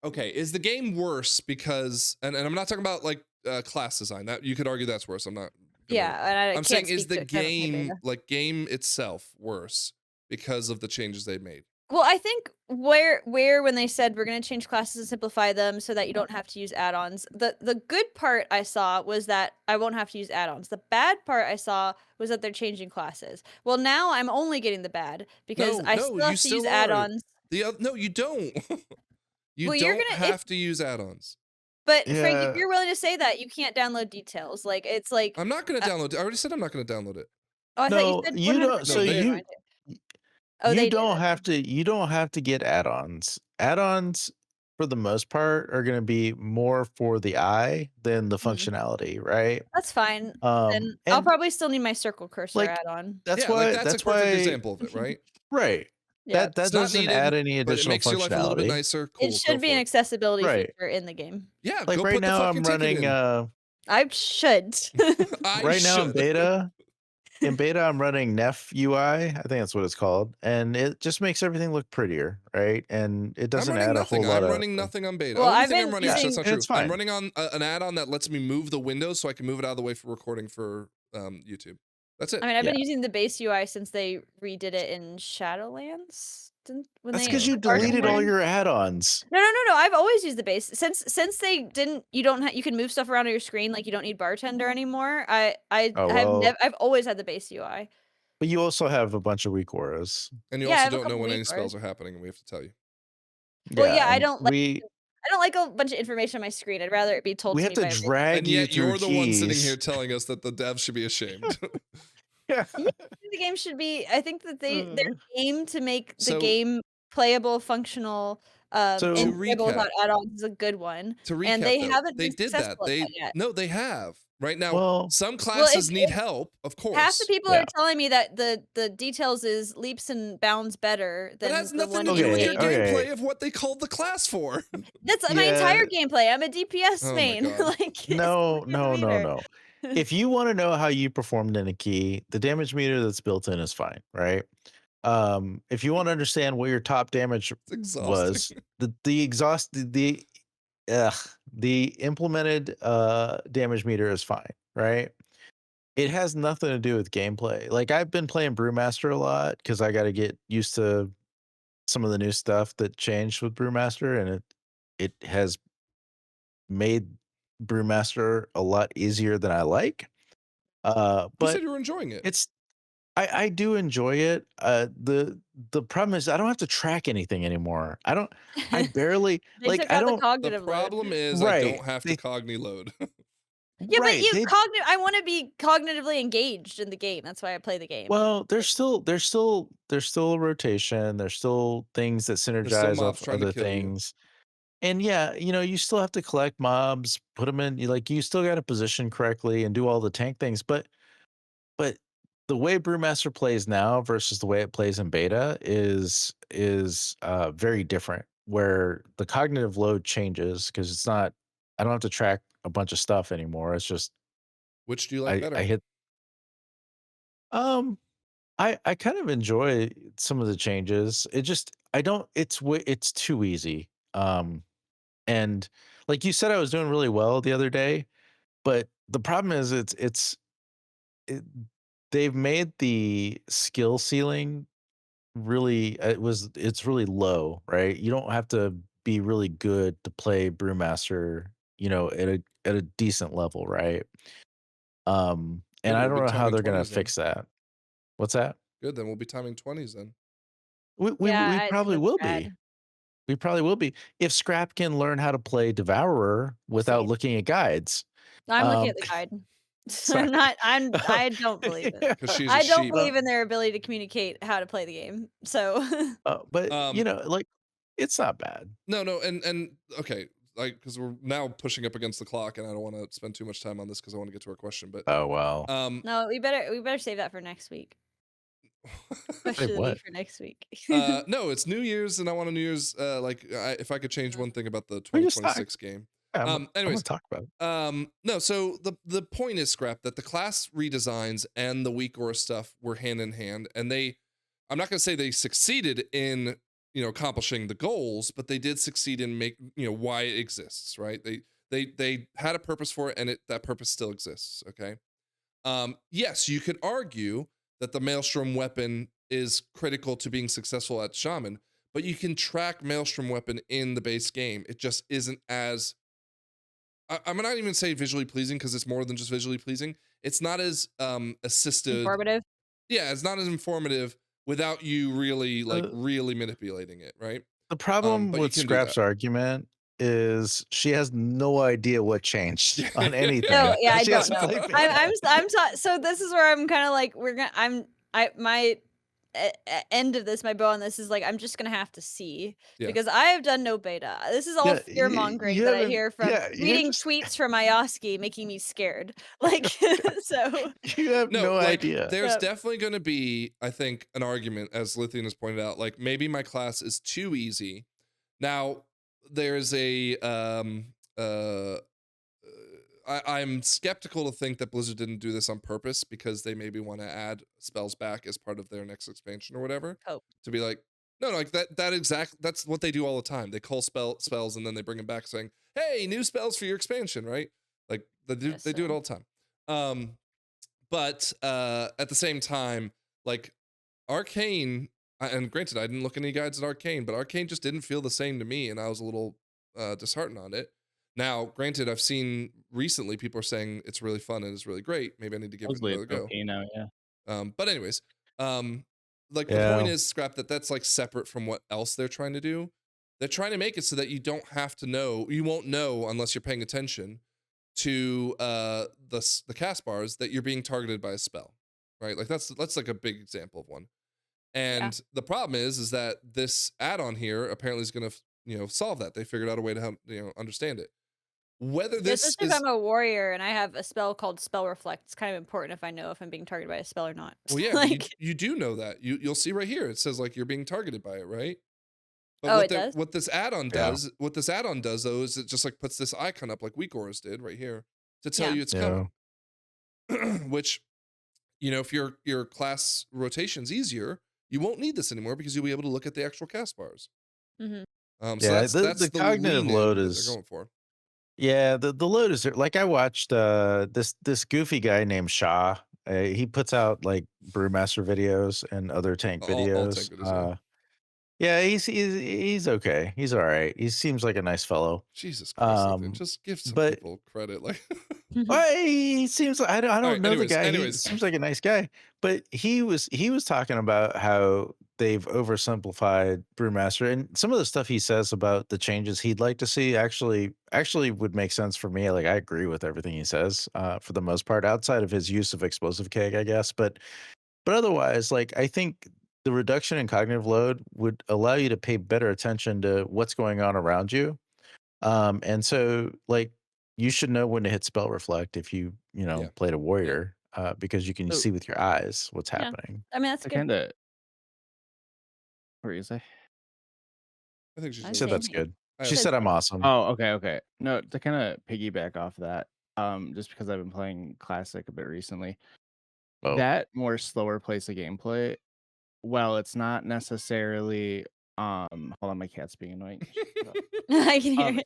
okay, is the game worse because, and I'm not talking about like class design. That you could argue that's worse. I'm not. yeah, and I I'm can't saying, is speak the to it 'cause I haven't played game beta. like game itself worse because of the changes they've made? Well, I think where when they said we're going to change classes and simplify them so that you don't have to use add-ons, the good part I saw was that I won't have to use add-ons. The bad part I saw was that they're changing classes. Well, now I'm only getting the bad because No, I no, still you have to use still are. add-ons. No, you don't. You Well, you're don't gonna have to use add-ons. but Frank, if Yeah. you're willing to say that, you can't download details. Like it's like I'm not going to download. I already said I'm not going to download it. oh, I thought you No, said you 100% don't. No, So you were they- going to. Oh, you they did. don't Okay. have to. You don't have to get add-ons. Add-ons, for the most part, are going to be more for the eye than the Mhm. functionality, right? That's fine. Then I'll And probably still need my circle cursor like add-on. that's Yeah, like why. that's a That's perfect why. example of it, right? Right. Yeah. That It's not doesn't needed, add any but it additional makes your life a little bit functionality. nicer. Cool. It should go be for an it. accessibility Right. feature in the game. Yeah, Like go right put the now, fucking I'm ticket running. in. I should. I Right now in should. beta. In beta, I'm running Nef UI. I think that's what it's called, and it just makes everything look prettier, right? And it I'm doesn't running add a nothing. whole lot I'm of. running nothing on beta. Well, Only I've thing I'm been running, actually, that's using- not and true. it's fine. I'm running on an add-on that lets me move the windows so I can move it out of the way for recording for YouTube. That's it. I mean, I've been Yeah. using the base UI since they redid it in Shadowlands. When That's they because you bartended. deleted all your add-ons. No. I've always used the base since they didn't. You don't. You can move stuff around on your screen. Like you don't need bartender anymore. Oh well, I've always had the base UI. but you also have a bunch of weak auras. And you Yeah, I also have a don't know couple when weak any spells auras. are happening, and we have to tell you. Well, yeah, I and don't like a bunch of information on my screen. I'd rather it be told we to have me to by a drag And you yet through you're the one sitting keys. here telling us that the devs should be ashamed. Yeah. the game should be. I think that their aim to make the So- game playable, functional, So- and To playable recap- without add-ons is a good one. To recap, And they though, haven't they been did that. successful at that yet. No, they have. Right now, Well, some classes if- need help, of course. Half the people Yeah. are telling me that the details is leaps and bounds better than That has the nothing one to in do with the your game. Okay. gameplay of what they called the class for. That's my Yeah. entire gameplay. I'm a DPS Oh my main. God. Like it's no. the meter. If you want to know how you performed in a key, the damage meter that's built in is fine, right? If you want to understand what your top damage It's exhausting. was, the implemented damage meter is fine, right? It has nothing to do with gameplay. Like I've been playing Brewmaster a lot because I got to get used to some of the new stuff that changed with Brewmaster, and it has made Brewmaster a lot easier than I like. You But said you were enjoying it. it's I do enjoy it. The problem is I don't have to track anything anymore. I barely They like took I out the don't The cognitive load. problem is I Right. don't have to They- cogni load. Yeah, right, but they- I want to be cognitively engaged in the game. That's why I play the game. well, there's still a rotation. There's still things that still synergize mobs off trying to other kill you. things. And yeah, you still have to collect mobs, put them in. You still got to position correctly and do all the tank things. But the way Brewmaster plays now versus the way it plays in beta is very different. Where the cognitive load changes because it's not. I don't have to track a bunch of stuff anymore. It's just Which do you like better? I hit. I kind of enjoy some of the changes. I don't. It's too easy. And like you said, I was doing really well the other day, but the problem is they've made the skill ceiling really it's really low, right? You don't have to be really good to play Brewmaster, at a decent level, right? And Good, I we'll don't be know how timing they're gonna 20s then. fix that. What's that? Good, then we'll be timing 20s then. We Yeah, I think probably that's will bad. be. We probably will be if Scrap can learn how to play Devourer We'll without see. looking at guides. I'm looking Um, at the guide. sorry. I don't believe it. 'Cause she's a I don't sheep. believe in their ability to communicate how to play the game. So But Um, like it's not bad. no, and okay, like because we're now pushing up against the clock, and I don't want to spend too much time on this because I want to get to our question. But Oh well. no, we better save that for next week. Say Question of the what? week for next week. no, it's New Year's, and I want a New Year's. If I could change one thing about the We just talk. 2026 game. Yeah, I'm gonna Anyways, talk about it. no. So the point is, Scrap, that the class redesigns and the weak aura stuff were hand in hand, and I'm not gonna say they succeeded in accomplishing the goals, but they did succeed in why it exists, right? They had a purpose for it, and that purpose still exists. Okay. Yes, you could argue that the Maelstrom weapon is critical to being successful at Shaman, but you can track Maelstrom weapon in the base game. It just isn't as I'm not even say visually pleasing because it's more than just visually pleasing. It's not as assisted. Informative. Yeah, it's not as informative without you really Uh, really manipulating it, right? The problem But you with can do Scrap's that. argument is she has no idea what changed on anything. No, yeah, I She don't hasn't know. played beta. So this is where I'm kind of like my end of this, my bow on this is like I'm just gonna have to see Yeah. because I have done no beta. This is all Yeah, fear mongering you that I haven't. hear from Yeah, you're reading just. tweets from Ioski making me scared. Like so. You have No, no like idea. there's Yeah. definitely going to be, I think, an argument, as Lithian has pointed out, like maybe my class is too easy. Now, there's a I'm skeptical to think that Blizzard didn't do this on purpose because they maybe want to add spells back as part of their next expansion or whatever. Hope. To be like, no, like that's what they do all the time. They call spells and then they bring them back saying, "Hey, new spells for your expansion," right? Like they do Guess they do it so. all the time. But at the same time, like Arcane, and granted, I didn't look any guides at Arcane, but Arcane just didn't feel the same to me, and I was a little disheartened on it. Now, granted, I've seen recently people are saying it's really fun and it's really great. Maybe I need to give it Supposedly another it's go. okay now, yeah. But anyways, like the Yeah. point is, Scrap, that's like separate from what else they're trying to do. They're trying to make it so that you don't have to know, you won't know unless you're paying attention to the cast bars that you're being targeted by a spell, right? Like that's like a big example of one. And the problem is that this add-on here apparently is going to solve that. They figured out a way to help understand it. Whether this Especially if is I'm a warrior and I have a spell called Spell Reflect, it's kind of important if I know if I'm being targeted by a spell or not. well, yeah, but like, you do know that. You'll see right here. It says like you're being targeted by it, right? But oh, it does. what this add-on Yeah. does, though, is it just like puts this icon up like Weak Auras did right here to tell Yeah. you it's Yeah. coming. Which, if your class rotation's easier, you won't need this anymore because you'll be able to look at the actual cast bars. Hmm. So Yeah, that's the cognitive lean-in load that is. they're going for. Yeah, the load is like I watched this goofy guy named Shaw. He puts out like brewmaster videos and other tank All videos. tank videos, Yeah, he's okay. He's all right. He seems like a nice fellow. Jesus Christ, Lithian, Um, just give some but people credit. Like, well, he seems like I don't right, know the anyways, guy. He anyways. seems like a nice guy, but he was talking about how they've oversimplified Brewmaster, and some of the stuff he says about the changes he'd like to see actually would make sense for me. Like I agree with everything he says for the most part, outside of his use of explosive keg, I guess. But otherwise, like I think the reduction in cognitive load would allow you to pay better attention to what's going on around you. And so like you should know when to hit spell reflect if you Yeah. played a warrior, because you can So- see with your eyes what's Yeah. happening. I mean, that's To good. kind of, what were you say? I think she's I'm She just said saying that's it. good. I She have- said I'm awesome. Oh, okay. No, to kind of piggyback off that, just because I've been playing Classic a bit recently, Oh. that more slower pace of gameplay, well, it's not necessarily hold on, my cat's being annoying. Shut up. I can hear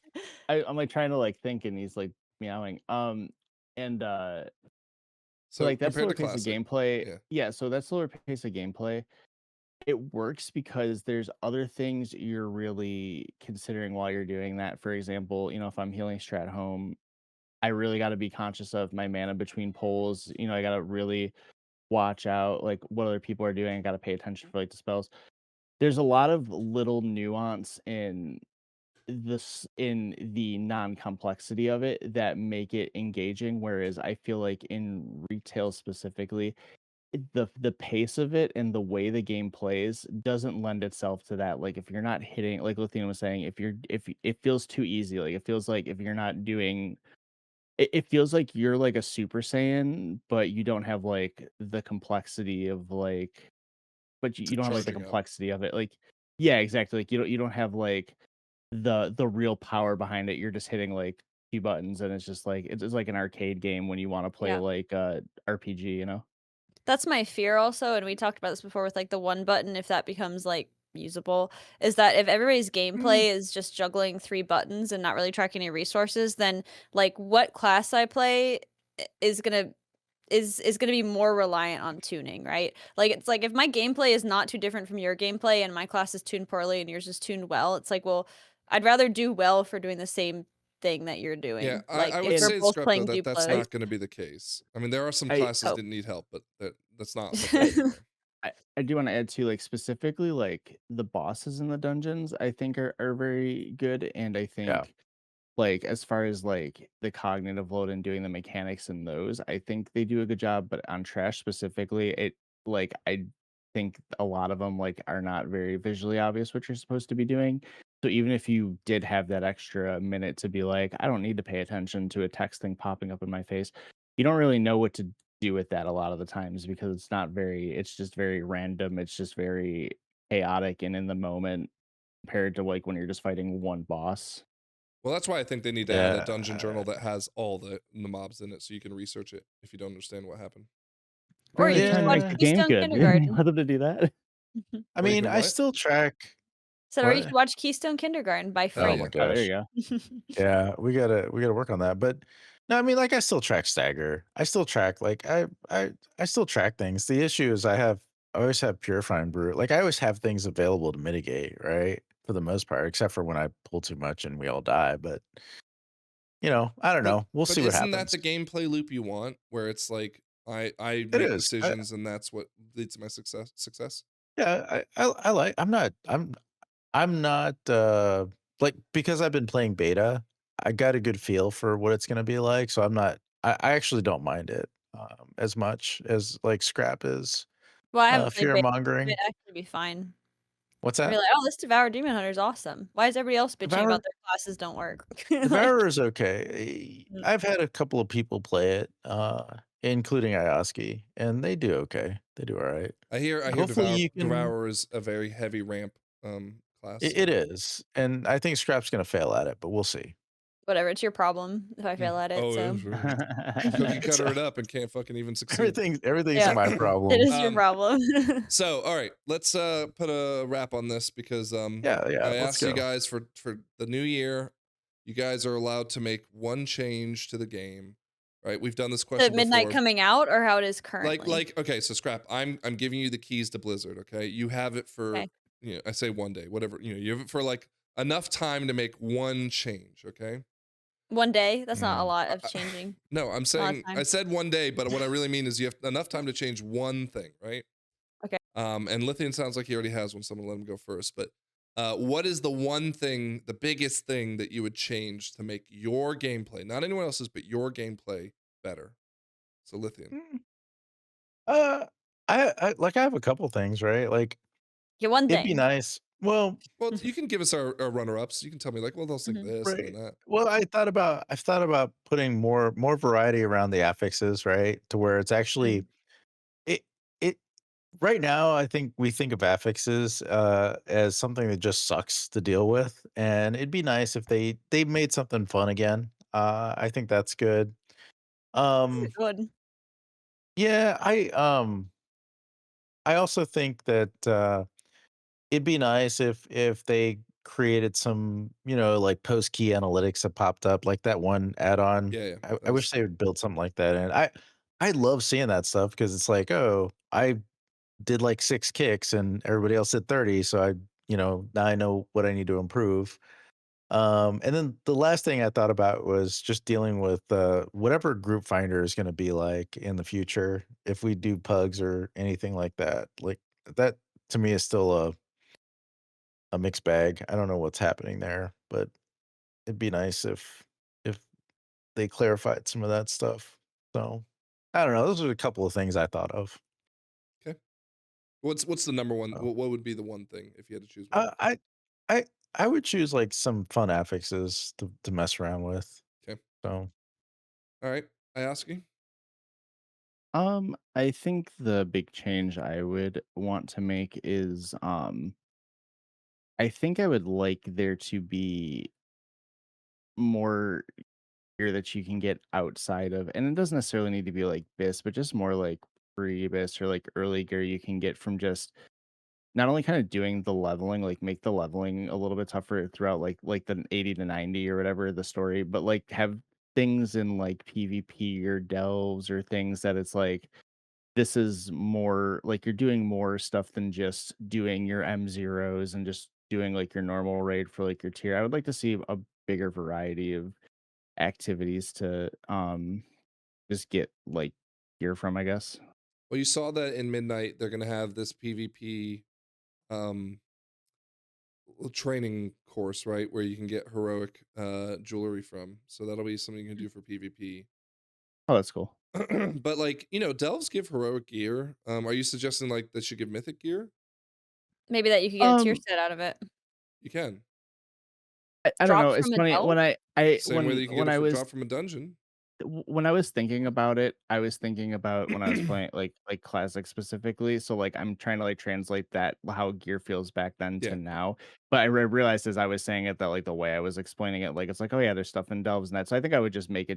it. I'm like trying to like think and he's like meowing. And So like that compared slower to pace of classic, gameplay, yeah. so that slower pace of gameplay it works because there's other things you're really considering while you're doing that. For example, if I'm healing strat home, I really got to be conscious of my mana between pulls. I got to really watch out like what other people are doing. I got to pay attention for like the spells. There's a lot of little nuance in the non-complexity of it that make it engaging, whereas I feel like in retail specifically, the pace of it and the way the game plays doesn't lend itself to that. Like if you're not hitting, like Luthien was saying, if it feels too easy, like it feels like if you're not doing it feels like you're like a Super Saiyan, but you don't have like the complexity of like but you don't have like the Charging up. complexity of it. Like yeah, exactly. Like you don't have like the real power behind it. You're just hitting like few buttons and it's just like it's like an arcade game when you want to play Yeah. like RPG. That's my fear also, and we talked about this before with like the one button, if that becomes like usable, is that if everybody's gameplay is just juggling 3 buttons and not really tracking any resources, then like what class I play is gonna is gonna be more reliant on tuning, right? Like it's like if my gameplay is not too different from your gameplay and my class is tuned poorly and yours is tuned well, it's like, well, I'd rather do well for doing the same thing that you're Yeah, doing. I, Like I if would we're say, both Scrap, though, playing that that's Duplo. not going to be the case. I mean, there are some I classes Oh. that need help, but that's not the case here. I do want to add to like specifically like the bosses in the dungeons I think are very good, and I Yeah. think like as far as like the cognitive load and doing the mechanics in those, I think they do a good job. But on trash specifically, I think a lot of them like are not very visually obvious what you're supposed to be doing. So even if you did have that extra minute to be like, I don't need to pay attention to a text thing popping up in my face, you don't really know what to do with that a lot of the times because it's just very random. It's just very chaotic and in the moment compared to like when you're just fighting one boss. Well, that's why I think they need to add a dungeon journal Yeah. that has all the mobs in it, so you can research it if you don't understand what happened. Or you They're can just trying to watch make the game Keystone good. Kindergarten. Let them to do that. I Or you mean, can I what? still track. So or you What? can watch Keystone Kindergarten by Hell Oh Frank. my yeah. Oh, there gosh. you go. Yeah, we gotta work on that. But no, I mean, like I still track stagger. I still track like I still track things. The issue is I always have purifying brew. Like I always have things available to mitigate, right? For the most part, except for when I pull too much and we all die. But I don't know. We'll But see what isn't that happens. the gameplay loop you want, where it's like I It make is. decisions and that's what leads to my success? Yeah, I like. I'm not like because I've been playing beta. I got a good feel for what it's gonna be like, so I'm not. I actually don't mind it as much as like scrap is Well, I haven't played fear Beta. mongering. It'd actually be fine. What's I'd be that? like, "Oh, this Devoured Demon Hunter is awesome. Why is everybody else bitching about Devour their classes don't work?" Like Devourer is okay. Mm. I've had a couple of people play it, including Ioski, and they do okay. They do all right. I hear Hopefully you can. Devourer is a very heavy ramp class. It So is, and I think scrap's gonna fail at it, but we'll see. whatever, it's your problem if I fail at it, oh, so cookie It's, cutter it up and can't fucking even succeed. everything's yeah, my it problem. is your problem. So, all right, let's put a wrap on this because Yeah, I let's asked you go. guys for the new year. You guys are allowed to make one change to the game, right? We've done this At question midnight before. coming out or how it is currently? Like okay, so Scrap, I'm giving you the keys to Blizzard, okay? You have it for Okay. I say one day, whatever, you have it for like enough time to make one change, okay? 1 day? That's not a Mm. lot of changing. No, I'm That's a lot of saying I time. said one day, but what I really mean is you have enough time to change one thing, right? Okay. And Lithium sounds like he already has one, so I'm gonna let him go first. But what is the one thing, the biggest thing that you would change to make your gameplay, not anyone else's, but your gameplay better? So Lithium. Mm. Uh, I have a couple things, right? Like Yeah, one it'd be thing. nice. Well, Well, you can give us our runner-ups. You can tell me like, well, they'll think Mhm. this and then right. that. Well, I've thought about putting more variety around the affixes, right? To where it's actually Mm. it it right now, I think we think of affixes as something that just sucks to deal with, and it'd be nice if they made something fun again. I think that's good. Those Um, are good. yeah, I also think that it'd be nice if they created some, like post key analytics that popped up, like that one add-on. Yeah, yeah. I wish they would build something like that. And I love seeing that stuff because it's like, oh, did like 6 kicks and everybody else did 30, so now I know what I need to improve. And then the last thing I thought about was just dealing with whatever group finder is going to be like in the future. If we do pugs or anything like that, like that to me is still a mixed bag. I don't know what's happening there, but it'd be nice if they clarified some of that stuff. So I don't know. Those are a couple of things I thought of. Okay. What's the number one? So, What would be the one thing if you had to choose one? I I I would choose like some fun affixes to mess around with. Okay. So All right. I ask you. I think the big change I would want to make is I think I would like there to be more gear that you can get outside of, and it doesn't necessarily need to be like BIS, but just more like pre-BIS or like early gear you can get from just not only kind of doing the leveling, like make the leveling a little bit tougher throughout like the 80 to 90 or whatever the story, but like have things in like PvP or delves or things that it's like this is more like you're doing more stuff than just doing your M0s and just doing like your normal raid for like your tier. I would like to see a bigger variety of activities to just get like gear from, I guess. Well, you saw that in Midnight, they're gonna have this PvP um training course, right, where you can get heroic jewelry from. So that'll be something you can do for PvP. Oh, that's cool. But like, delves give heroic gear. Are you suggesting like that should give mythic gear? Maybe that you could get a tier Um, set out of it. You can. I don't know. Drop It's from a funny delve? Same way that you can get when it I for was drop from a dungeon. when I was thinking about it, I was thinking about when I was playing like classic specifically. So like I'm trying to like translate that how gear feels back then Yeah. to now. But I realized as I was saying it that like the way I was explaining it, like it's like, oh yeah, there's stuff in delves and that. So I think I would just make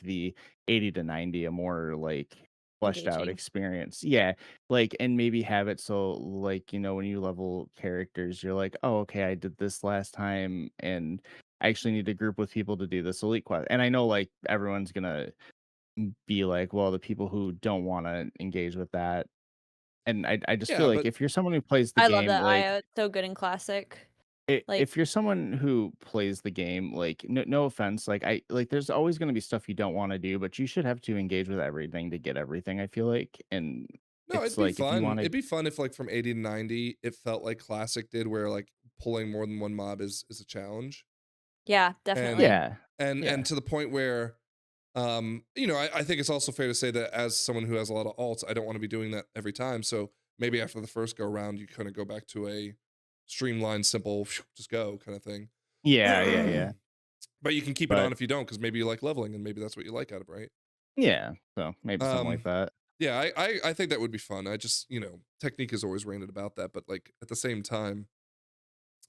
the 80 to 90 a more like fleshed out Engaging. experience. Yeah. Like and maybe have it so like, when you level characters, you're like, oh okay, I did this last time and I actually need a group with people to do this elite quest. And I know like everyone's gonna be like, well, the people who don't want to engage with that. And I just feel Yeah, like but if you're someone who plays the I love game, that like IO, it's so good in classic. Like, if you're someone who plays the game, like no offense, like I like there's always gonna be stuff you don't want to do, but you should have to engage with everything to get everything, I feel like. And no, it's it'd be like if you fun. want to It'd be fun if like from 80 to 90, it felt like classic did where like pulling more than one mob is a challenge. yeah, And definitely. yeah. and Yeah. to the point where I think it's also fair to say that as someone who has a lot of alts, I don't want to be doing that every time. So maybe after the first go around, you kind of go back to a streamlined, simple, just go kind of thing. Yeah, yeah, yeah. But you can keep it on But if you don't, because maybe you like leveling and maybe that's what you like out of it, right? yeah, so maybe something like Um, that. yeah, I think that would be fun. I just, technique is always ranted about that, but like at the same time,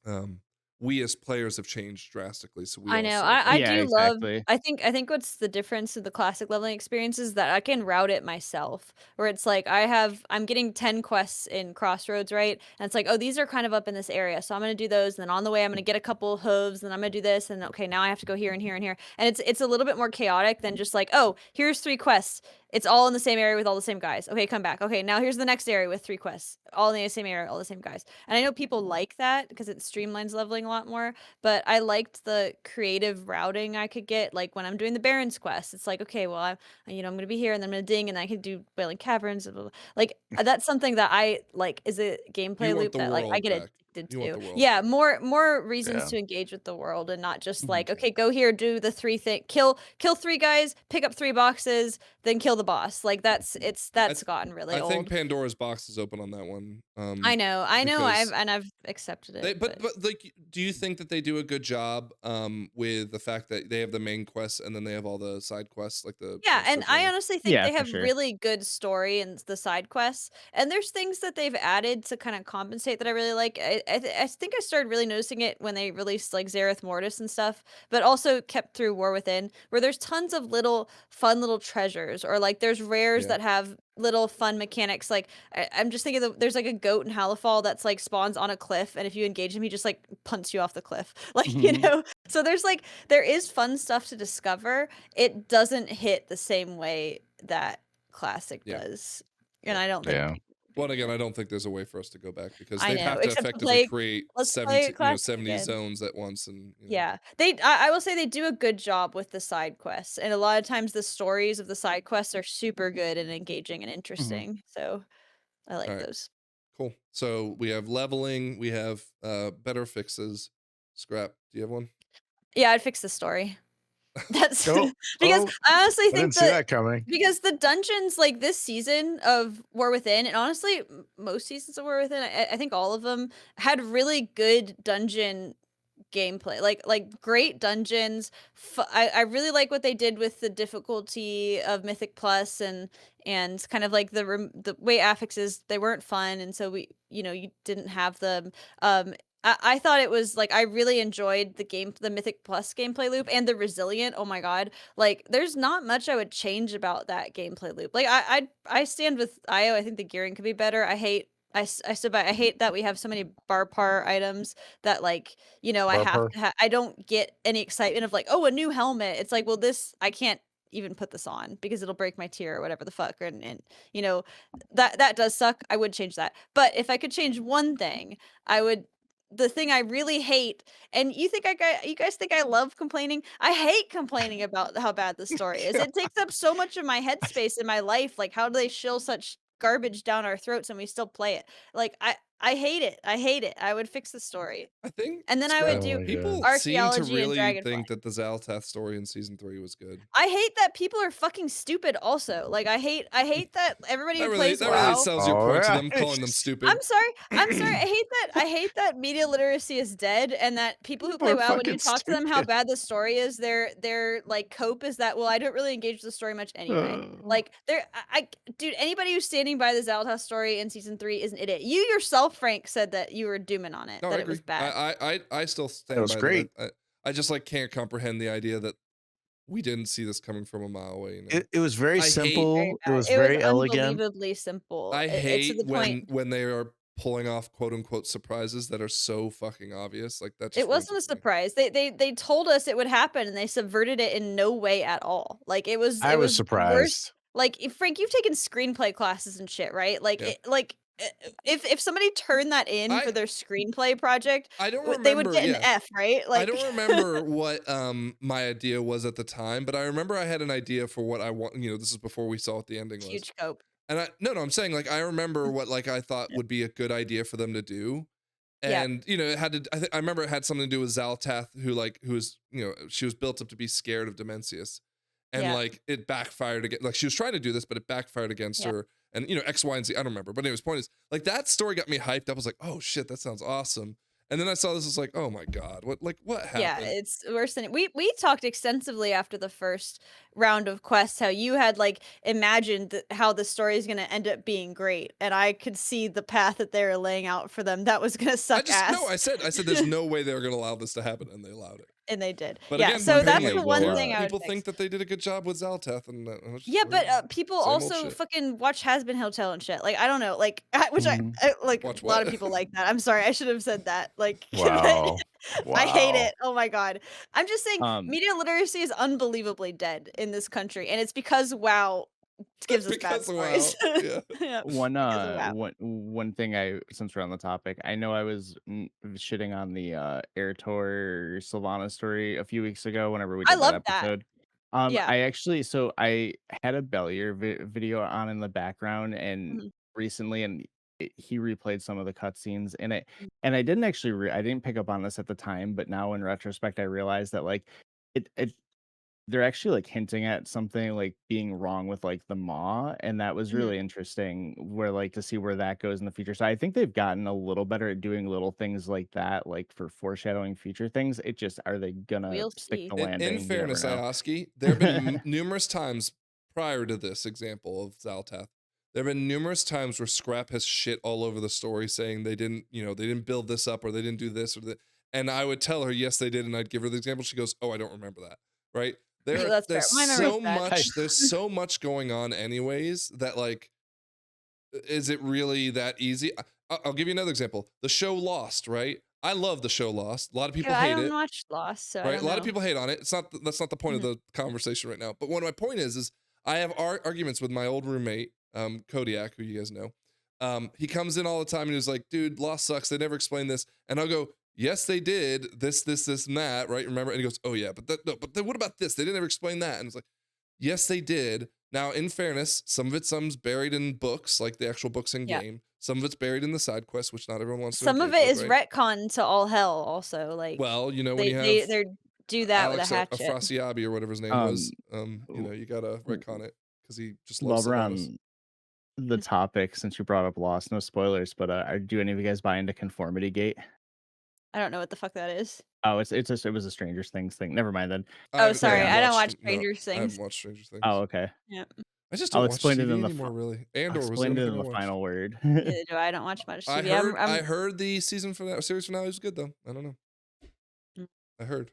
um, we as players have changed drastically. So we I know. also I kind Yeah, of do love exactly. I think what's the difference of the classic leveling experience is that I can route it myself. Where it's like I'm getting 10 quests in Crossroads, right? And it's like, oh, these are kind of up in this area. So I'm gonna do those, and then on the way I'm gonna get a couple hooves, and I'm gonna do this, and okay, now I have to go here and here and here. And it's a little bit more chaotic than just like, oh, here's 3 quests. It's all in the same area with all the same guys. Okay, come back. Okay, now here's the next area with 3 quests. All in the same area, all the same guys. And I know people like that because it streamlines leveling a lot more. But I liked the creative routing I could get, like, when I'm doing the Baron's quest, it's like, "Okay, well, I'm gonna be here, and then I'm gonna ding, and I could do Wailing Caverns, blah, blah, blah." Like, that's something that I like, is a you gameplay want loop the that, like, I world get back. addicted You want to. the world Yeah, back. more reasons yeah. to engage with the world and not just Mhm. like, "Okay, go here, do the 3 thing kill 3 guys, pick up 3 boxes, then kill the boss." Like, I that's th- gotten really I think old. Pandora's box is open on that one. I know, Because I've accepted they, it, but but like, do you think that they do a good job with the fact that they have the main quests and then they have all the side quests, like the yeah, and I sojourner? honestly think Yeah, they for have sure. really good story and the side quests, and there's things that they've added to kind of compensate that I really like. I think I started really noticing it when they released like Zareth Mortis and stuff, but also kept through War Within, where there's tons of little fun little treasures, or like there's rares Yeah. that have little fun mechanics. Like I'm just thinking there's like a goat in Halifal that's like spawns on a cliff, and if you engage him, he just like punts you off the cliff, like Mhm. So there is fun stuff to discover. It doesn't hit the same way that classic Yeah. does, and Yeah. I don't think Yeah. Well, again, I don't think there's a way for us to go back because I they'd know, have to except to effectively play. create Let's play 17, it classic 70 again. zones at once, and Yeah, I will say they do a good job with the side quests, and a lot of times the stories of the side quests are super good and engaging and interesting. So I All like right, those. cool. So we have leveling, we have better fixes. Scrap, do you have one? Yeah, I'd fix the story. That's Oh, because oh, I honestly I think didn't see that coming. because the dungeons like this season of War Within, and honestly most seasons of War Within, I think all of them had really good dungeon gameplay, like great dungeons. I really like what they did with the difficulty of Mythic Plus and kind of like the way affixes, they weren't fun, and so you didn't have them. I thought it was like I really enjoyed the Mythic Plus gameplay loop and the resilient. Oh my god, like there's not much I would change about that gameplay loop. Like I stand with Io. I think the gearing could be better. I stood by. I hate that we have so many bar par items that like I have Barper. to I don't get any excitement of like, oh, a new helmet. It's like, well, this I can't even put this on because it'll break my tier or whatever the fuck. And you know, that does suck. I would change that. But if I could change one thing, I would the thing I really hate, and you guys think I love complaining? I hate complaining about how bad the story is. It takes up so much of my headspace in my life. Like, how do they shill such garbage down our throats and we still play it? Like, I hate it. I hate it. I would fix the story. I think And then I would Scrap, Oh do my god. people seem to archaeology and really dragonfly. think that the Zaltath story in season 3 was good. I hate that people are fucking stupid also. Like I hate that everybody who plays That really WoW. sells your point to them, Alright. calling them stupid. I'm sorry. I hate that media literacy is dead and that people who People play are WoW, when you fucking talk to them how stupid. bad the story is, their like cope is that, well, I don't really engage with the story much anyway. Like dude, anybody who's standing by the Zalta story in season 3 is an idiot. You yourself, Frank, said that you were dooming on it, No, that I it was agree. bad. I still It stand was by great. that. I just like can't comprehend the idea that we didn't see this coming from a mile away. You know? It was very I hate- Very simple. It bad. was It was very elegant. unbelievably simple. I It's to hate the point. when they are pulling off quote unquote surprises that are so fucking obvious. Like that just It wasn't a ruins it for me. surprise. They told us it would happen and they subverted it in no way at all. Like I it was was the worst. surprised. Like Frank, you've taken screenplay classes and shit, right? Like Yeah. if somebody turned that in for their screenplay project, I don't they would remember. get an Yeah. F, right? I Like don't remember what my idea was at the time, but I remember I had an idea for what I want. You know, this is before we saw what the ending was. huge cope. And no, I'm saying like I remember what like I thought would be a good idea for them to do. Yeah. And you know, it had to. I remember it had something to do with Zaltath, who was she was built up to be scared of Demencius, and Yeah. like it backfired again. Like she was trying to do this, but it backfired against her. And X, Y, and Z. I don't remember, but anyways, point is like that story got me hyped. I was like, oh shit, that sounds awesome. And then I saw this, was like, oh my god, what happened? Yeah, it's worse than we talked extensively after the first round of quests how you had like imagined how the story is going to end up being great, and I could see the path that they were laying out for them. That was going to suck ass. No, I said there's no way they were going to allow this to happen, and they allowed it. And they did. But yeah, again, so that's apparently the one well, thing I would people fix. think that they did a good job with Zaltath, and Yeah, but people same old also shit. fucking watch Has Been Hotel and shit. Like I don't know, like which Mhm. I like Watch a lot what? of people like that. I'm sorry, I should have said that. Like Wow. I hate Wow. it. Oh my god. I'm just saying media literacy is unbelievably dead in this country, and it's because WoW gives us bad Because of WoW, stories. yeah. Yeah, One because of WoW. one thing, since we're on the topic, I know I was shitting on the Airtor Sylvana story a few weeks ago whenever we I did that love that. episode. Yeah. I actually, so I had a Bellier video on in the background, and Mhm. recently, and he replayed some of the cutscenes in it, and I didn't actually I didn't pick up on this at the time, but now in retrospect, I realized that like it they're actually like hinting at something like being wrong with like the maw, and that was Mhm. really interesting where like to see where that goes in the future. So I think they've gotten a little better at doing little things like that, like for foreshadowing future things. It just, are they gonna We'll stick see. the In landing? You fairness, never know. Ioski, there have been numerous times prior to this example of Zaltath. There have been numerous times where Scrap has shit all over the story, saying they didn't build this up, or they didn't do this or that. And I would tell her, yes, they did, and I'd give her the example. She goes, oh, I don't remember that. Right? That's fair. There's My memory's so bad. much. There's so much going on, anyways. That like, is it really that easy? I'll give you another example. The show Lost, right? I love the show Lost. A lot of people I hate don't it. watch Lost, so I Right? don't A lot of know. people hate on it. That's not the point of the conversation right now. But one of my point is I have arguments with my old roommate, Kodiak, who you guys know. He comes in all the time and he's like, dude, loss sucks. They never explained this. And I'll go, yes, they did. This, and that, right? Remember? And he goes, oh yeah, but then what about this? They didn't ever explain that. And it's like, yes, they did. Now, in fairness, some's buried in books, like the actual books in game. Some of it's buried in the side quest, which not everyone wants to. Some of engage it is with, right? retcon to all hell. Also, like, well, you know, when they do that with a Alex hatchet. Afrasiabi or whatever his name was, you know, you gotta retcon it because he just loves While we're Sylvanas. on the topic, since you brought up Lost, no spoilers, but do any of you guys buy into Conformity Gate? I don't know what the fuck that is. Oh, it was a Stranger Things thing. Never mind then. Oh, sorry, I don't watch No, Stranger I Things. haven't watched Stranger Things. Oh, okay. Yeah. I just I'll don't watch explain it TV in the anymore, really. Andor was the explain only it thing in I the watched. final word. Neither do I don't watch much TV. I heard the series finale was good though. I don't know. Mm. I heard.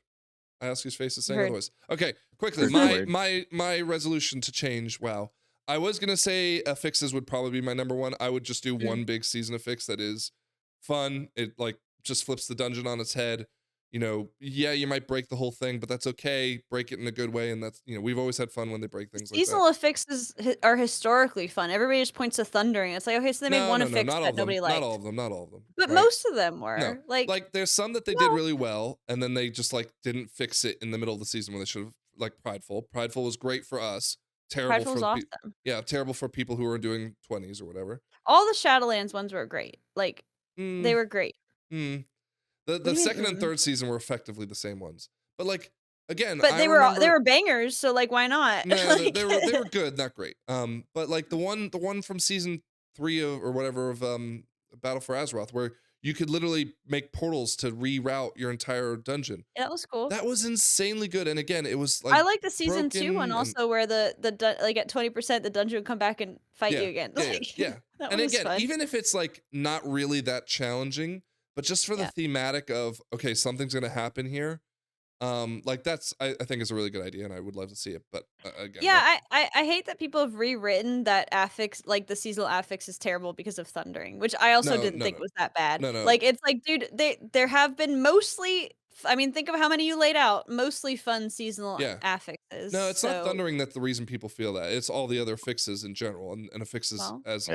I ask whose face is saying Heard. otherwise. Okay, quickly. Heard. My resolution to change. Wow. I was gonna say fixes would probably be my number one. I would just do one big season of fix that is fun. It like just flips the dungeon on its head. You know, yeah, you might break the whole thing, but that's okay. Break it in a good way, and that's, you know, we've always had fun when they break things like that. Seasonal fixes are historically fun. Everybody just points to Thundering. It's like, okay, so they made one fix not all that of them. nobody liked. Not all of them. Not all of them. But right? most of them were. No, like there's some that they did really well, and then they just like didn't fix it in the middle of the season when they should have. Like Prideful. Prideful was great for us. Terrible Prideful's for awesome. terrible for people who are doing 20s or whatever. All the Shadowlands ones were great. Like they were great. The second and third season were effectively the same ones, but like again, but I they remember, were bangers. So like, why not? No, like, they were good, not great. But like the one from season 3 or whatever of Battle for Azeroth, where you could literally make portals to reroute your entire dungeon. Yeah, that was cool. That was insanely good. And again, it was like I like the season 2 one also, where the like at 20% the dungeon would come back and fight you again. Yeah. That And was again, fun. even if it's like not really that challenging, but just for the thematic of, okay, something's gonna happen here. Like that's I think is a really good idea, and I would love to see it. But again, yeah, I hate that people have rewritten that affix, like the seasonal affix is terrible because of Thundering, which I also didn't think was that bad. No. Like it's like, dude, there have been mostly, I mean, think of how many you laid out, mostly fun seasonal affixes. No, it's not Thundering that's the reason people feel that. It's all the other fixes in general, and affixes as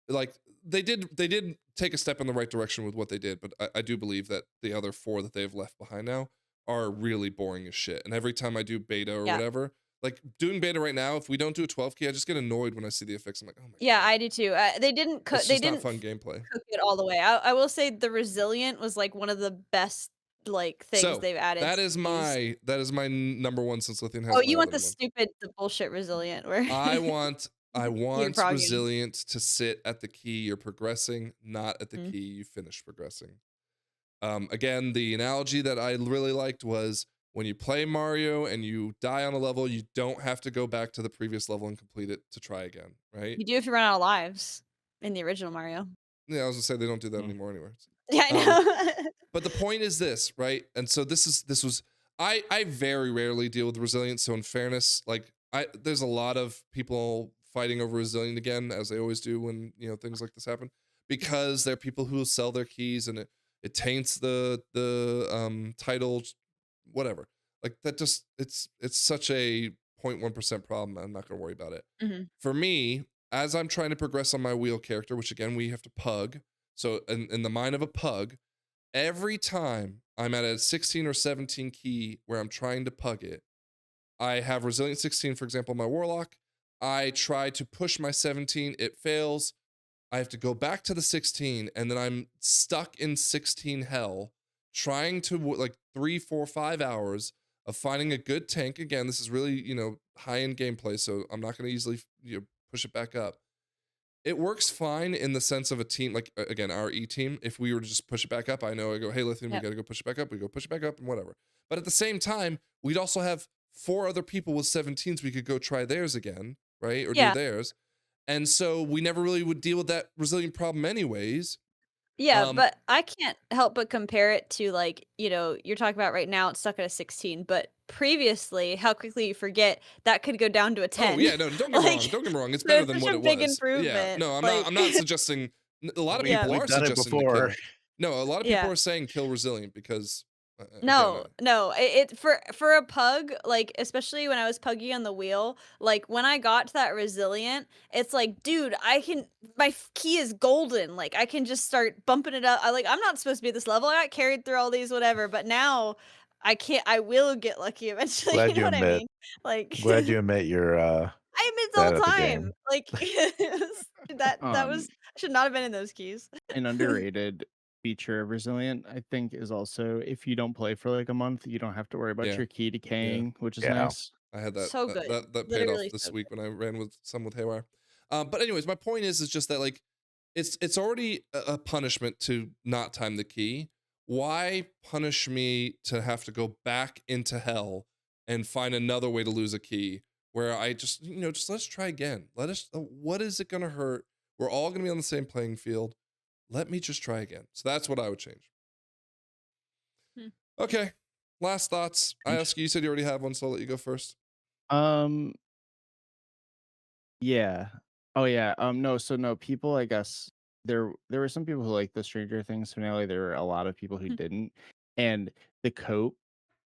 like they did take a step in the right direction with what they did, but I do believe that the other 4 that they've left behind now are really boring as shit. And every time I do beta or whatever, like doing beta right now, if we don't do a 12 key, I just get annoyed when I see the effects. I'm like, oh my god. I do too. They didn't cook. They didn't fun gameplay. Cook it all the way. I will say the Resilient was like one of the best like things they've added. That is my number one since Lithium has. Oh, you want the bullshit Resilient where I want Resilient to sit at the key you're progressing, not at the key you finish progressing. Again, the analogy that I really liked was when you play Mario and you die on a level, you don't have to go back to the previous level and complete it to try again, right? You do if you run out of lives in the original Mario. Yeah, I was gonna say they don't do that anymore anyway. Yeah, I know. But the point is this, right? And so this was I very rarely deal with Resilience. So in fairness, like there's a lot of people fighting over Resilient again, as they always do when, you know, things like this happen, because there are people who will sell their keys and it taints the title, whatever. Like that just it's such a 0.1% problem. I'm not gonna worry about it. For me, as I'm trying to progress on my wheel character, which again we have to pug. So in the mind of a pug, every time I'm at a 16 or 17 key where I'm trying to pug it, I have Resilient 16, for example, my Warlock. I try to push my 17, it fails. I have to go back to the 16, and then I'm stuck in 16 hell, trying to like 3, 4, 5 hours of finding a good tank. Again, this is really, you know, high-end gameplay, so I'm not going to easily, you know, push it back up. It works fine in the sense of a team, like, again, our E-team. If we were to just push it back up, I know I go, hey, Lithium, we got to go push it back up. We go push it back up and whatever. But at the same time, we'd also have 4 other people with 17s. We could go try theirs again, right? Or do theirs. And so we never really would deal with that Resilient problem anyways. Yeah, but I can't help but compare it to, like, you know, you're talking about right now it's stuck at a 16, but previously, how quickly you forget that could go down to a 10. Oh yeah, no, don't get me wrong. Don't get me wrong. It's better than what it was. Big improvement. Yeah, no, I'm not suggesting. A lot of people are suggesting to kill. No, a lot of people are saying kill Resilient because No, no. It for a pug, like especially when I was puggy on the wheel, like when I got to that resilient, it's like, dude, my key is golden. Like I can just start bumping it up. I'm not supposed to be at this level. I got carried through all these whatever, but now I can't. I will get lucky eventually. Glad You know you what I admit. mean? Like Glad you admit you're I admit the bad whole at the time. game. Like that was Um, I should not have been in those keys. an underrated feature of Resilient, I think, is also if you don't play for like a month, you don't have to worry about Yeah. your key decaying, which is Yeah. nice. I had that. So that, good. that paid off Literally this so week good. when I ran with Haywire. But anyways, my point is just that like it's already a punishment to not time the key. Why punish me to have to go back into hell and find another way to lose a key where I just just let's try again. What is it gonna hurt? We're all gonna be on the same playing field. Let me just try again. So that's what I would change. Hmm. Okay. Last thoughts. I Thanks. ask you said you already have one, so I'll let you go first. Yeah. Oh yeah. No. So no. People, I guess there were some people who liked the Stranger Things finale. There were a lot of people who Hmm. didn't, and the cope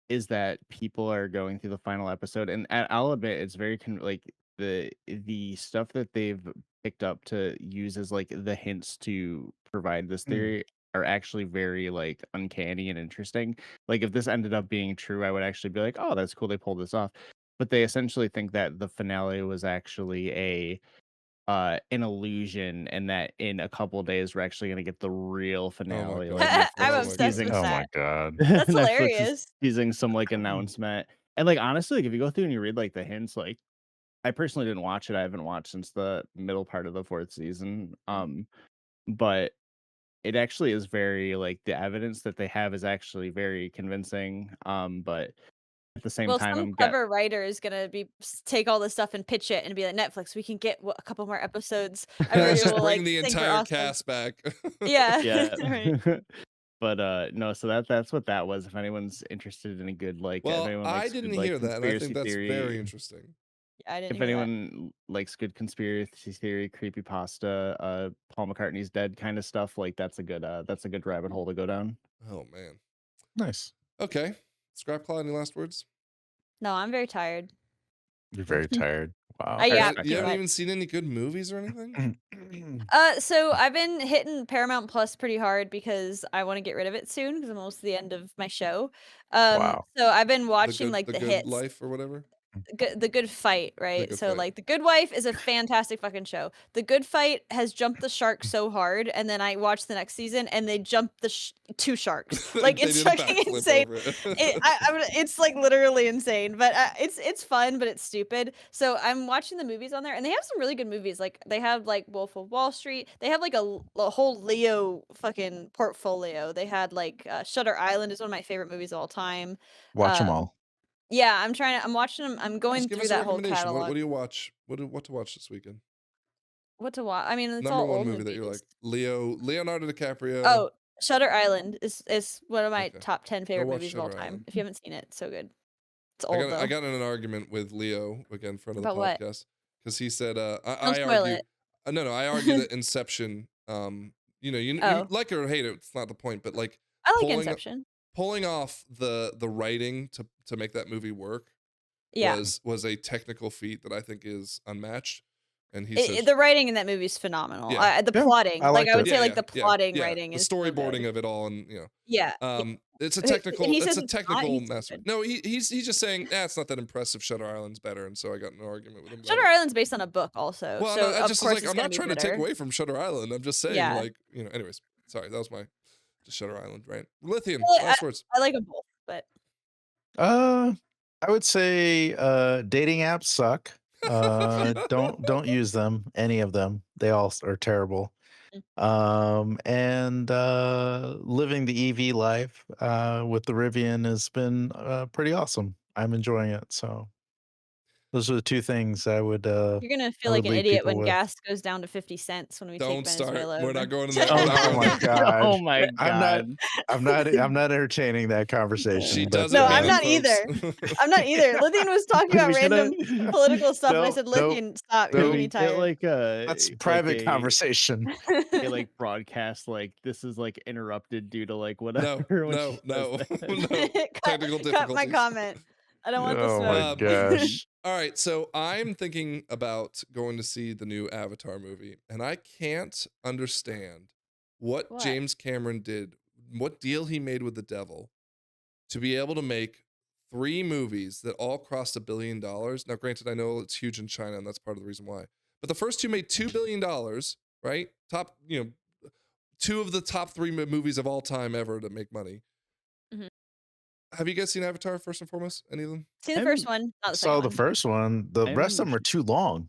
is that people are going through the final episode, and I'll admit it's very like the stuff that they've picked up to use as like the hints to provide this theory are actually very like uncanny and interesting. Like if this ended up being true, I would actually be like, oh, that's cool, they pulled this off. But they essentially think that the finale was actually an illusion, and that in a couple days we're actually gonna get the real finale. God. Like I'm Oh Netflix is my obsessed God. with teasing Oh some my that. god. That's Netflix is hilarious. teasing some like announcement. And like honestly, like if you go through and you read like the hints, like I personally didn't watch it. I haven't watched since the middle part of the fourth season. But it actually is very like the evidence that they have is actually very convincing. But at the same Well, time, some I'm get clever writer is gonna take all this stuff and pitch it and be like, Netflix, we can get a couple more episodes. Everybody Just will like bring the think we're entire awesome. cast back. Yeah, yeah. right. But no, so that's what that was. If anyone's interested in a good like, if Well, anyone I likes didn't good like hear that, and I think conspiracy that's very theory, interesting. I didn't if hear that. anyone likes good conspiracy theory, creepypasta, Paul McCartney's dead kind of stuff, like that's a good rabbit hole to go down. Oh man. Nice. Okay. Scrap Claw, any last words? No, I'm very tired. You're very tired. Wow. I You yap haven't, you too haven't much. even seen any good movies or anything? So I've been hitting Paramount Plus pretty hard because I want to get rid of it soon because I'm almost to the end of my show. Wow. So I've been watching like the the good hits. life or whatever? The Good Fight, right? Good So Fight. like The Good Wife is a fantastic fucking show. The Good Fight has jumped the shark so hard, and then I watched the next season, and they jumped the two sharks. Like They it's did a fucking backflip insane. over it. It's like literally insane, but it's fun, but it's stupid. So I'm watching the movies on there, and they have some really good movies. Like they have like Wolf of Wall Street. They have like a whole Leo fucking portfolio. They had like Shutter Island is one of my favorite movies of all time. Watch them Um, all. yeah, I'm watching them. I'm going Just give through us a that whole recommendation. What catalog. do you watch? What to watch this weekend? What to watch? I mean, it's Number all one old movie movies. that you're like Leonardo DiCaprio. Oh, Shutter Island is one of my Okay. top 10 favorite watch movies of all Shutter time. Island. If you haven't seen it, it's so good. It's I old though. got in an argument with Leo again, friend of the About what? podcast, because he said Don't I spoil argue. it. No, I argue that Inception. You Oh, like it or hate it. It's not the point, but like I like pulling Inception. pulling off the writing to make that movie work Yeah, was a technical feat that I think is unmatched. And he says, the writing in that movie is phenomenal. Yeah. The Yeah, plotting, I like liked I would it. say, like the plotting yeah, writing the is so storyboarding good. of it all, and Yeah, it's a He technical, he it's says a it's not, technical he's master. stupid. No, he's just saying, it's not that impressive. Shutter Island's better, and so I got in an argument with him. About Shutter it. Island's based on a book, also. Well, So no, I of just was course like, it's I'm gonna not be trying to take better. away from Shutter Island. I'm just saying, Yeah. like, anyways, sorry, that was my just Shutter Island, right? Lithium, Well, last words. I like them both, but I would say dating apps suck. Don't use them, any of them. They all are terrible. And living the EV life with the Rivian has been pretty awesome. I'm enjoying it. So Those are the two things I would You're gonna feel I like would an leave idiot people when with. gas goes down to 50 cents when we take Don't start. Venezuela We're over. not going to that. We're not Oh going my there. god. Oh my I'm not god. I'm not entertaining that conversation. She but doesn't No, mean I'm it, not folks. either. I'm not either. Lithian was talking about We shoulda- random political stuff, and I Nope, said, nope, "Lithian, stop. Can You're nope. making me we get tired." like That's a private conversation. like broadcast like this is like interrupted due to like No, whatever when no, she no, says that. no. Technical Cut my difficulties. comment. I don't want the Oh smoke. my Um, gosh. All right, so I'm thinking about going to see the new Avatar movie, and I can't understand what What? James Cameron did, what deal he made with the devil to be able to make 3 movies that all crossed $1 billion. Now, granted, I know it's huge in China, and that's part of the reason why. But the first 2 made $2 billion, right? Top, 2 of the top 3 movies of all time ever to make money. Mhm. Have you guys seen Avatar first and foremost? Any of them? See the I'm- first one, not the Saw second the one. first one. The rest of I'm- them are too long.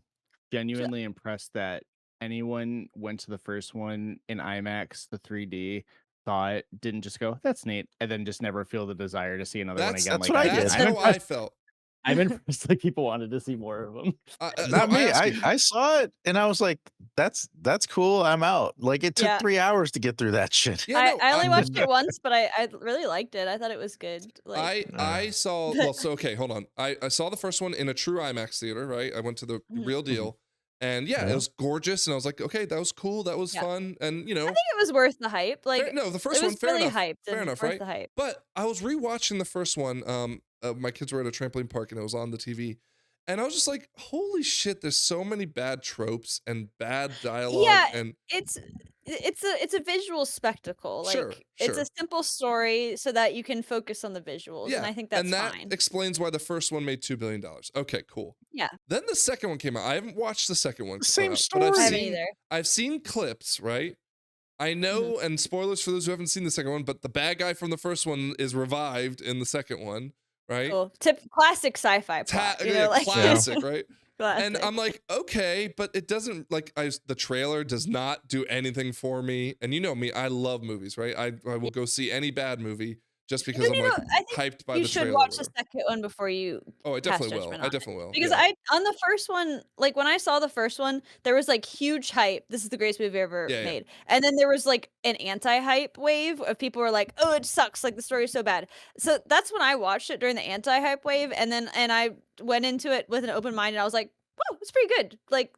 Genuinely impressed that anyone went to the first one in IMAX, the 3D, saw it, didn't just go, that's neat, and then just never feel the desire to see another one again. that's what I did. That's I'm how I impressed, felt. I'm impressed like people wanted to see more of them. Not no, me. ask you. I saw it and I was like, that's cool. I'm out. Like it took Yeah. 3 hours to get through that shit. Yeah, no, I only I'm- watched it once, but I really liked it. I thought it was good. Like, I saw well, so okay, hold on. I saw the first one in a true IMAX theater, right? I went to the Mhm. real deal, and yeah, Yeah. it was gorgeous, and I was like, okay, that was cool, that was Yeah. fun, and I think it was worth the hype. Like, no, the first it was one, fair really enough, hyped fair and enough, worth right? the hype. But I was rewatching the first one. My kids were at a trampoline park, and it was on the TV, and I was just like, holy shit, there's so many bad tropes and bad dialogue, Yeah, and it's a visual spectacle. Sure, Like, it's sure. a simple story so that you can focus on the visuals, yeah, and I think that's and that fine. explains why the first one made $2 billion. Okay, cool. Yeah, Then the second one came out. I haven't watched the second one. Same But story. I've I haven't seen, either. I've seen clips, right? I know, and spoilers for those who haven't seen the second one, but the bad guy from the first one is revived in the second one, right? Cool. Classic sci-fi plot. You know, Yeah, like classic, right? classic. And I'm like, okay, but it doesn't like the trailer does not do anything for me. And you know me, I love movies, right? I will go see any bad movie just because Then, I'm you know, like I think hyped by you the should trailer. watch the second one before you Oh, I pass definitely will. judgment I on it. definitely will. Because yeah. on the first one, like when I saw the first one, there was like huge hype. This is the greatest movie ever Yeah, yeah. made. And then there was like an anti-hype wave of people were like, "Oh, it sucks. Like the story's so bad." So that's when I watched it during the anti-hype wave, and I went into it with an open mind, and I was like, "Oh, it's pretty good." Like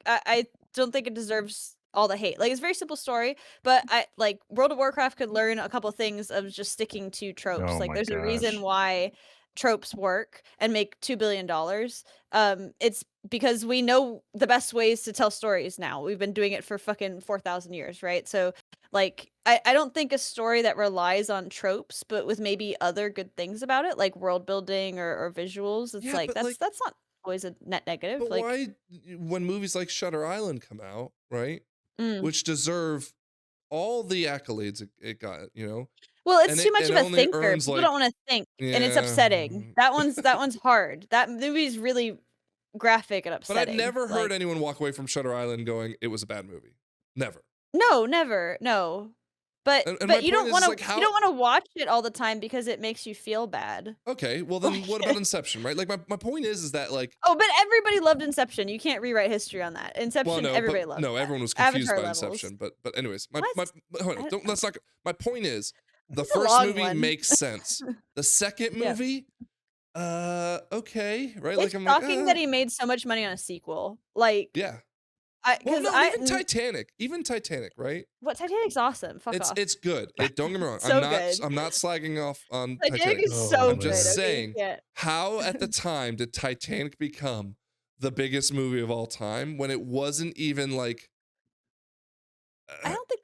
I don't think it deserves all the hate. Like it's a very simple story, but I like World of Warcraft could learn a couple things of just sticking to tropes. Oh Like my there's a reason gosh. why tropes work and make $2 billion. It's because we know the best ways to tell stories now. We've been doing it for fucking 4,000 years, right? So like I don't think a story that relies on tropes, but with maybe other good things about it, like world building or visuals, it's Yeah, like but, that's not always a net negative. But Like why, when movies like Shutter Island come out, right? mm. Which deserve all the accolades it got, Well, and it's too much it of a only thinker. earns, People like- don't want to think, and it's Yeah. upsetting. That one's hard. That movie's really graphic and But upsetting. I've never heard Like, anyone walk away from Shutter Island going, it was a bad movie. Never. no, never, no. But And my you point don't is, want to like, how- you don't want to watch it all the time because it makes you feel bad. Okay, well then Like- what about Inception, right? Like my point is that like, Oh, but everybody loved Inception. You can't rewrite history on that. Inception, well, no, everybody but loved. no, that. everyone was confused Avatar by levels. Inception. But anyways, my What? hold on, I- don't, let's not. My point is, the It's a first long movie one. makes sense. The second Yeah. movie, okay, right? It's Like I'm shocking like, that he made so much money on a sequel. Like, yeah. I Well, because no, even Titanic, right? what Titanic's awesome. Fuck off. It's good. Don't get me wrong. So I'm not good. I'm not slagging off on Titanic Titanic. is Oh, so I'm good. just okay? saying, Yeah. How at the time did Titanic become the biggest movie of all time when it wasn't even like I don't think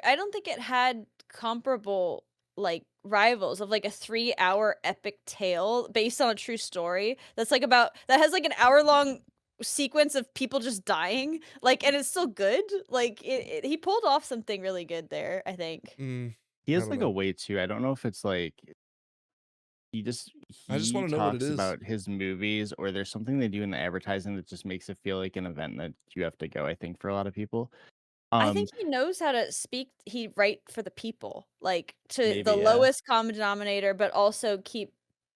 I don't think it had comparable like rivals of like a 3-hour epic tale based on a true story that's like that has like an hour-long sequence of people just dying, like, and it's still good. Like he pulled off something really good there, I think. He I has don't like know. a way too. I don't know if it's like I just he wanna know what it talks is. about his movies, or there's something they do in the advertising that just makes it feel like an event that you have to go, I think, for a lot of people. I think he knows how to speak. He write for the people, like to Maybe, the yeah. lowest common denominator, but also keep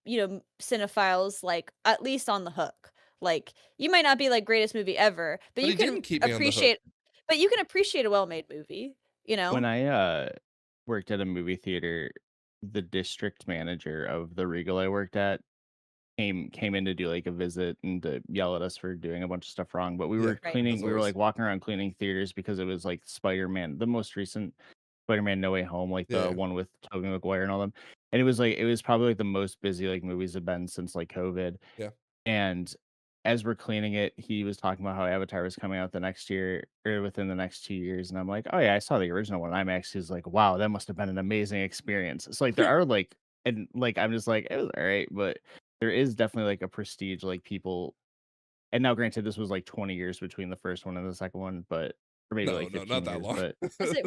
cinephiles like at least on the hook. Like, you might not be like greatest movie ever, but But you he can didn't keep me on the hook. appreciate. But you can appreciate a well-made movie. You know. When I worked at a movie theater, the district manager of the Regal I worked at came in to do like a visit and to yell at us for doing a bunch of stuff wrong. But we Yeah, were Right. cleaning, as we were always. like walking around cleaning theaters because it was like Spider-Man, the most recent Spider-Man No Way Home, like the Yeah. one with Tobey Maguire and all them. And it was probably like the most busy like movies have been since like COVID. Yeah. And as we're cleaning it, he was talking about how Avatar was coming out the next year or within the next 2 years. And I'm like, oh yeah, I saw the original one in IMAX. He's like, wow, that must have been an amazing experience. It's like there are like, and like I'm just like, it was all right, but there is definitely like a prestige, like people. And now, granted, this was like 20 years between the first one and the second one, but or maybe No, like no, 15 not that years, long. but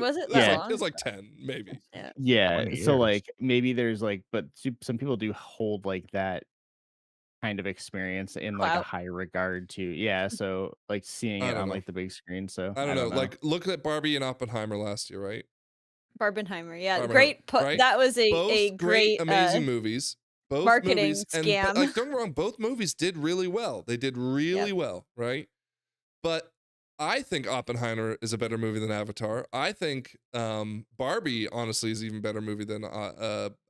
Was it that Yeah. It was long? like 10, maybe. Yeah. yeah. 20 So years. like maybe there's like, but some people do hold like that kind of experience in like a Clout. high regard to. Yeah. So like seeing I it don't on know. like the big screen. So I don't know. Like, look at Barbie and Oppenheimer last year, right? Barbenheimer. Yeah. Barbenheimer, Great. right? That was a Both great amazing movies. Both marketing movies, but scam. like, don't get me wrong, both movies did really well. They did really Yep. well, right? But I think Oppenheimer is a better movie than Avatar. I think Barbie, honestly, is an even better movie than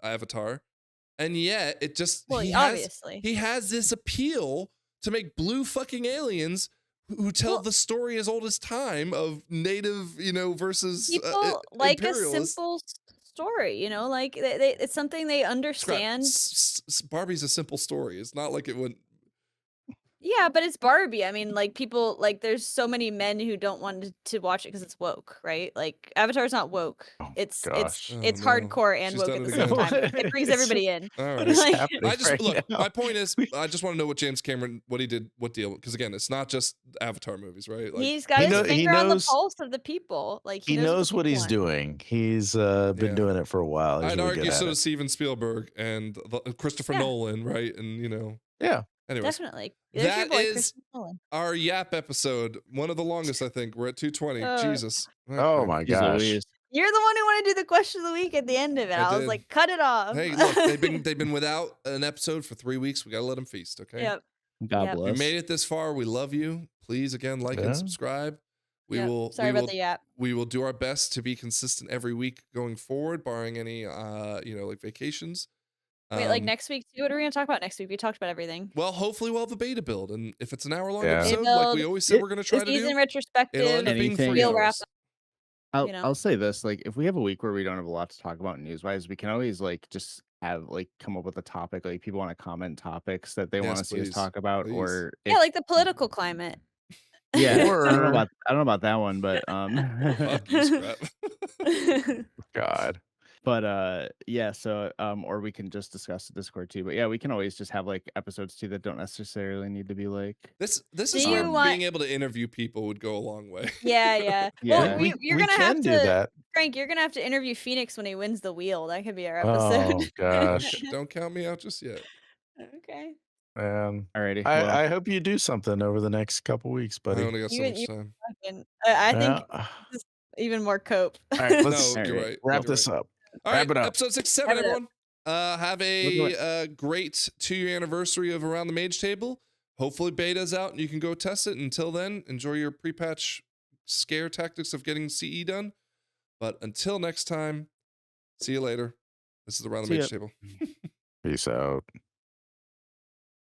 Avatar. And yet, it just Well, he obviously. has this appeal to make blue fucking aliens who tell Well- the story as old as time of native, versus People like a imperialists. simple story, like they it's something they Scrap. understand. Barbie's a simple story. It's not like it would. Yeah, but it's Barbie. I mean, like people like there's so many men who don't want to watch it because it's woke, right? Like Avatar's not woke. Oh, It's gosh. Oh, it's no. hardcore and She's woke done at it the same again. time. It brings everybody in. All What right. is Like- happening I just right look. now? My point is, I just want to know what James Cameron, what he did, what deal. Because again, it's not just Avatar movies, right? Like, He's got He his know- he finger on the knows- pulse of the people. Like He the knows what people he's want. doing. He's been Yeah. doing it for a while. He's I'd really argue good at so it. does Steven Spielberg and Christopher Yeah. Nolan, right? And Yeah. anyways, Definitely. There's your that boy, is Christopher Nolan. our Yap episode, one of the longest, I think. We're at 220. Jesus. Oh Okay. my Jeez gosh. Louise. You're the one who wanted to do the question of the week at the end of it. I I was did. like, cut it off. Hey, look, they've been without an episode for 3 weeks. We gotta let them feast, okay? Yep. God Yep. If you bless. made it this far, we love you. Please again, like Yeah. and subscribe. We Yep. will. Sorry we about will, the yap. We will do our best to be consistent every week going forward, barring any, like vacations. Wait, like next week too? What are we gonna talk about next week? We talked about everything. Well, hopefully we'll have a beta build, and if it's an hour-long Yeah. episode, Beta like we build, always said, we're gonna try The to season do. retrospective. It'll end up being Anything 3 Real wrap hours. up. You know? I'll say this, like if we have a week where we don't have a lot to talk about news wise, we can always like just have like come up with a topic. Like people want to comment topics that they want Yes, to see us please. talk about, Please. or Yeah, like the political climate. yeah, Or- I don't know about that one, but Fuck you, Scrap. God. but yeah, so or we can just discuss the Discord too. But yeah, we can always just have like episodes too that don't necessarily need to be like This Do is you where want- being able to interview people would go a long way. Yeah, yeah. Yeah. Well, you're we gonna can have to, do that. Frank. You're gonna have to interview Phoenix when he wins the wheel. That could be our Oh episode. gosh. Don't count me out just yet. Okay. Man. alrighty. Well, I hope you do something over the next couple weeks, I buddy. only got so You- much you- time. Fucking- I think Yeah. even more cope. All right, let's No, you're Alright. right. wrap you're this right. up. All Wrap right, it up. episode 67, Wrap it up. everyone. Have a great 2-year anniversary of Around the Mage Table. Hopefully beta's out and you can go test it. Until then, enjoy your pre-patch scare tactics of getting CE done. But until next time, see you later. This is Around the See Mage ya. Table. Peace out.